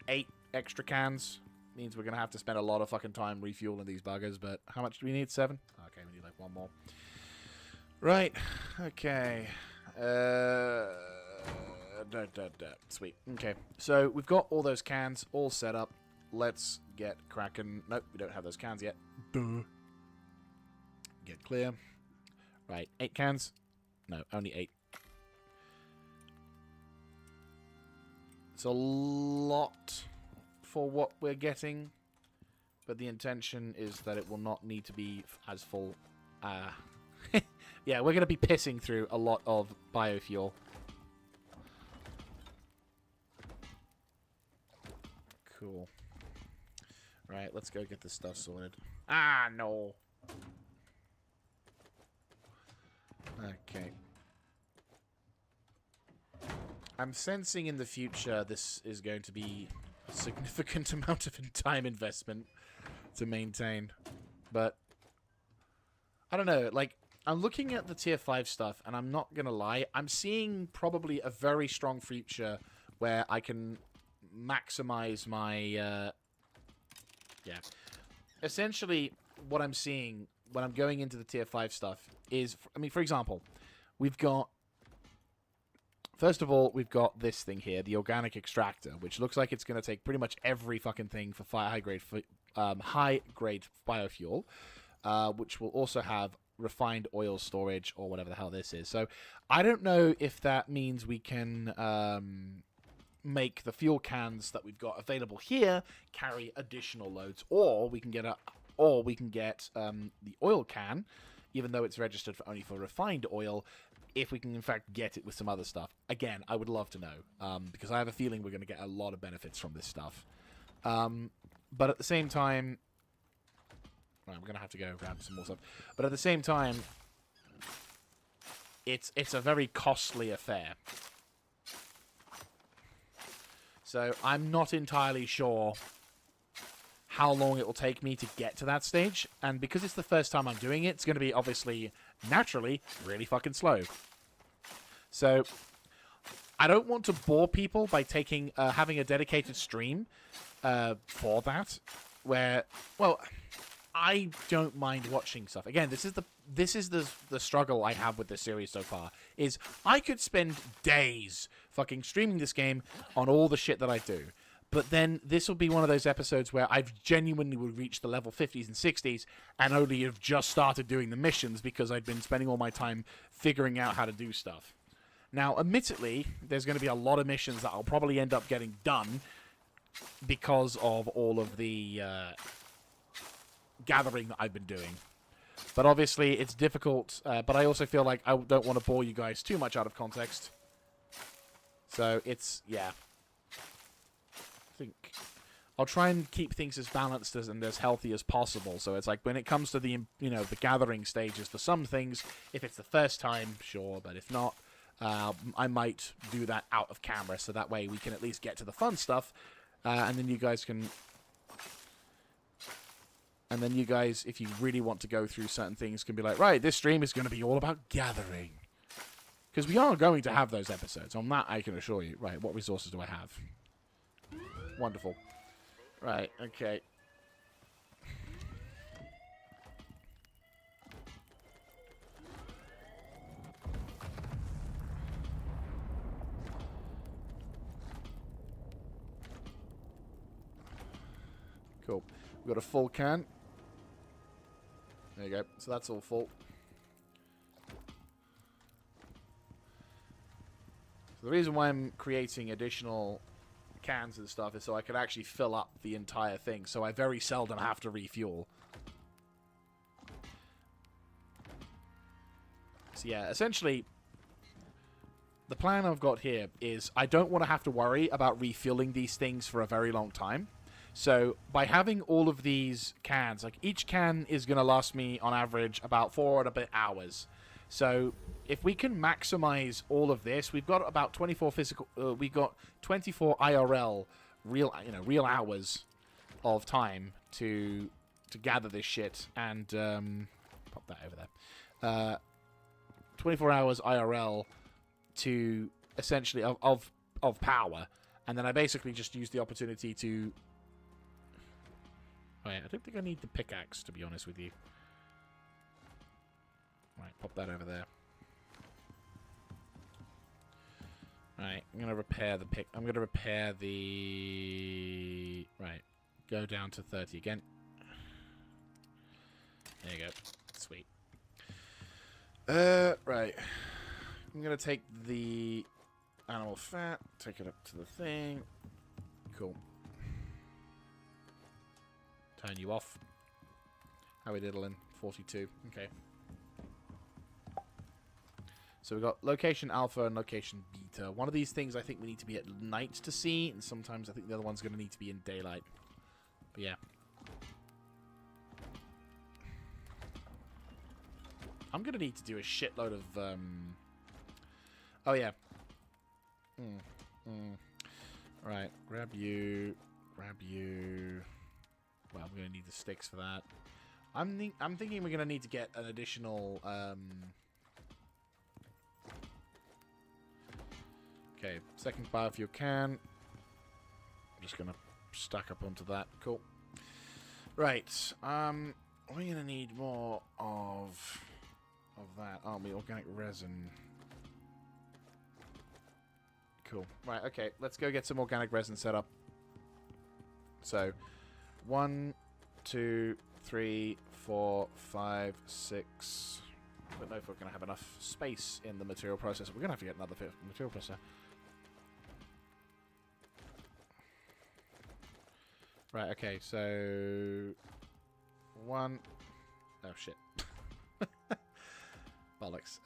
8 extra cans. Means we're going to have to spend a lot of fucking time refueling these buggers. But how much do we need? 7? Okay, we need like 1 more. Right. Okay. Sweet. Okay. So we've got all those cans all set up. Let's get cracking. Nope, we don't have those cans yet. Duh. Get clear. Right. 8 cans. No, only 8. It's a lot for what we're getting, but the intention is that it will not need to be as full. Yeah, we're going to be pissing through a lot of biofuel. Cool. Right, let's go get this stuff sorted. Ah, no. Okay. I'm sensing in the future this is going to be a significant amount of time investment to maintain. But, I don't know, like, I'm looking at the tier 5 stuff, and I'm not going to lie, I'm seeing probably a very strong future where I can maximize my, yeah. Essentially, what I'm seeing when I'm going into the tier 5 stuff is, I mean, for example, we've got, first of all, we've got this thing here, the organic extractor, which looks like it's going to take pretty much every fucking thing for high-grade biofuel, which will also have refined oil storage or whatever the hell this is. So I don't know if that means we can make the fuel cans that we've got available here carry additional loads, or we can get the oil can, even though it's registered only for refined oil, if we can in fact get it with some other stuff. Again, I would love to know, because I have a feeling we're going to get a lot of benefits from this stuff. But at the same time, right, we're going to have to go grab some more stuff. But at the same time, it's a very costly affair. So I'm not entirely sure how long it will take me to get to that stage. And because it's the first time I'm doing it, it's going to be obviously, naturally, really fucking slow. So I don't want to bore people by taking having a dedicated stream for that. Where, well, I don't mind watching stuff. Again, this is the struggle I have with this series so far. Is I could spend days fucking streaming this game on all the shit that I do. But then this will be one of those episodes where I've genuinely would reach the level 50s and 60s and only have just started doing the missions because I'd been spending all my time figuring out how to do stuff. Now, admittedly, there's going to be a lot of missions that I'll probably end up getting done because of all of the gathering that I've been doing. But obviously, it's difficult, but I also feel like I don't want to bore you guys too much out of context. So, it's, yeah. I think I'll try and keep things as balanced and as healthy as possible. So it's like when it comes to the, the gathering stages, for some things, if it's the first time, sure, but if not, I might do that out of camera, so that way we can at least get to the fun stuff, and then you guys can... And then you guys, if you really want to go through certain things, can be like, right, this stream is going to be all about gathering. Because we are going to have those episodes. On that, I can assure you. Right, what resources do I have? Wonderful. Right, okay. Cool. We've got a full can. There you go. So that's all full. So the reason why I'm creating additional cans and stuff is so I can actually fill up the entire thing. So I very seldom have to refuel. So yeah, essentially, the plan I've got here is I don't want to have to worry about refueling these things for a very long time. So by having all of these cans, like each can is going to last me on average about 4 and a bit hours. So if we can maximize all of this, we've got about 24 physical, we've got 24 IRL real hours of time to gather this shit and pop that over there. 24 hours IRL to essentially of power, and then I basically just use the opportunity to. Wait, I don't think I need the pickaxe, to be honest with you. Right, pop that over there. Right, I'm gonna repair the pick. I'm gonna repair the. Right, go down to 30 again. There you go. Sweet. Right. I'm gonna take the animal fat, take it up to the thing. Cool. Turn you off. How we diddling? 42. Okay. So we've got location alpha and location beta. One of these things I think we need to be at night to see, and sometimes I think the other one's going to need to be in daylight. But yeah. I'm going to need to do a shitload of... Oh, yeah. Right. Grab you. Grab you. Well, I'm going to need the sticks for that. I'm thinking we're going to need to get an additional... Okay, second biofuel can. I'm just going to stack up onto that. Cool. Right. We're going to need more of that, aren't we? Organic resin. Cool. Right, okay. Let's go get some organic resin set up. So, 1, 2, 3, 4, 5, 6. I don't know if we're going to have enough space in the material processor. We're going to have to get another material processor. Right, okay, so... 1... Oh, shit. Bollocks.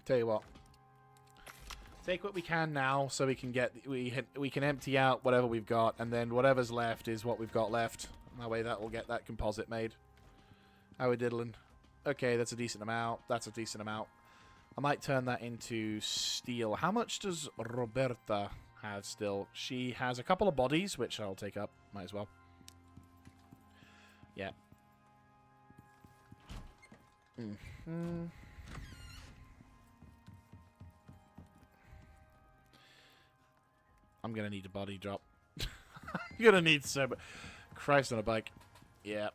Tell you what. Take what we can now, so we can get we can empty out whatever we've got, and then whatever's left is what we've got left. That way, that will get that composite made. How we diddling? Okay, that's a decent amount. That's a decent amount. I might turn that into steel. How much does Roberta have still? She has a couple of bodies, which I'll take up. Might as well. Yeah. Mm-hmm. I'm gonna need a body drop. I'm gonna need so much. Christ on a bike. Yeah.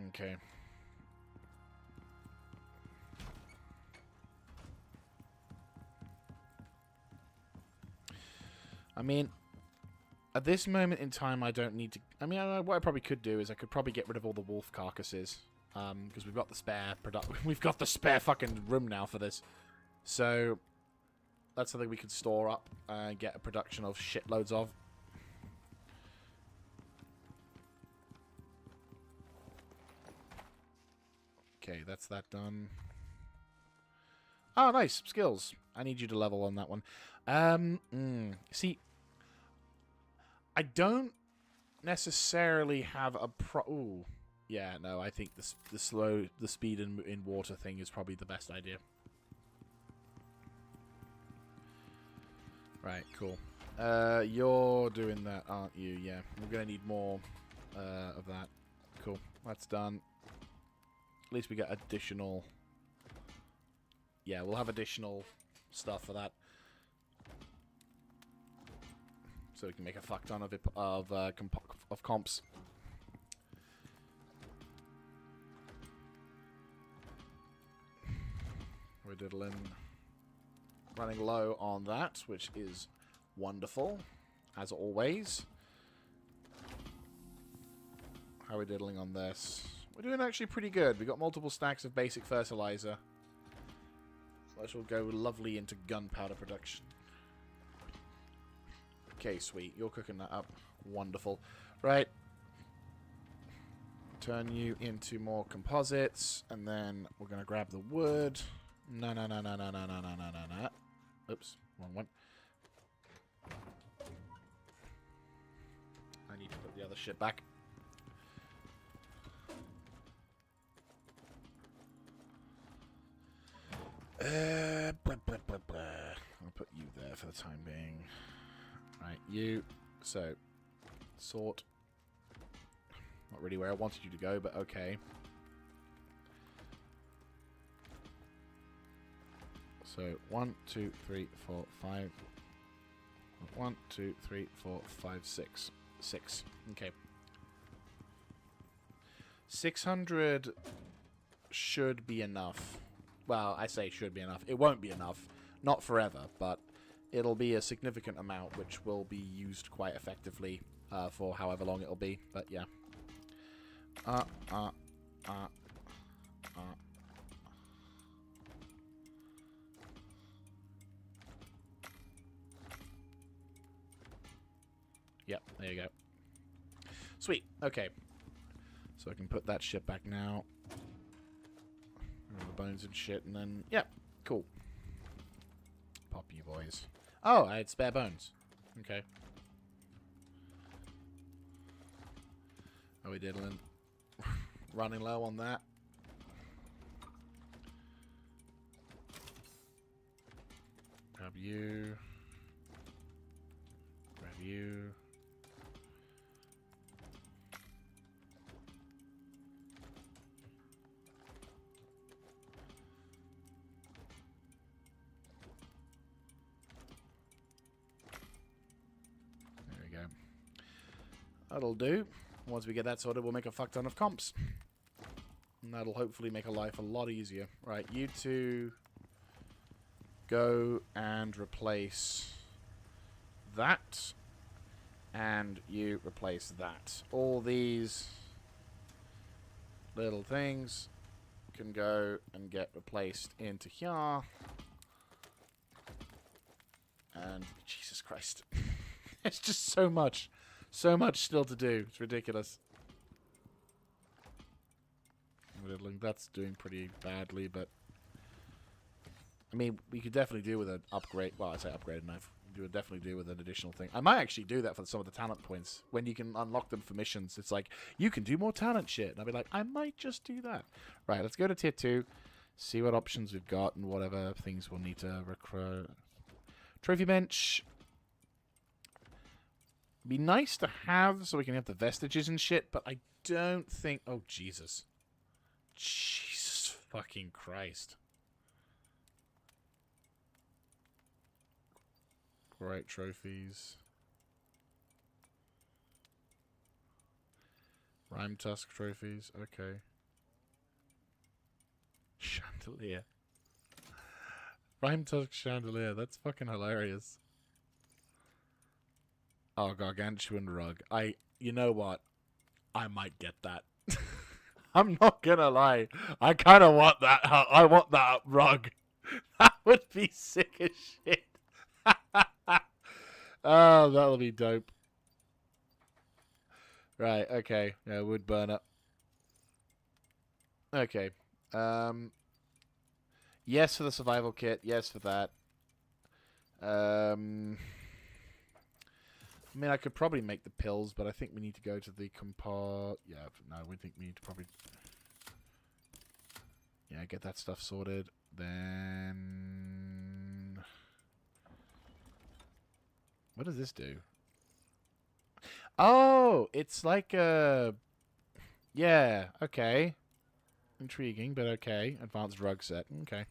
Okay. I mean, at this moment in time, I don't need to... I mean, what I probably could do is I could probably get rid of all the wolf carcasses. Because we've got the spare we've got the spare fucking room now for this. So, that's something we could store up and get a production of shitloads of. Okay, that's that done. Oh, nice. Skills. I need you to level on that one. See, I don't necessarily have a Ooh. Yeah, no, I think the speed in water thing is probably the best idea. Right, cool. You're doing that, aren't you? Yeah, we're going to need more of that. Cool, that's done. At least we get additional... Yeah, we'll have additional stuff for that. So we can make a fuck ton of it, of comps. We're diddling. Running low on that, which is wonderful, as always. How are we diddling on this? We're doing actually pretty good. We've got multiple stacks of basic fertilizer. So that will go lovely into gunpowder production. Okay, sweet. You're cooking that up. Wonderful. Right. Turn you into more composites, and then we're going to grab the wood. No. Oops, wrong one. I need to put the other shit back. I'll put you there for the time being. Right, you. So, sort. Not really where I wanted you to go, but okay. So, 1, 2, 3, 4, 5. 1, 2, 3, 4, 5, 6. 6. Okay. 600 should be enough. Well, I say should be enough. It won't be enough. Not forever, but it'll be a significant amount, which will be used quite effectively for however long it'll be. But yeah. Yep, there you go. Sweet. Okay. So I can put that shit back now. The bones and shit, and then, yeah, cool. Pop you boys. Oh, I had spare bones. Okay. Are we diddling? Running low on that. Grab you. Grab you. That'll do. Once we get that sorted, we'll make a fuck ton of comps. And that'll hopefully make our life a lot easier. Right, you two go and replace that. And you replace that. All these little things can go and get replaced into here. And Jesus Christ. It's just so much. So much still to do. It's ridiculous. That's doing pretty badly, but... I mean, we could definitely do with an upgrade. Well, I say upgraded knife. You would definitely do with an additional thing. I might actually do that for some of the talent points. When you can unlock them for missions, it's like, you can do more talent shit. And I'll be like, I might just do that. Right, let's go to tier 2. See what options we've got and whatever things we'll need to recruit. Trophy bench. Be nice to have so we can have the vestiges and shit, but I don't think... Oh, Jesus. Jesus fucking Christ. Great trophies. Rhyme Tusk trophies. Okay. Chandelier. Rhyme Tusk chandelier. That's fucking hilarious. Oh, gargantuan rug. You know what? I might get that. I'm not gonna lie. I kind of want that. I want that rug. That would be sick as shit. Oh, that'll be dope. Right, okay. Yeah, wood burner. Okay. Yes for the survival kit. Yes for that. I mean, I could probably make the pills, but I think we need to go to the Yeah, no, we think we need to probably... Yeah, get that stuff sorted. Then... What does this do? Oh, it's like a... Yeah, okay. Intriguing, but okay. Advanced rug set. Okay.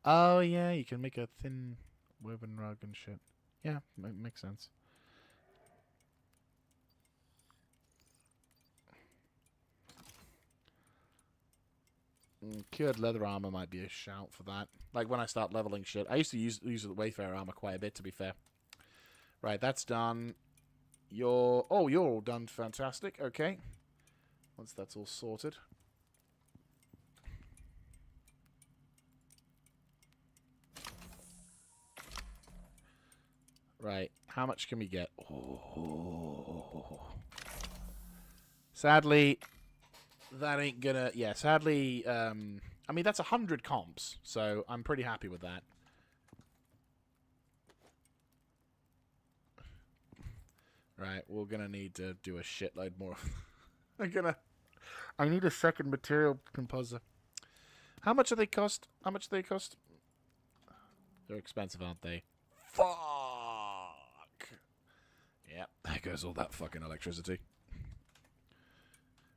Oh, yeah, you can make a thin woven rug and shit. Yeah, makes sense. Cured leather armor might be a shout for that. Like when I start leveling shit. I used to use the Wayfarer armor quite a bit, to be fair. Right, that's done. You're all done. Fantastic. Okay. Once that's all sorted. Right. How much can we get? Oh. Sadly, that ain't gonna... Yeah, sadly... I mean, that's 100 comps, so I'm pretty happy with that. Right, we're gonna need to do a shitload more. I need a second material composer. How much do they cost? How much do they cost? They're expensive, aren't they? Fuck! Yep, there goes all that fucking electricity.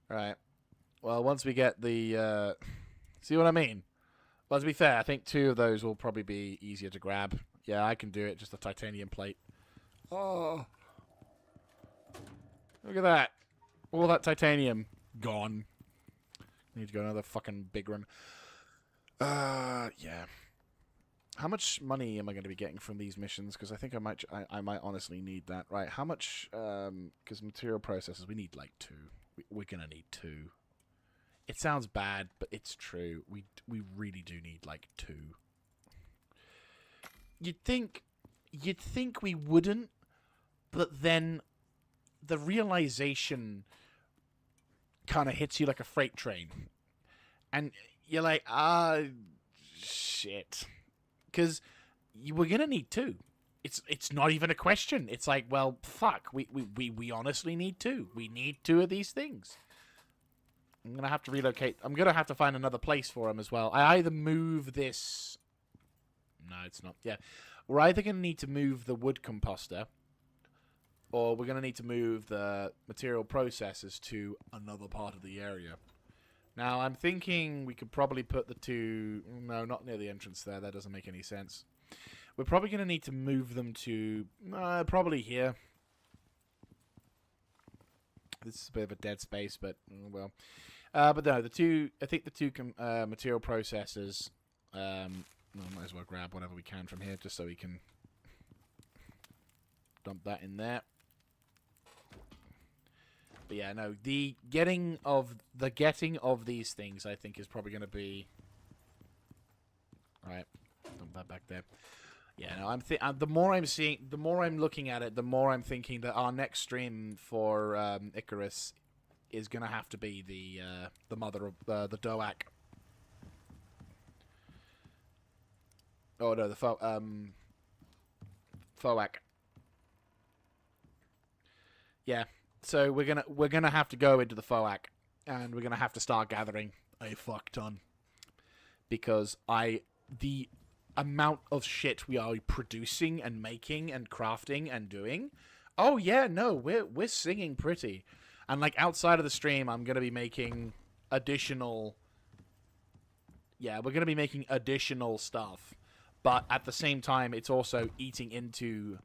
Right. Well, once we get the... See what I mean? Well, to be fair, I think 2 of those will probably be easier to grab. Yeah, I can do it. Just a titanium plate. Oh. Look at that. All that titanium gone. Need to go another fucking big run. Yeah. How much money am I going to be getting from these missions? Because I think I might honestly need that. Right, how much... Because material processes, we need like 2. We're going to need 2. It sounds bad, but it's true. We really do need like 2. You'd think we wouldn't, but then the realization kind of hits you like a freight train. And you're like, shit. Because we're going to need 2. It's not even a question. It's like, well, fuck. We honestly need 2. We need 2 of these things. I'm going to have to relocate. I'm going to have to find another place for them as well. I either move this... No, it's not. Yeah. We're either going to need to move the wood composter, or we're going to need to move the material processors to another part of the area. Now, I'm thinking we could probably put the 2... No, not near the entrance there. That doesn't make any sense. We're probably going to need to move them to... probably here. This is a bit of a dead space, but, well... but no, the 2... I think the 2 material processors... might as well grab whatever we can from here, just so we can... dump that in there. But yeah, no, the getting of these things, I think, is probably going to be... Alright, dump that back there. Yeah, no, the more I'm looking at it, the more I'm thinking that our next stream for Icarus is going to have to be the mother of the Doak. Oh no, Foak. Yeah. So we're gonna have to go into the Foak, and we're gonna have to start gathering a fuck ton, because the amount of shit we are producing and making and crafting and doing. Oh yeah, no, we're singing pretty, and like outside of the stream, I'm gonna be making additional. Yeah, we're gonna be making additional stuff, but at the same time, it's also eating into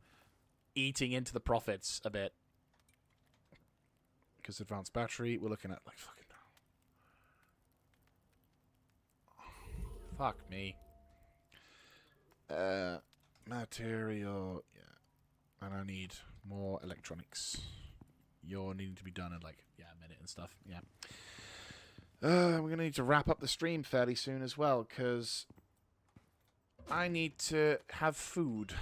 the profits a bit. Because advanced battery, we're looking at like fucking. Fuck me. Material. Yeah. And I need more electronics. You're needing to be done in like, a minute and stuff. Yeah. We're going to need to wrap up the stream fairly soon as well, because I need to have food.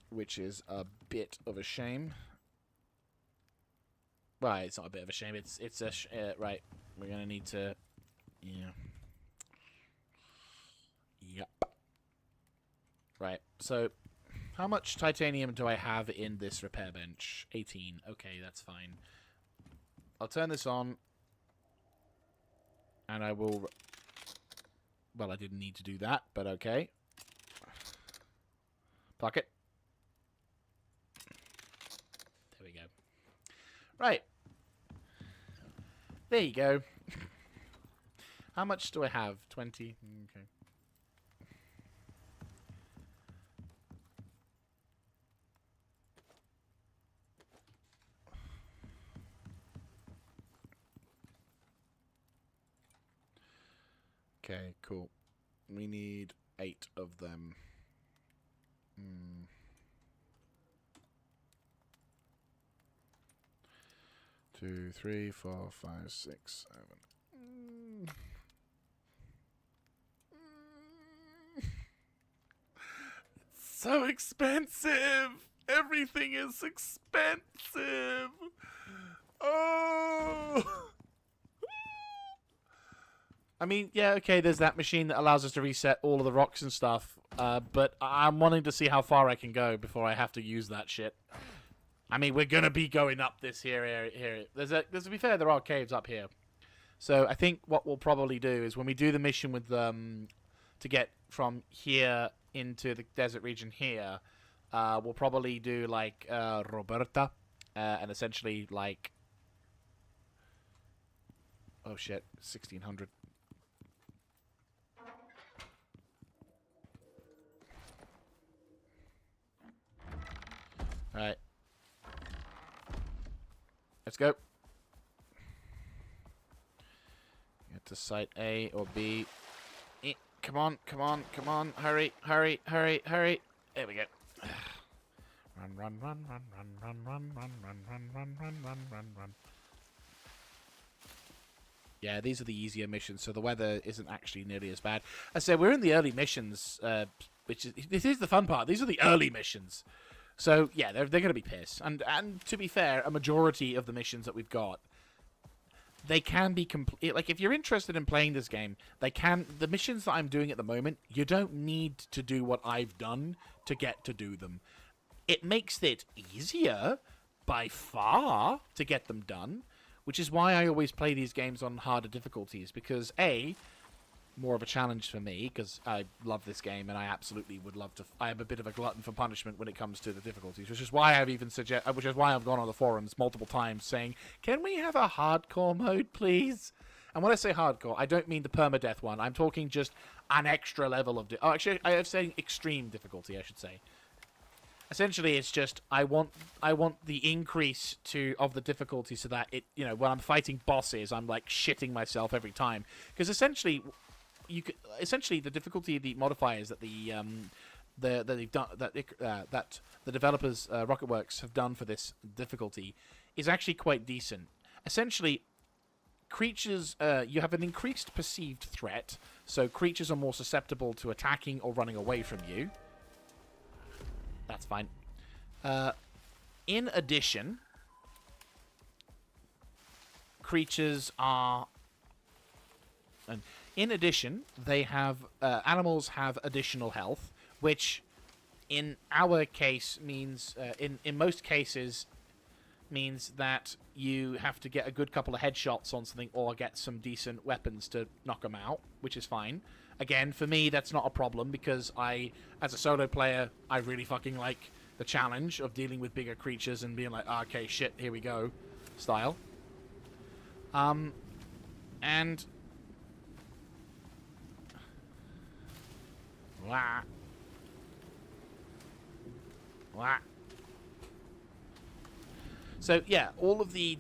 Which is a bit of a shame. Well, it's not a bit of a shame. It's a right. We're gonna need to. Yeah. Yep. Right. So, how much titanium do I have in this repair bench? 18. Okay, that's fine. I'll turn this on, and I will. Well, I didn't need to do that, but okay. Pocket. There we go. Right. There you go. How much do I have? 20. Okay. Okay, cool. We need 8 of them. 2, 3, 4, 5, 6, 7. It's so expensive. Everything is expensive. Oh. I mean, yeah, okay, there's that machine that allows us to reset all of the rocks and stuff, but I'm wanting to see how far I can go before I have to use that shit. I mean, we're going to be going up this here. There's to be fair, there are caves up here. So I think what we'll probably do is when we do the mission with to get from here into the desert region here, we'll probably do like Roberta, and essentially like, oh shit, 1600. All right. Let's go. Get to site A or B. Come on, come on, come on. Hurry, hurry, hurry, hurry. There we go. Run, run, run, run, run, run, run, run, run, run, run, run, run, run, run. Yeah, these are the easier missions, so the weather isn't actually nearly as bad. I said we're in the early missions, this is the fun part. These are the early missions. So, yeah, they're going to be piss. And to be fair, a majority of the missions that we've got, they can be complete. Like, if you're interested in playing this game, the missions that I'm doing at the moment, you don't need to do what I've done to get to do them. It makes it easier, by far, to get them done, which is why I always play these games on harder difficulties, because, A, more of a challenge for me, because I love this game, and I absolutely would love to. I am a bit of a glutton for punishment when it comes to the difficulties, which is why I've gone on the forums multiple times saying, "Can we have a hardcore mode, please?" And when I say hardcore, I don't mean the permadeath one. I'm talking just an extra level of. Actually, I have said extreme difficulty. I should say. Essentially, it's just I want the increase of the difficulty so that it when I'm fighting bosses, I'm like shitting myself every time, because essentially. The difficulty of the modifiers that that the developers Rocketworks have done for this difficulty is actually quite decent. Essentially, creatures you have an increased perceived threat, so creatures are more susceptible to attacking or running away from you. That's fine. In addition, creatures are In addition, they have animals have additional health, which in our case means in most cases means that you have to get a good couple of headshots on something or get some decent weapons to knock them out, which is fine. Again, for me, that's not a problem because as a solo player, I really fucking like the challenge of dealing with bigger creatures and being like, oh, okay, shit, here we go, style. And wah. Wah. So yeah, all of the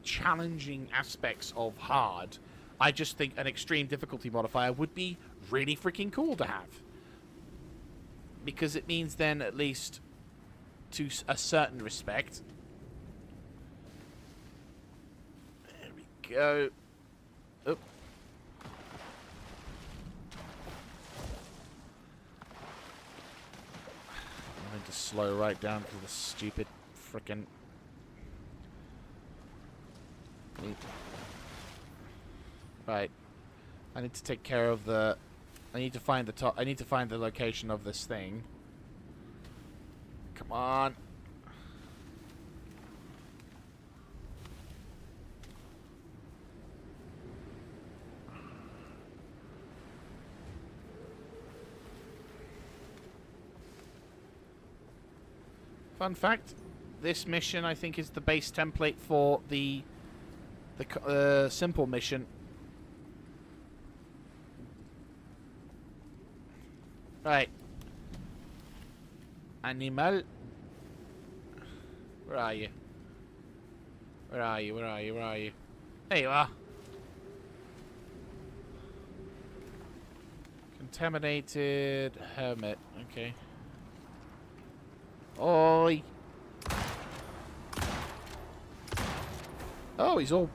challenging aspects of hard, I just think an extreme difficulty modifier would be really freaking cool to have. Because it means then, at least to a certain respect. There we go. Oh. I need to slow right down to the stupid frickin'. Right. I need to take care of the... I need to find the top... I need to find the location of this thing. Come on. Fun fact, this mission I think is the base template for the simple mission. Right. Animal. Where are you? Where are you? Where are you? Where are you? There you are. Contaminated hermit. Okay. Oi! Oh, he's all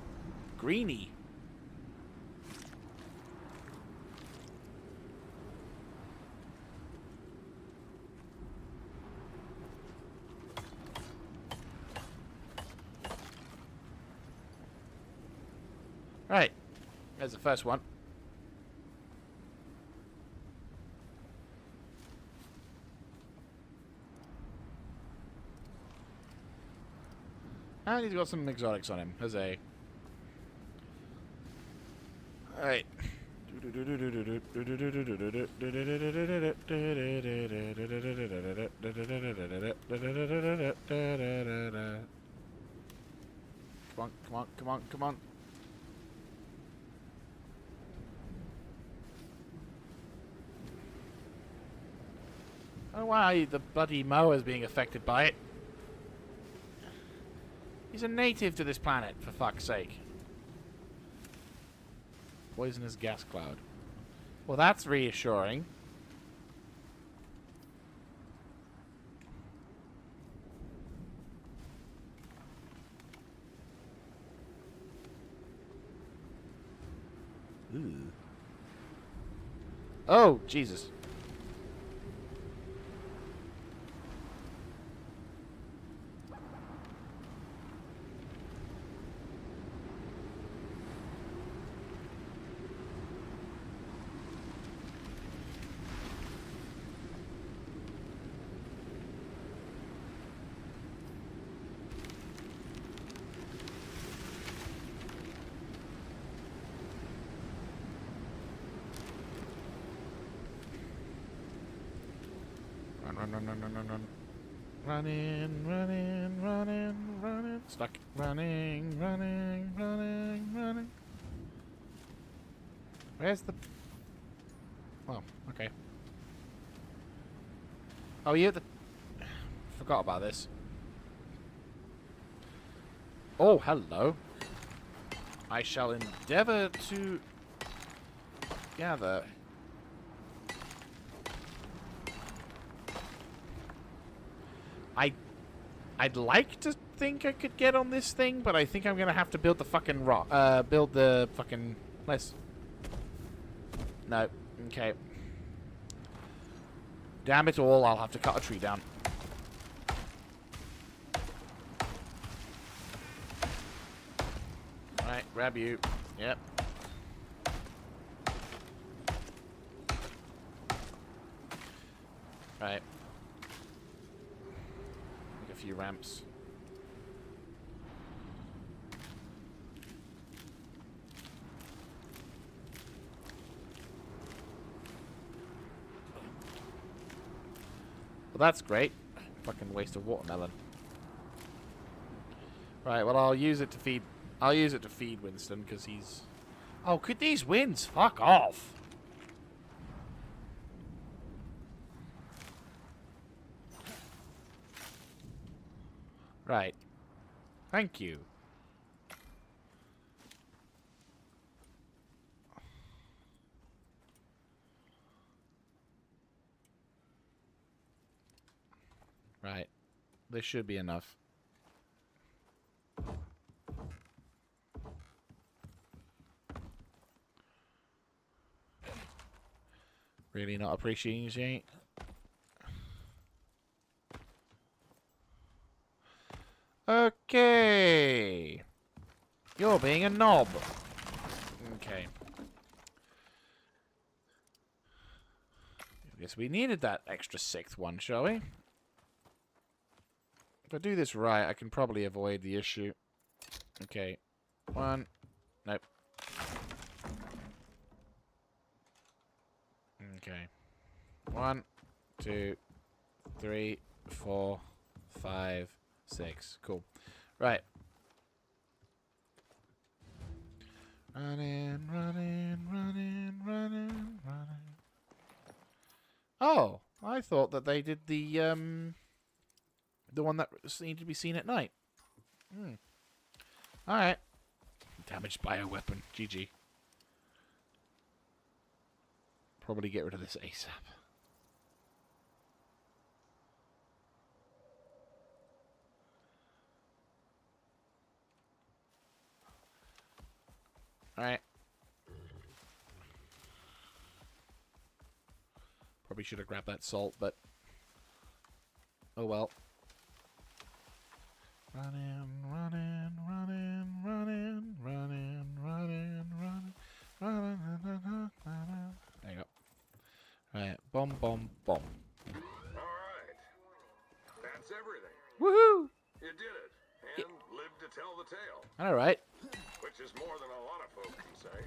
greeny. Right. There's the first one. And he's got some exotics on him. Huzzay. Alright. Come on, come on, come on, come on. Oh wow, the bloody mower's being affected by it. He's a native to this planet, for fuck's sake. Poisonous gas cloud. Well, that's reassuring. Ooh. Oh, Jesus. Run. Running, running, running, running. Stuck. Running, running, running, running. Where's the... Oh, okay. Oh, you the... Forgot about this. Oh, hello. I shall endeavor to gather... I'd like to think I could get on this thing, but I think I'm gonna have to build the fucking rock. Build the fucking... No. Okay. Damn it all, I'll have to cut a tree down. Alright, grab you. Yep. Right. Make a few ramps. Well, that's great. Fucking waste of watermelon. Right, well, I'll use it to feed Winston, because he's... Oh, could these winds fuck off? Right. Thank you. Right. This should be enough. Really not appreciating it. Okay. You're being a knob. Okay. I guess we needed that extra 6th one, shall we? If I do this right, I can probably avoid the issue. Okay. 1. Nope. Okay. 1, 2, 3, 4, 5, 6. Cool. Right. Running, running, running, running, running. Oh, I thought that they did the one that needed to be seen at night. Alright. Damaged bioweapon. GG. Probably get rid of this ASAP. Alright. Probably should have grabbed that salt, but... Oh well. Running, running, running, running, running, running, running, running, running, running. There you go. Right, bomb, bomb, bomb. Alright. That's everything. Woohoo! You did it. And lived to tell the tale. Alright. Which is more than a lot of folk can say.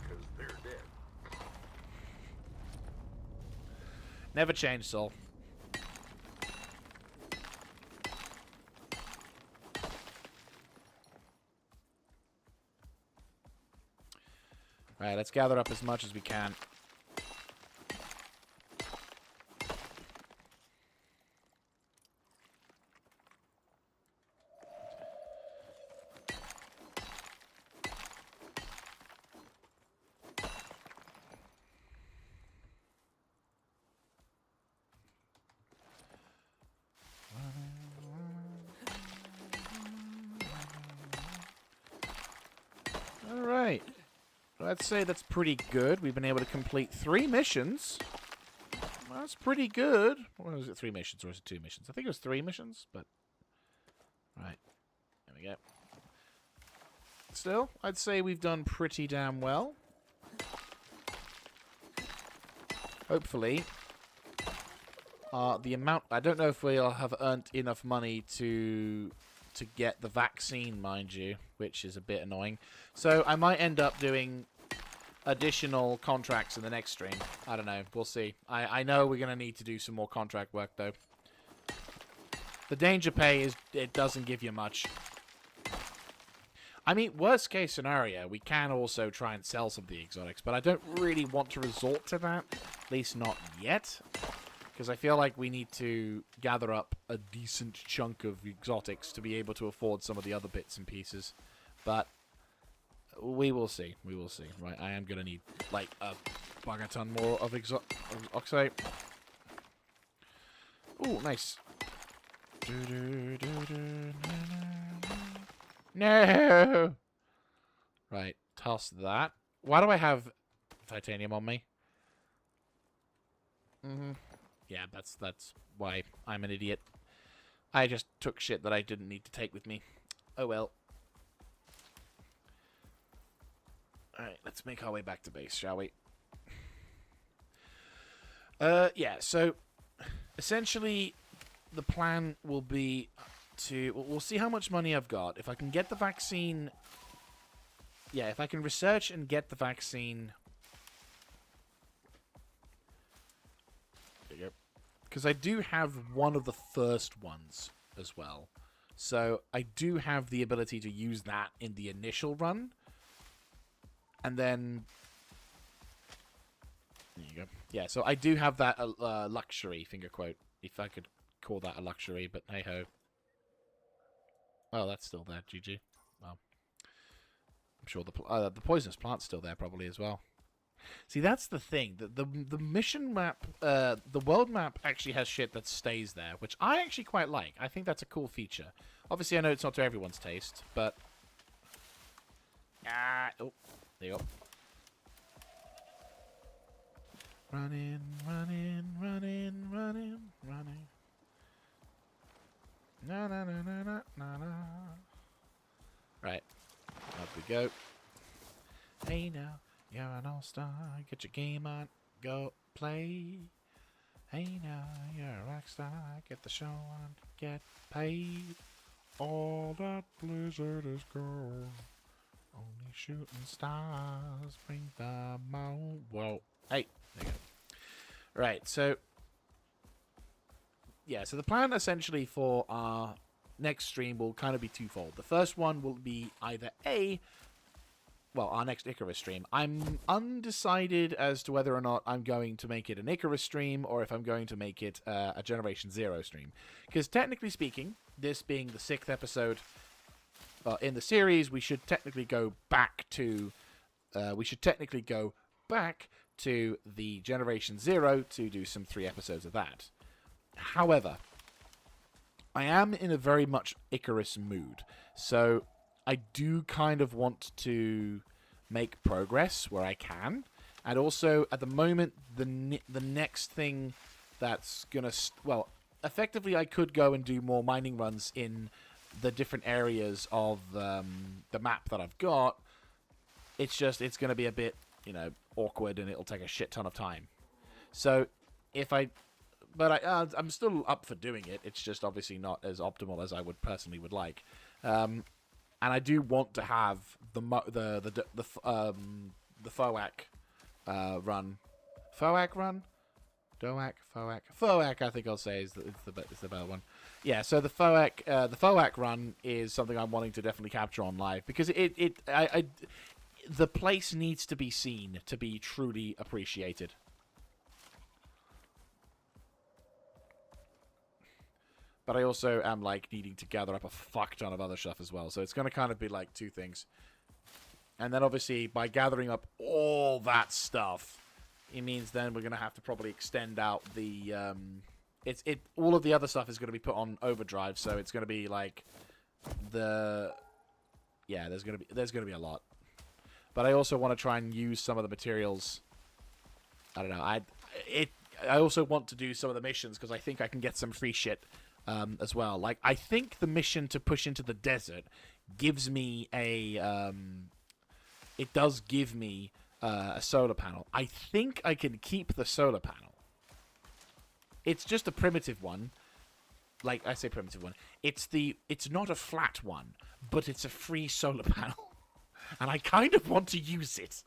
Because they're dead. Never change, Sol. Alright, let's gather up as much as we can. Alright. Let's say that's pretty good. We've been able to complete 3 missions. That's pretty good. Or was it 3 missions or was it 2 missions? I think it was 3 missions, but... Right. There we go. Still, I'd say we've done pretty damn well. Hopefully. The amount... I don't know if we'll have earned enough money to get the vaccine, mind you, which is a bit annoying. So I might end up doing additional contracts in the next stream. I don't know. We'll see. I know we're going to need to do some more contract work, though. The danger pay is... It doesn't give you much. I mean, worst case scenario, we can also try and sell some of the exotics, but I don't really want to resort to that. At least not yet. Because I feel like we need to gather up a decent chunk of exotics to be able to afford some of the other bits and pieces. But we will see. We will see. Right, I am going to need like a bugger ton more of oxide. Ooh, nice. No! Right, toss that. Why do I have titanium on me? Yeah, that's why I'm an idiot. I just took shit that I didn't need to take with me. Oh well. Alright, let's make our way back to base, shall we? Yeah, so essentially the plan will be to... We'll see how much money I've got. If I can get the vaccine... Yeah, if I can research and get the vaccine... There you go. Because I do have one of the first ones as well. So I do have the ability to use that in the initial run. And then... There you go. Yeah, so I do have that luxury, finger quote, if I could call that a luxury, but hey-ho. Oh, that's still there, GG. Well, I'm sure the poisonous plant's still there probably as well. See, that's the thing. The mission map, the world map actually has shit that stays there, which I actually quite like. I think that's a cool feature. Obviously, I know it's not to everyone's taste, but... Oh, there you go. Running, running, running, running, running. Na na na na na na na. Right, up we go. Hey now, you're an all-star. Get your game on, go play. Hey now, you're a rock star. Get the show on, get paid. All that blizzard is gone. Only shooting stars bring the moon. Whoa, hey, there you go. Right, so yeah, so the plan essentially for our next stream will kind of be twofold. The first one will be either our next Icarus stream. I'm undecided as to whether or not I'm going to make it an Icarus stream or if I'm going to make it a Generation Zero stream. Because technically speaking, this being the 6th episode in the series, we should technically go back to the Generation Zero to do some 3 episodes of that. However, I am in a very much Icarus mood, so I do kind of want to make progress where I can, and also at the moment the next thing that's gonna effectively I could go and do more mining runs in the different areas of the map that I've got. It's gonna be a bit awkward, and it'll take a shit ton of time. So I'm still up for doing it. It's just obviously not as optimal as I would personally would like. And I do want to have the FOAC run. FOAC run? FOAC, I think I'll say is the better one. Yeah, so the FOAC run is something I'm wanting to definitely capture on live, because the place needs to be seen to be truly appreciated. But I also am needing to gather up a fuck ton of other stuff as well. So it's going to kind of be like 2 things. And then obviously by gathering up all that stuff, it means then we're going to have to probably extend out the all of the other stuff is going to be put on overdrive, so it's going to be there's going to be a lot. But I also want to try and use some of the materials. I don't know. I also want to do some of the missions because I think I can get some free shit as well. I think the mission to push into the desert gives me it does give me a solar panel. I think I can keep the solar panel. It's just a primitive one. I say primitive one. It's not a flat one, but it's a free solar panel. And I kind of want to use it.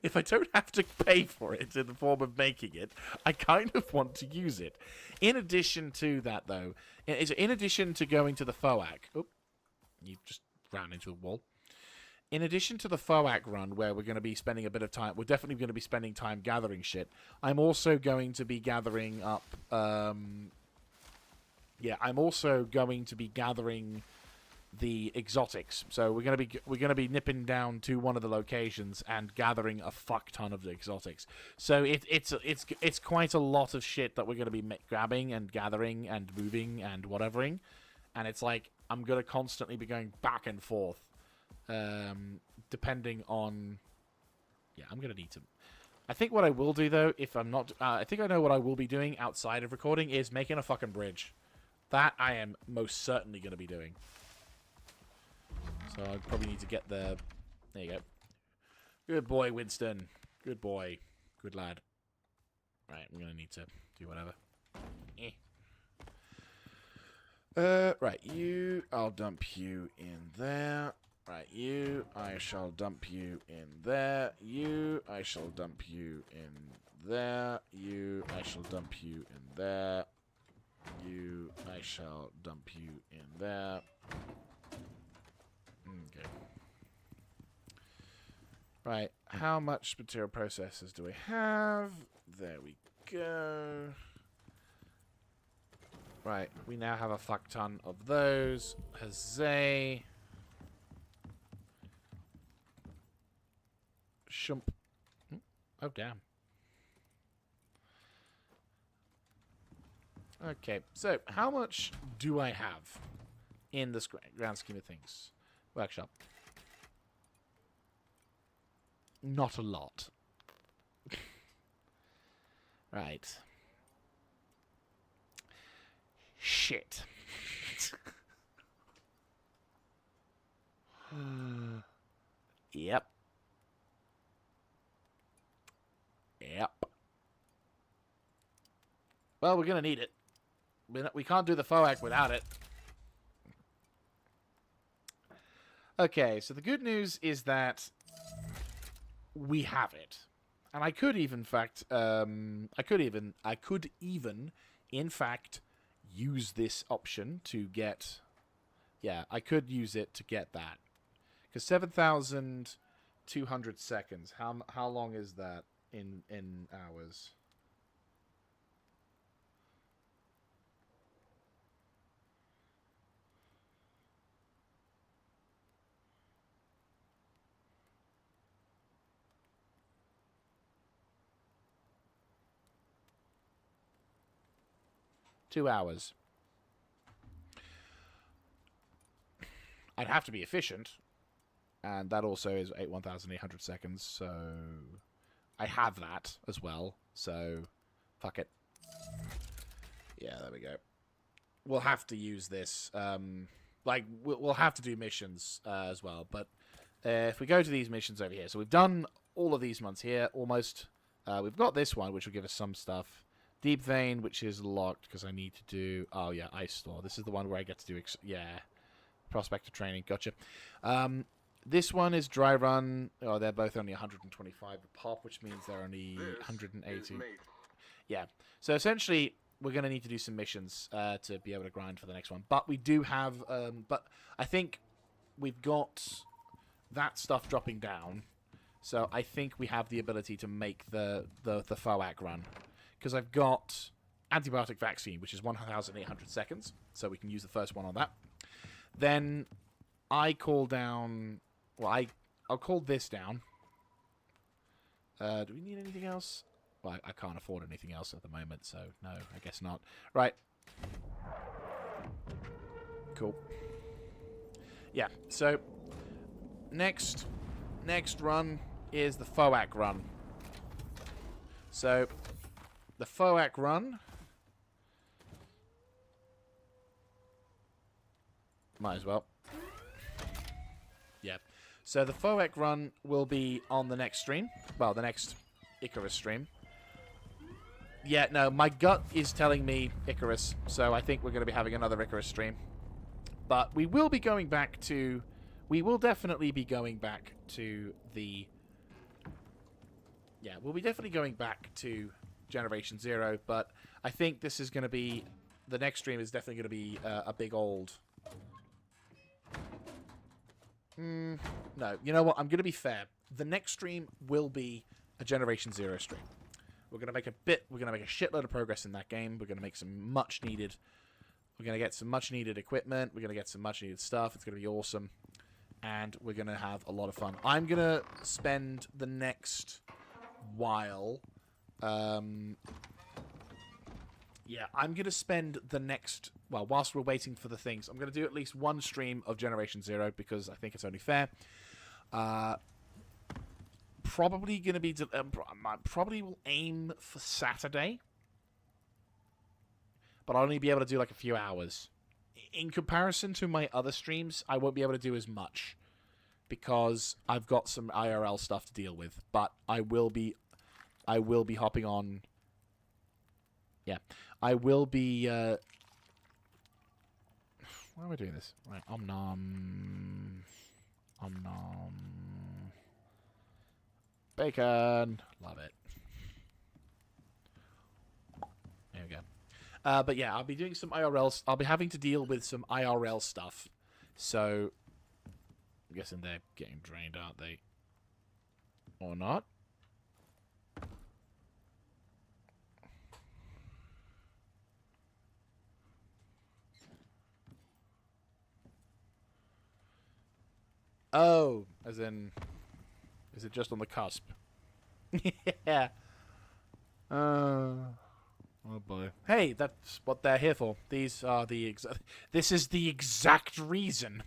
If I don't have to pay for it in the form of making it, I kind of want to use it. In addition to that, though, in addition to going to the FOAC... Oh, you just ran into the wall. In addition to the FOAC run, where we're going to be spending a bit of time... We're definitely going to be spending time gathering shit. I'm also going to be gathering up... I'm also going to be gathering the exotics. So we're gonna be nipping down to one of the locations and gathering a fuck ton of the exotics. So it's quite a lot of shit that we're gonna be grabbing and gathering and moving and whatevering, and it's I'm gonna constantly be going back and forth, depending on. Yeah, I'm gonna need to. I think what I will do though, if I'm not, I think I know what I will be doing outside of recording is making a fucking bridge. That I am most certainly gonna be doing. So I probably need to get the... There you go. Good boy, Winston. Good boy. Good lad. Right, I'm going to need to do whatever. Right, you, I'll dump you in there. Right, you, I shall dump you in there. You, I shall dump you in there. You, I shall dump you in there. You, I shall dump you in there. Okay. Right, how much material processors do we have? There we go. Right, we now have a fuck ton of those. Huzzay. Shump. Oh, damn. Okay, so how much do I have in this grand scheme of things? Workshop. Not a lot. Right. Shit. Yep. Yep. Well, we're gonna need it. We can't do the FOAC without it. Okay, so the good news is that we have it, and I could even, in fact, use this option to get. Yeah, I could use it to get that, because 7,200 seconds. How long is that in hours? Two hours. I'd have to be efficient, and that also is 1,800 seconds, so I have that as well, so fuck it. Yeah, there we go. We'll have to use this. We'll have to do missions as well, but if we go to these missions over here, so we've done all of these ones here, almost. We've got this one, which will give us some stuff. Deep Vein, which is locked, because I need to do... Oh, yeah, Ice Store. This is the one where I get to do... Yeah. Prospector Training. Gotcha. This one is Dry Run. Oh, they're both only 125 a pop, which means they're only 180. Yeah. So, essentially, we're going to need to do some missions to be able to grind for the next one. But we do have... but I think we've got that stuff dropping down. So, I think we have the ability to make the FOAC run. Because I've got antibiotic vaccine, which is 1,800 seconds. So we can use the first one on that. Then I call down... Well, I'll call this down. Do we need anything else? Well, I can't afford anything else at the moment, so no, I guess not. Right. Cool. Yeah, so next run is the FOAC run. So... The FOAC run. Might as well. Yeah. So the FOAC run will be on the next stream. Well, the next Icarus stream. Yeah, no, my gut is telling me Icarus. So I think we're going to be having another Icarus stream. But we will be going back to... We will definitely be going back to the... Yeah, we'll be definitely going back to... Generation 0, but I think this is going to be... The next stream is definitely going to be a big old... No, you know what? I'm going to be fair. The next stream will be a Generation 0 stream. We're going to make We're going to make a shitload of progress in that game. We're going to make some much needed... We're going to get some much needed equipment. We're going to get some much needed stuff. It's going to be awesome. And we're going to have a lot of fun. I'm going to spend the next while... yeah, I'm going to spend the next... Well, whilst we're waiting for the things, I'm going to do at least one stream of Generation 0 because I think it's only fair. Probably going to be... probably will aim for Saturday. But I'll only be able to do like a few hours. In comparison to my other streams, I won't be able to do as much. Because I've got some IRL stuff to deal with. But I will be hopping on Yeah, I will be... Why am I doing this? Right, om nom. Om nom. Bacon. Love it. There we go. But yeah, I'll be doing some IRL... I'll be having to deal with some IRL stuff. So, I'm guessing they're getting drained, aren't they? Or not? Oh, as in... Is it just on the cusp? Yeah. Oh boy. Hey, that's what they're here for. These are the this is the exact reason.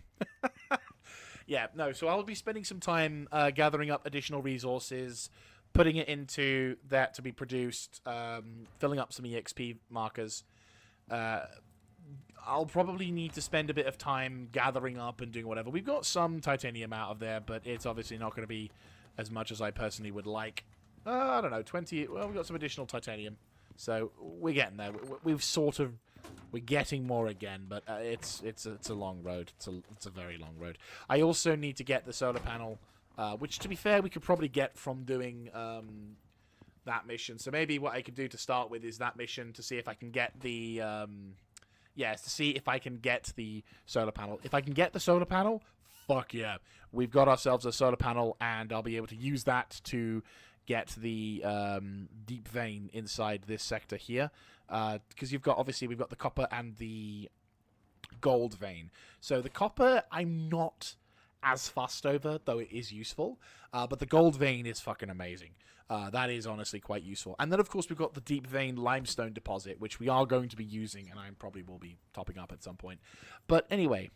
Yeah, no, so I'll be spending some time gathering up additional resources, putting it into that to be produced, filling up some EXP markers. I'll probably need to spend a bit of time gathering up and doing whatever. We've got some titanium out of there, but it's obviously not going to be as much as I personally would like. I don't know, 20... Well, we've got some additional titanium. So we're getting there. We've sort of... We're getting more again, but it's a long road. It's a very long road. I also need to get the solar panel, which, to be fair, we could probably get from doing that mission. So maybe what I could do to start with is that mission to see if I can get the... Yes, to see if I can get the solar panel. If I can get the solar panel, fuck yeah. We've got ourselves a solar panel, and I'll be able to use that to get the deep vein inside this sector here. Because we've got the copper and the gold vein. So the copper, I'm not as fussed over, though it is useful. But the gold vein is fucking amazing. That is honestly quite useful. And then, of course, we've got the deep vein limestone deposit, which we are going to be using, and I probably will be topping up at some point. But anyway,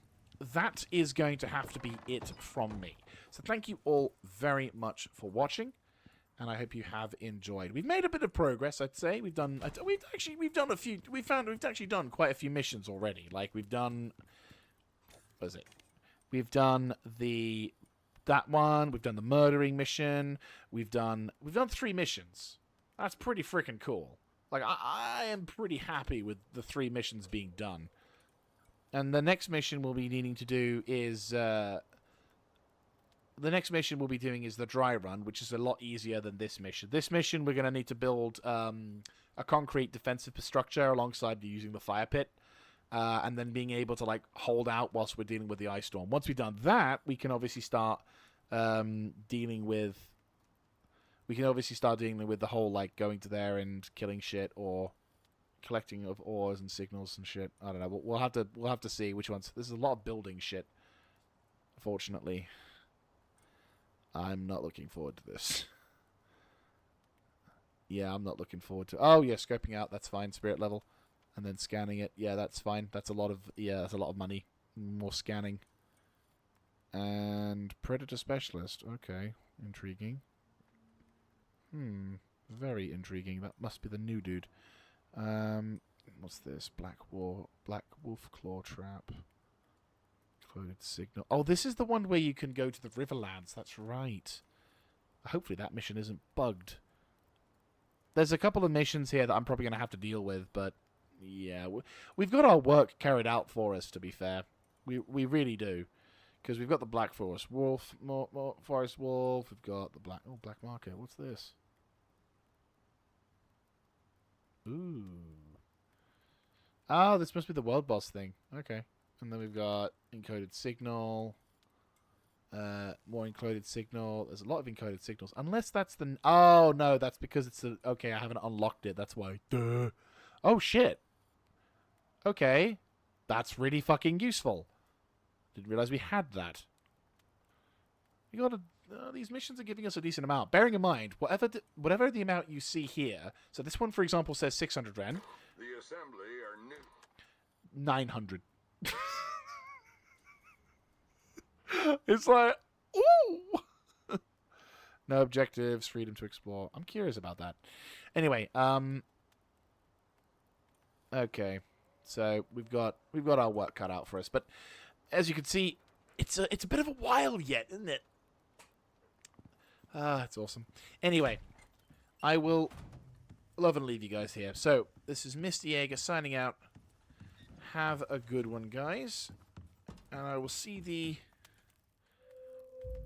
that is going to have to be it from me. So thank you all very much for watching, and I hope you have enjoyed. We've made a bit of progress, I'd say. We've actually done quite a few missions already. Like we've done, what is it? We've done that one. We've done the murdering mission. We've done 3 missions. That's pretty freaking cool. Like I am pretty happy with the 3 missions being done. And the next mission we'll be needing to do is the dry run, which is a lot easier than this mission. This mission we're going to need to build a concrete defensive structure alongside using the fire pit. And then being able to like hold out whilst we're dealing with the ice storm. Once we've done that, we can obviously start dealing with the whole like going to there and killing shit or collecting of ores and signals and shit. I don't know. We'll have to see which ones. There's a lot of building shit. Unfortunately, I'm not looking forward to this. Yeah, I'm not looking forward to. Oh yeah, scoping out. That's fine. Spirit level. And then scanning it. Yeah, that's fine. That's a lot of money. More scanning. And Predator Specialist. Okay. Intriguing. Very intriguing. That must be the new dude. What's this? Black Wolf Claw Trap. Coded Signal. Oh, this is the one where you can go to the Riverlands. That's right. Hopefully that mission isn't bugged. There's a couple of missions here that I'm probably going to have to deal with, but yeah, we've got our work carried out for us, to be fair. We really do. Because we've got the Black Forest Wolf, Forest Wolf, we've got the Black Market. What's this? Ooh. Oh, this must be the World Boss thing. Okay. And then we've got Encoded Signal. More encoded signal. There's a lot of encoded signals. Unless that's the... Oh, no, that's because it's the... Okay, I haven't unlocked it. That's why. Duh. Oh, shit. Okay. That's really fucking useful. Didn't realize we had that. We got these missions are giving us a decent amount. Bearing in mind, whatever the amount you see here... So this one, for example, says 600 Ren. The assembly are new. 900. It's like, ooh! No objectives, freedom to explore. I'm curious about that. Anyway, okay. So we've got our work cut out for us, but as you can see, it's a bit of a while yet, isn't it? It's awesome. Anyway, I will love and leave you guys here. So, this is Mr. Jaeger signing out. Have a good one, guys. And I will see thee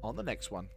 on the next one.